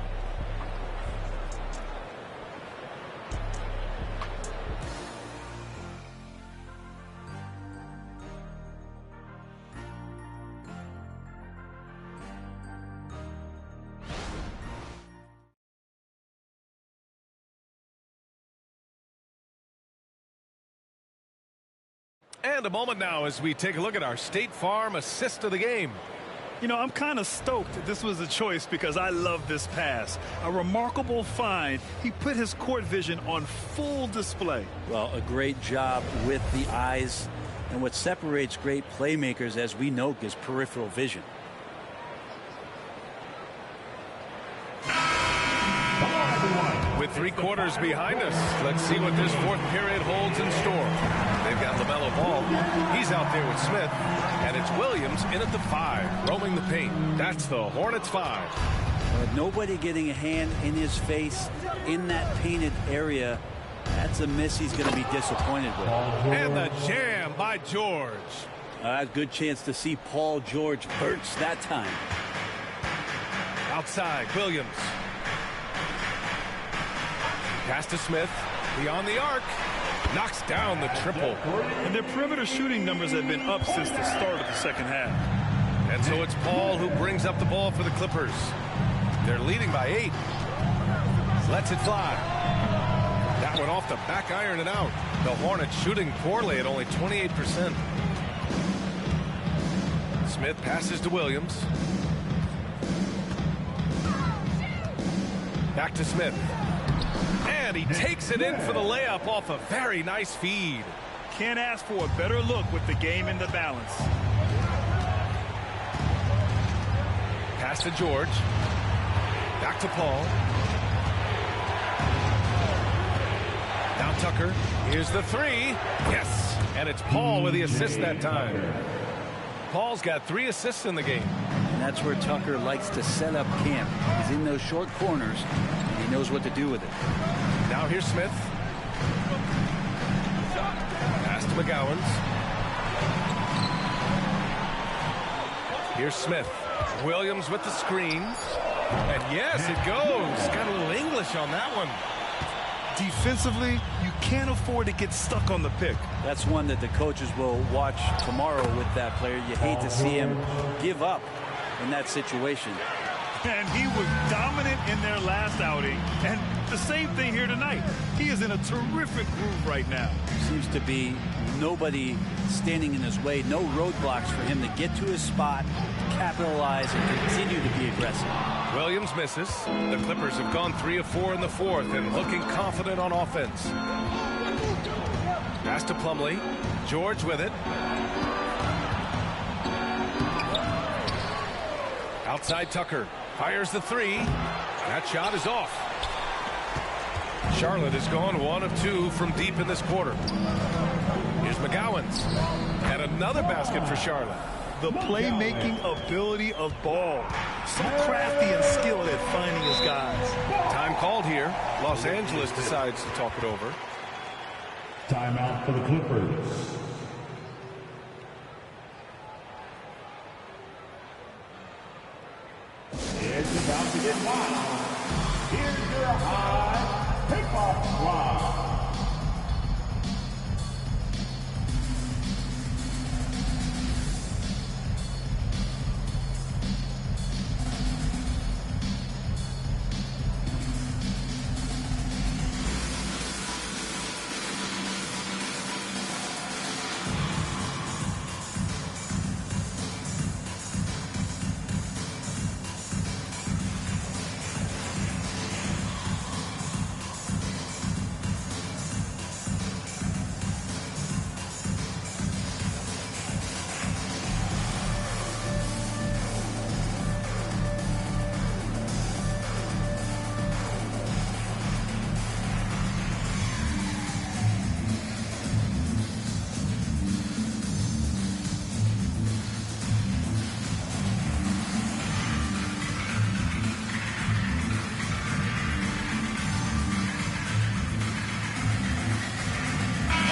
And a moment now as we take a look at our State Farm assist of the game. You know, I'm kind of stoked this was a choice because I love this pass. A remarkable find. He put his court vision on full display. Well, a great job with the eyes. And what separates great playmakers, as we know, is peripheral vision. With 3 quarters behind us, let's see what this fourth period holds in store. They've got LaMelo Ball. He's out there with Smith. And it's Williams in at the 5, roaming the paint. That's the Hornets 5. With nobody getting a hand in his face in that painted area, that's a miss he's going to be disappointed with. And the jam by George. A good chance to see Paul George burst that time. Outside, Williams. Pass to Smith. Beyond the arc. Knocks down the triple. And their perimeter shooting numbers have been up since the start of the second half. And so it's Paul who brings up the ball for the Clippers. They're leading by 8. Lets it fly. That one off the back iron and out. The Hornets shooting poorly at only 28%. Smith passes to Williams. Back to Smith. And he takes it in for the layup off a very nice feed. Can't ask for a better look with the game in the balance. Pass to George. Back to Paul. Now Tucker. Here's the 3. Yes. And it's Paul with the assist that time. Paul's got 3 assists in the game. And that's where Tucker likes to set up camp. He's in those short corners, and he knows what to do with it. Now here's Smith. Pass to McGowan's. Here's Smith. Williams with the screen. And yes, it goes. Got a little English on that one. Defensively, you can't afford to get stuck on the pick. That's one that the coaches will watch tomorrow with that player. You hate to see him give up in that situation. And he was dominant in their last outing. And the same thing here tonight. He is in a terrific groove right now. Seems to be nobody standing in his way. No roadblocks for him to get to his spot, capitalize, and continue to be aggressive. Williams misses. The Clippers have gone 3 of 4 in the 4th and looking confident on offense. Pass to Plumlee. George with it. Outside Tucker. Fires the 3. That shot is off. Charlotte has gone 1 of 2 from deep in this quarter. Here's McGowan's. And another basket for Charlotte. The playmaking ability of Ball. So crafty and skilled at finding his guys. Time called here. Los Angeles decides to talk it over. Timeout for the Clippers. It's about to get wild. Here's your high pick-off squad.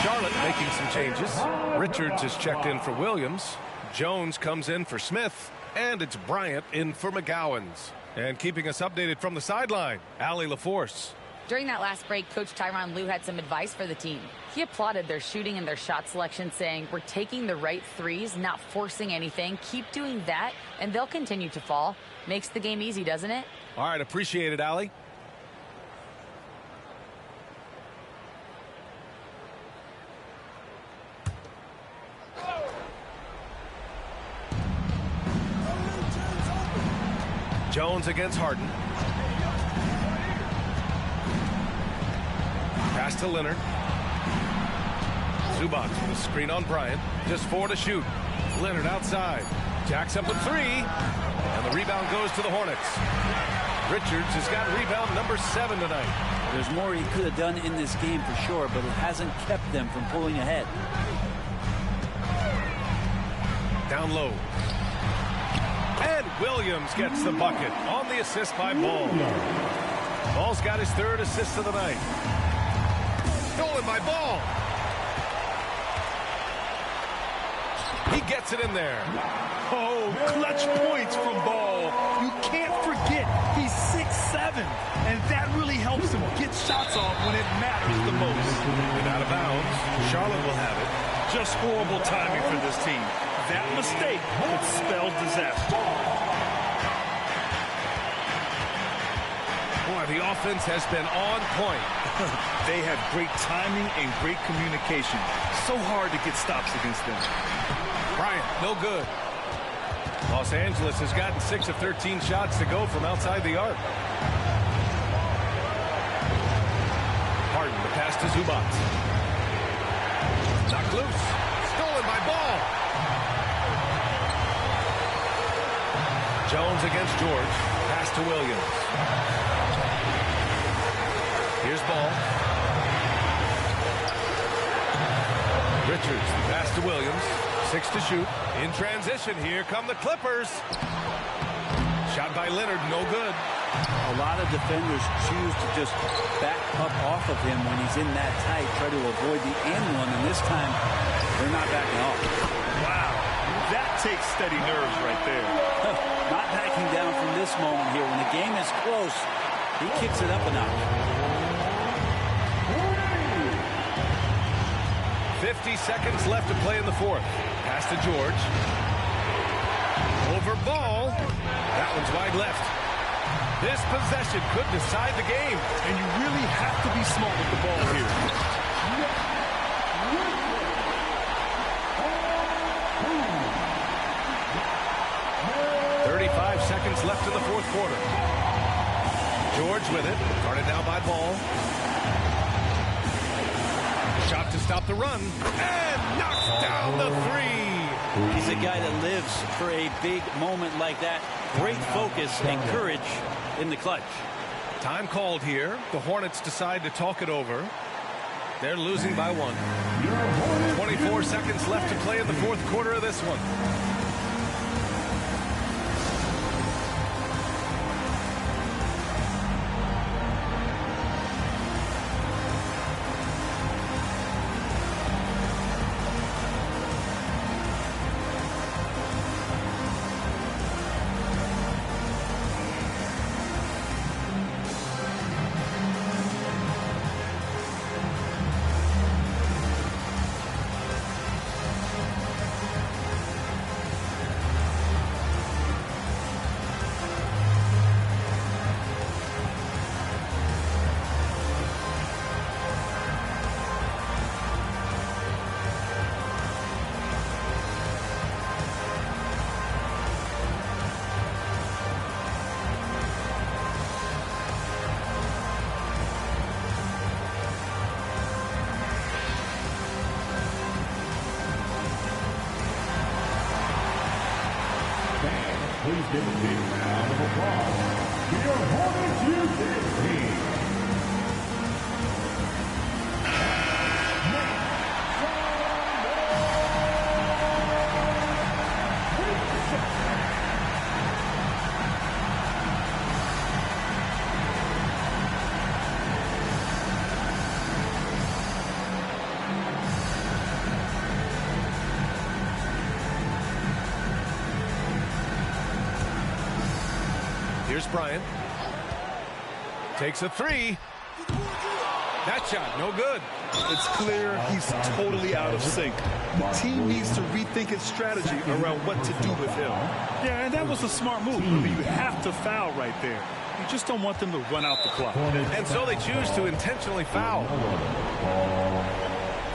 Charlotte making some changes. Richards is checked in for Williams. Jones comes in for Smith. And it's Bryant in for McGowan's. And keeping us updated from the sideline, Allie LaForce. During that last break, Coach Tyronn Lue had some advice for the team. He applauded their shooting and their shot selection, saying, "We're taking the right threes, not forcing anything. Keep doing that, and they'll continue to fall." Makes the game easy, doesn't it? All right, appreciate it, Allie. Jones against Harden. Pass to Leonard. Zubac with a screen on Bryant. Just 4 to shoot. Leonard outside. Jacks up a 3. And the rebound goes to the Hornets. Richards has got rebound number 7 tonight. There's more he could have done in this game for sure, but it hasn't kept them from pulling ahead. Down low. And Williams gets the bucket on the assist by Ball. Ball's got his 3rd assist of the night. Stolen by Ball. He gets it in there. Oh, clutch points from Ball. You can't forget he's 6'7", and that really helps him get shots off when it matters the most. And out of bounds, Charlotte will have it. Just horrible timing for this team. That mistake could spell disaster. Boy, the offense has been on point. They have great timing and great communication. So hard to get stops against them. Bryant, no good. Los Angeles has gotten 6 of 13 shots to go from outside the arc. Harden, the pass to Zubac. Knocked loose. Stolen by Ball. Jones against George. Pass to Williams. Here's Ball. Richards, pass to Williams. 6 to shoot. In transition, here come the Clippers. Shot by Leonard, no good. A lot of defenders choose to just back up off of him when he's in that tight, try to avoid the and one, and this time they're not backing off. Wow, that takes steady nerves right there. Not backing down from this moment here. When the game is close, he kicks it up a notch. 50 seconds left to play in the fourth. Pass to George. Over Ball. That one's wide left. This possession could decide the game. And you really have to be smart with the ball here. 35 seconds left in the fourth quarter. George with it. Guarded down by Ball. Shot to stop the run. And knocks down the three. He's a guy that lives for a big moment like that. Great focus and courage in the clutch. Time called here. The Hornets decide to talk it over. They're losing by 1. 24 seconds left to play in the fourth quarter of this one. Please give a big round of applause to your Hornets Houston team. Here's Bryant. Takes a three. That shot, no good. It's clear he's totally out of sync. The team needs to rethink its strategy around what to do with him. Yeah, and that was a smart move. I mean, you have to foul right there. You just don't want them to run out the clock. And so they choose to intentionally foul.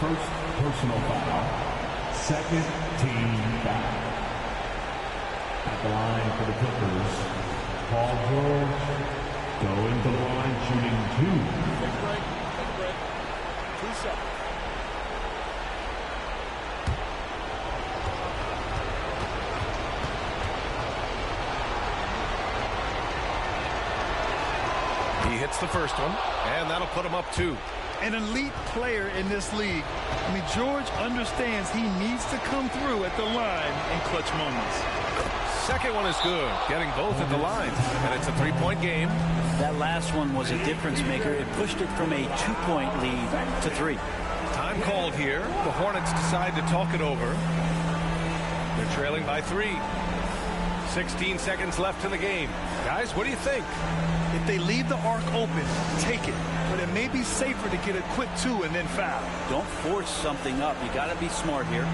First personal foul. Second team foul. At the line for the Clippers, Paul George going to the line, shooting 2. Take a break. 2 seconds. He hits the first one, and that'll put him up 2. An elite player in this league. I mean, George understands he needs to come through at the line in clutch moments. Second one is good, getting both at the line, and it's a 3-point game. That last one was a difference maker. It pushed it from a 2-point lead to 3. Time called here. The Hornets decide to talk it over. They're trailing by 3. 16 seconds left in the game. Guys, what do you think? If they leave the arc open, take it. But it may be safer to get a quick 2 and then foul. Don't force something up. You got to be smart here.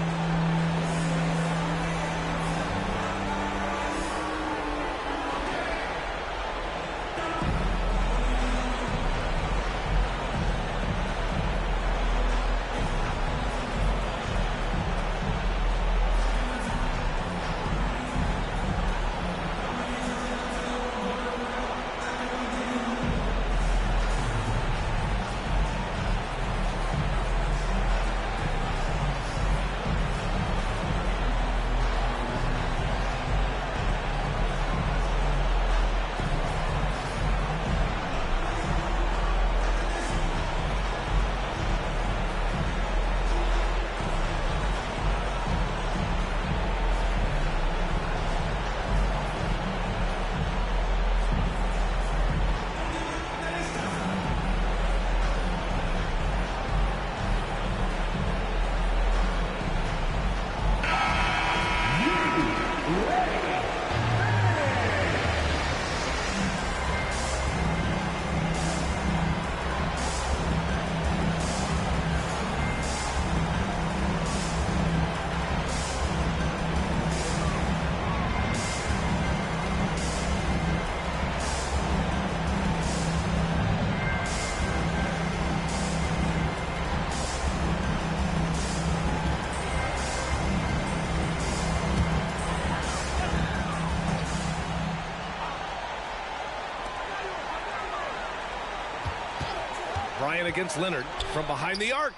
Bryant against Leonard from behind the arc.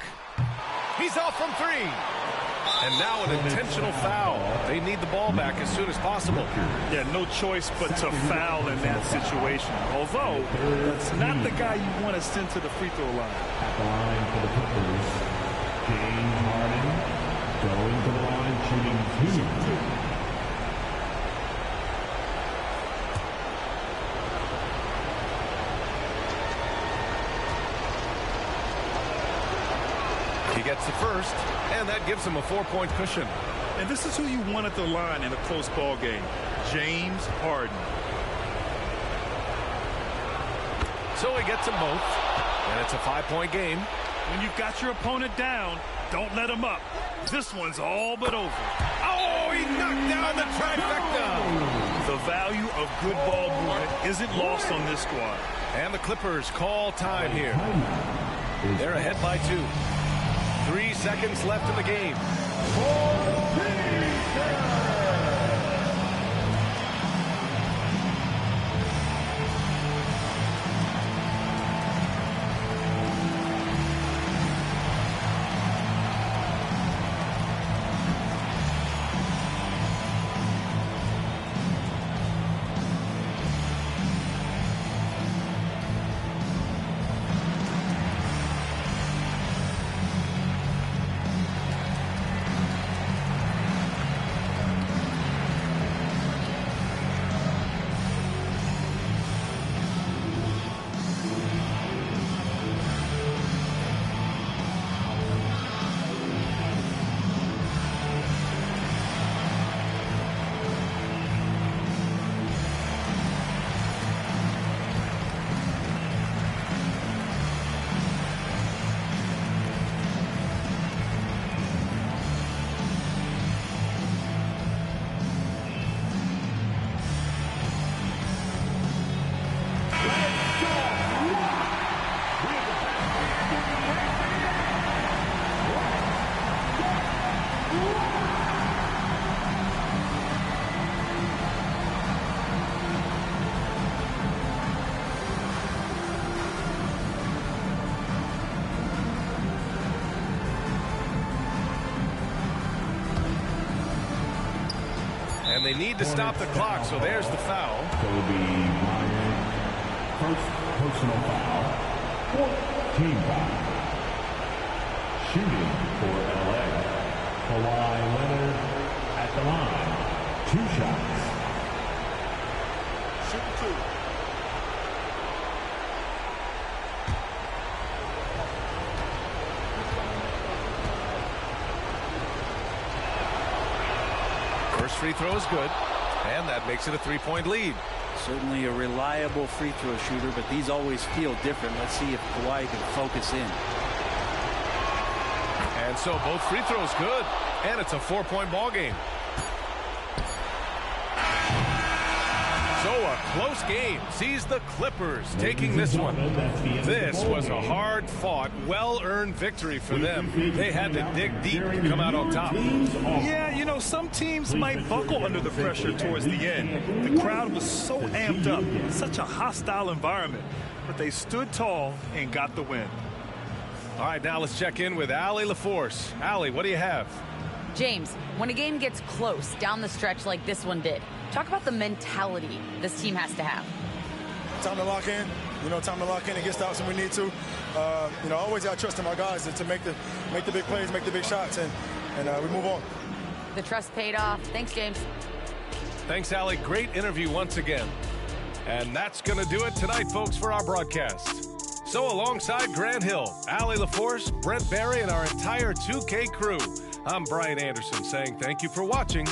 He's off from three. And now an intentional foul. They need the ball back as soon as possible. Yeah, no choice but to foul in that situation. Although, that's not the guy you want to send to the free throw line. At the line for the Clippers, James Harden going to the line, shooting 2. He gets the first, and that gives him a 4-point cushion. And this is who you want at the line in a close ball game, James Harden. So he gets them both, and it's a 5-point game. When you've got your opponent down, don't let him up. This one's all but over. Oh, he knocked down the trifecta. The value of good ball movement isn't lost on this squad. And the Clippers call time here. They're ahead by 2. 3 seconds left in the game. And they need to stop the clock, so there's the foul. First personal foul. 14 foul. Shooting for LA. Kawhi Leonard at the line. 2 shots. Shooting 2. First free throw is good, and that makes it a 3-point lead. Certainly a reliable free throw shooter, but these always feel different. Let's see if Kawhi can focus in. And so both free throws good, and it's a 4-point ball game. So a close game sees the Clippers taking this one. This was a hard-fought, well-earned victory for them. They had to dig deep to come out on top. Yeah, you know, some teams might buckle under the pressure towards the end. The crowd was so amped up, such a hostile environment, but they stood tall and got the win. All right, now let's check in with Allie LaForce. Allie, what do you have? James, when a game gets close down the stretch like this one did, talk about the mentality this team has to have. Time to lock in. You know, time to lock in and get stops when we need to. You know, always got to trust in our guys to make the big plays, make the big shots, and we move on. The trust paid off. Thanks, James. Thanks, Allie. Great interview once again. And that's going to do it tonight, folks, for our broadcast. So alongside Grant Hill, Allie LaForce, Brent Barry, and our entire 2K crew, I'm Brian Anderson saying thank you for watching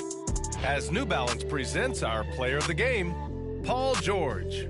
as New Balance presents our player of the game, Paul George.